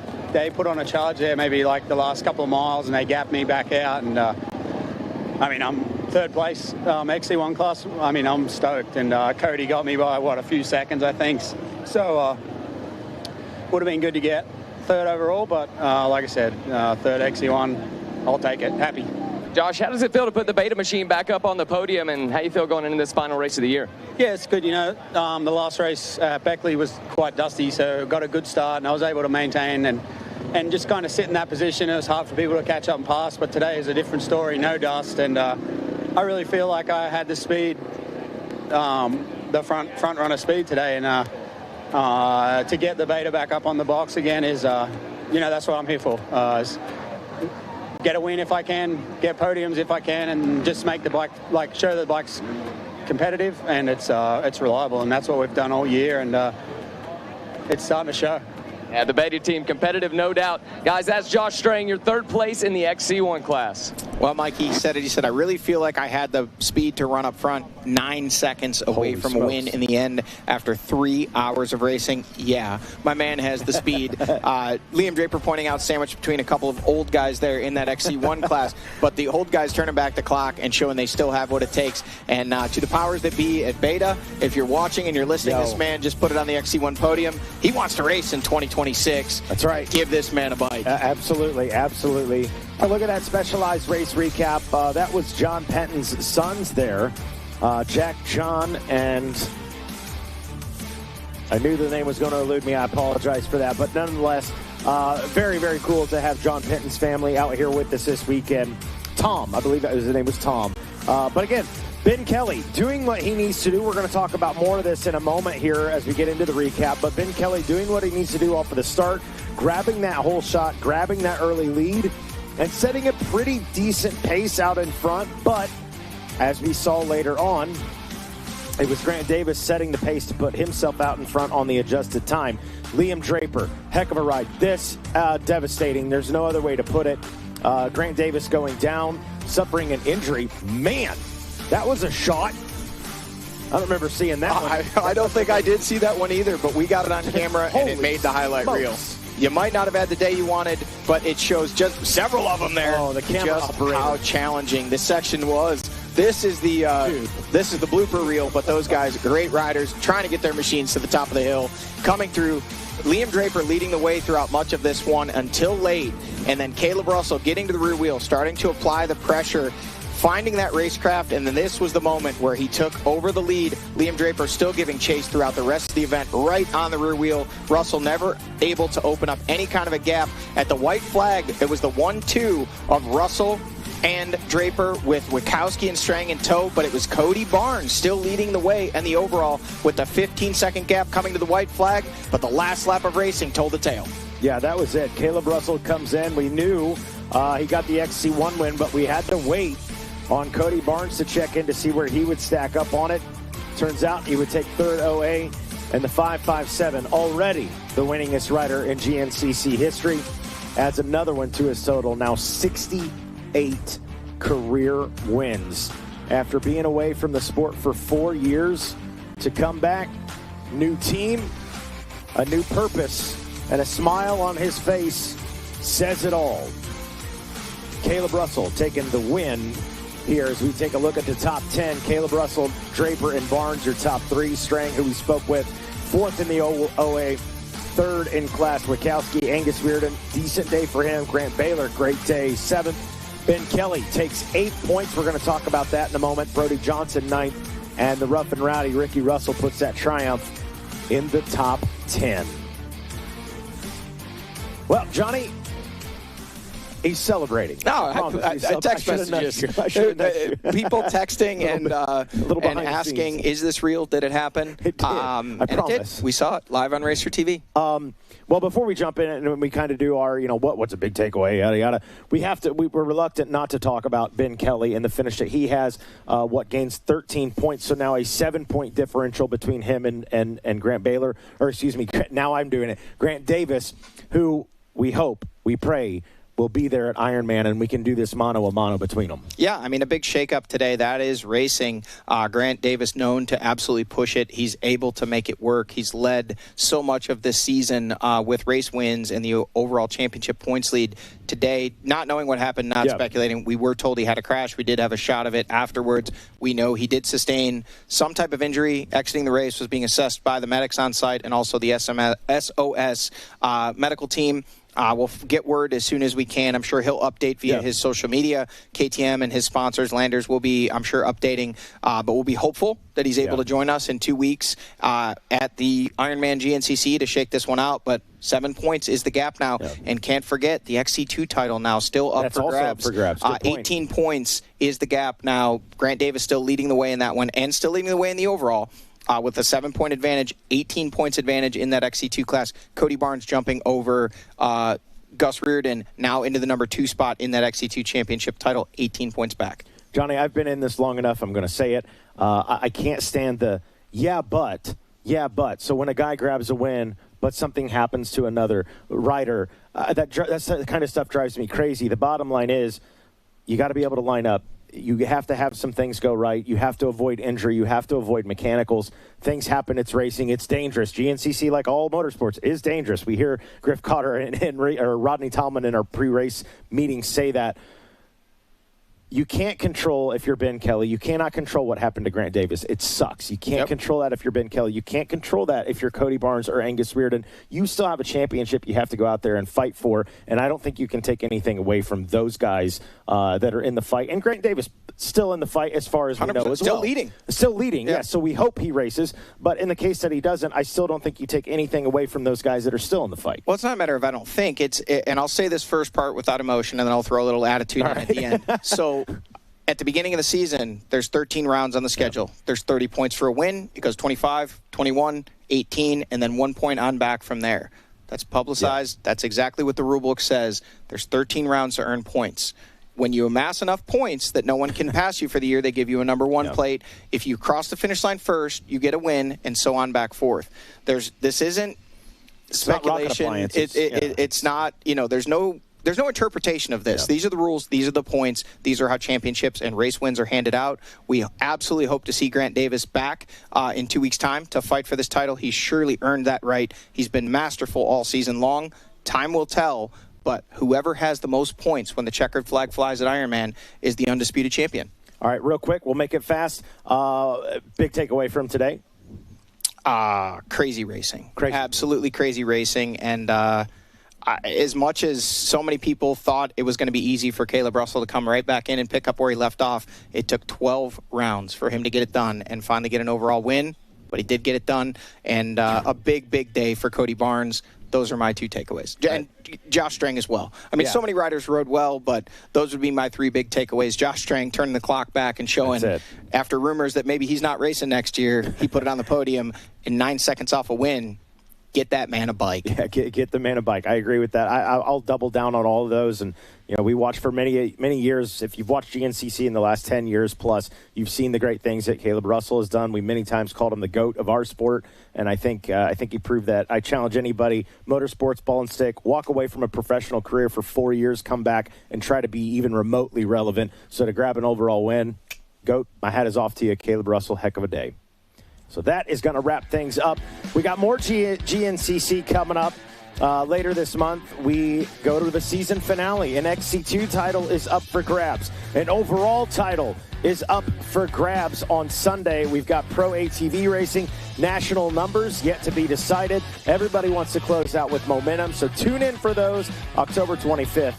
[SPEAKER 5] put on a charge there maybe like the last couple of miles, and they gapped me back out. And I mean, I'm third place XC1 class. I mean, I'm stoked, and Cody got me by a few seconds, I think. So would have been good to get third overall, but like I said, third XC1, I'll take it. Happy.
[SPEAKER 4] Josh, how does it feel to put the beta machine back up on the podium, and how you feel going into this final race of the year?
[SPEAKER 5] Yeah, it's good. You know, the last race at Beckley was quite dusty, so got a good start, and I was able to maintain and just kind of sit in that position. It was hard for people to catch up and pass, but today is a different story, no dust, and I really feel like I had the speed, the front runner speed today, and to get the beta back up on the box again is, you know, that's what I'm here for. Get a win if I can, get podiums if I can, and just make the bike, like, show the bike's competitive, and it's reliable, and that's what we've done all year, and it's starting to show.
[SPEAKER 4] Yeah, the beta team competitive, no doubt. Guys, that's Josh Strang, your third place in the XC1 class.
[SPEAKER 13] Well, Mike, he said it. He said, I really feel like I had the speed to run up front, 9 seconds away from a win in the end after 3 hours of racing. Yeah, my man has the speed. Liam Draper pointing out sandwiched between a couple of old guys there in that XC1 class, but the old guys turning back the clock and showing they still have what it takes. And to the powers that be at Beta, if you're watching and you're listening, this man just put it on the XC1 podium. He wants to race in 2026.
[SPEAKER 19] That's right.
[SPEAKER 13] Give this man a bike.
[SPEAKER 19] Absolutely, absolutely. Look at that Specialized race recap. That was John Penton's sons there. Jack, John, and I knew the name was going to elude me. I apologize for that. But nonetheless, very, very cool to have John Penton's family out here with us this weekend. Tom, I believe his name was Tom. But again, Ben Kelly doing what he needs to do. We're going to talk about more of this in a moment here as we get into the recap. But Ben Kelly doing what he needs to do off of the start, grabbing that hole shot, grabbing that early lead, and setting a pretty decent pace out in front. But as we saw later on, it was Grant Davis setting the pace to put himself out in front on the adjusted time. Liam Draper, heck of a ride. This devastating. There's no other way to put it. Grant Davis going down, suffering an injury. Man, that was a shot. I don't remember seeing that one.
[SPEAKER 13] I don't think I did see that one either, but we got it on camera, and it made the highlight reel. You might not have had the day you wanted, but it shows just several of them there.
[SPEAKER 19] Oh, the camera
[SPEAKER 13] just
[SPEAKER 19] operator.
[SPEAKER 13] How challenging this section was. This is the blooper reel, but those guys, great riders, trying to get their machines to the top of the hill, coming through. Liam Draper leading the way throughout much of this one until late, and then Caleb Russell getting to the rear wheel, starting to apply the pressure, finding that racecraft, and then this was the moment where he took over the lead. Liam Draper still giving chase throughout the rest of the event, right on the rear wheel. Russell never able to open up any kind of a gap. At the white flag, it was the 1-2 of Russell and Draper with Witkowski and Strang in tow, but it was Cody Barnes still leading the way and the overall with the 15-second gap coming to the white flag, but the last lap of racing told the tale.
[SPEAKER 19] Yeah, that was it. Caleb Russell comes in. We knew he got the XC1 win, but we had to wait on Cody Barnes to check in to see where he would stack up on it. Turns out he would take third OA and the 5.57, already the winningest rider in GNCC history. Adds another one to his total, now 68 career wins. After being away from the sport for 4 years, to come back, new team, a new purpose, and a smile on his face says it all. Caleb Russell taking the win here as we take a look at the top 10. Caleb Russell, Draper, and Barnes, your top three. Strang, who we spoke with, fourth in the OA, third in class. Witkowski, Angus Reardon, decent day for him. Grant Baylor, great day, seventh. Ben Kelly takes 8 points. We're going to talk about that in a moment. Brody Johnson, ninth. And the rough and rowdy Ricky Russell puts that triumph in the top 10. Well, Johnny, he's celebrating.
[SPEAKER 13] No, I text messages. People texting and asking, is this real? Did it happen?
[SPEAKER 19] It did. I promise.
[SPEAKER 13] It did. We saw it live on Racer TV.
[SPEAKER 19] Well, before we jump in and we kind of do our, what's a big takeaway, yada, yada, we're reluctant not to talk about Ben Kelly and the finish that he has, gains 13 points. So now a 7-point differential between him and Grant Baylor, or excuse me, now I'm doing it. Grant Davis, who we hope, we pray, will be there at Ironman, and we can do this mano-a-mano between them.
[SPEAKER 13] Yeah, I mean, a big shakeup today. That is racing. Grant Davis known to absolutely push it. He's able to make it work. He's led so much of this season with race wins and the overall championship points lead. Today, not knowing what happened, not speculating, we were told he had a crash. We did have a shot of it afterwards. We know he did sustain some type of injury. Exiting the race, was being assessed by the medics on site and also the SOS medical team. We'll get word as soon as we can. I'm sure he'll update via his social media. KTM and his sponsors, Landers, will be, I'm sure, updating. But we'll be hopeful that he's able to join us in 2 weeks at the Ironman GNCC to shake this one out. But 7 points is the gap now. And can't forget, the XC2 title now still up for grabs. 18 points is the gap now. Grant Davis still leading the way in that one and still leading the way in the overall. With a 7-point advantage, 18 points advantage in that XC2 class. Cody Barnes jumping over Gus Reardon, now into the number 2 spot in that XC2 championship title, 18 points back.
[SPEAKER 19] Johnny, I've been in this long enough. I'm going to say it. I can't stand the but. So when a guy grabs a win, but something happens to another rider, that's the kind of stuff drives me crazy. The bottom line is you got to be able to line up. You have to have some things go right. You have to avoid injury. You have to avoid mechanicals. Things happen. It's racing. It's dangerous. GNCC, like all motorsports, is dangerous. We hear Griff Cotter and Rodney Tallman in our pre-race meetings say that. You can't control, if you're Ben Kelly, you cannot control what happened to Grant Davis. It sucks. You can't control that if you're Ben Kelly. You can't control that if you're Cody Barnes or Angus Reardon. You still have a championship you have to go out there and fight for, and I don't think you can take anything away from those guys that are in the fight. And Grant Davis still in the fight as far as we know as well.
[SPEAKER 13] Still leading.
[SPEAKER 19] Still leading, yes. So we hope he races. But in the case that he doesn't, I still don't think you take anything away from those guys that are still in the fight.
[SPEAKER 13] Well, it's not a matter of I don't think. And I'll say this first part without emotion, and then I'll throw a little attitude in at the end. So At the beginning of the season, there's 13 rounds on the schedule. There's 30 points for a win. It goes 25, 21, 18, and then 1 point on back from there. That's publicized. That's exactly what the rulebook says. There's 13 rounds to earn points. When you amass enough points that no one can pass you for the year, they give you a number one plate. If you cross the finish line first, you get a win, and so on back forth. This isn't speculation. It's not, there's no interpretation of this. Yeah. These are the rules. These are the points. These are how championships and race wins are handed out. We absolutely hope to see Grant Davis back in 2 weeks' time to fight for this title. He's surely earned that right. He's been masterful all season long. Time will tell, but whoever has the most points when the checkered flag flies at Ironman is the undisputed champion.
[SPEAKER 19] All right, real quick, we'll make it fast. Big takeaway from today?
[SPEAKER 13] Crazy racing. Absolutely crazy racing. And as much as so many people thought it was going to be easy for Caleb Russell to come right back in and pick up where he left off, it took 12 rounds for him to get it done and finally get an overall win. But he did get it done. And a big, big day for Cody Barnes. Those are my two takeaways. And Josh Strang as well. I mean, so many riders rode well, but those would be my three big takeaways. Josh Strang turning the clock back and showing, after rumors that maybe he's not racing next year, he put it on the podium in 9 seconds off a win. Get that man a bike.
[SPEAKER 19] Yeah, get the man a bike. I agree with that. I'll double down on all of those. And, we watched for many years. If you've watched GNCC in the last 10 years plus, you've seen the great things that Caleb Russell has done. We many times called him the GOAT of our sport. And I think he proved that. I challenge anybody, motorsports, ball and stick, walk away from a professional career for 4 years, come back and try to be even remotely relevant. So to grab an overall win, GOAT, my hat is off to you, Caleb Russell. Heck of a day. So that is going to wrap things up. We got more GNCC coming up later this month. We go to the season finale. An XC2 title is up for grabs. An overall title is up for grabs on Sunday. We've got Pro ATV racing, national numbers yet to be decided. Everybody wants to close out with momentum, so tune in for those October 25th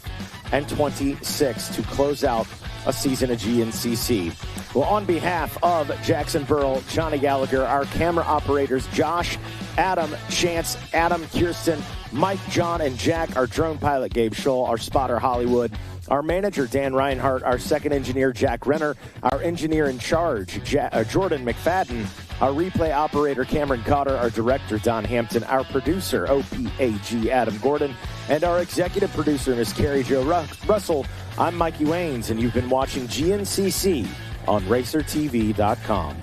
[SPEAKER 19] and 26th to close out a season of GNCC. Well, on behalf of Jackson Burrell, Johnny Gallagher, our camera operators, Josh, Adam, Chance, Adam, Kirsten, Mike, John, and Jack, our drone pilot, Gabe Scholl, our spotter, Hollywood, our manager, Dan Reinhardt, our second engineer, Jack Renner, our engineer in charge, Jordan McFadden, our replay operator, Cameron Cotter, our director, Don Hampton, our producer, OPAG, Adam Gordon, and our executive producer, Miss Carrie Jo Russell. I'm Mikey Waynes, and you've been watching GNCC on RacerTV.com.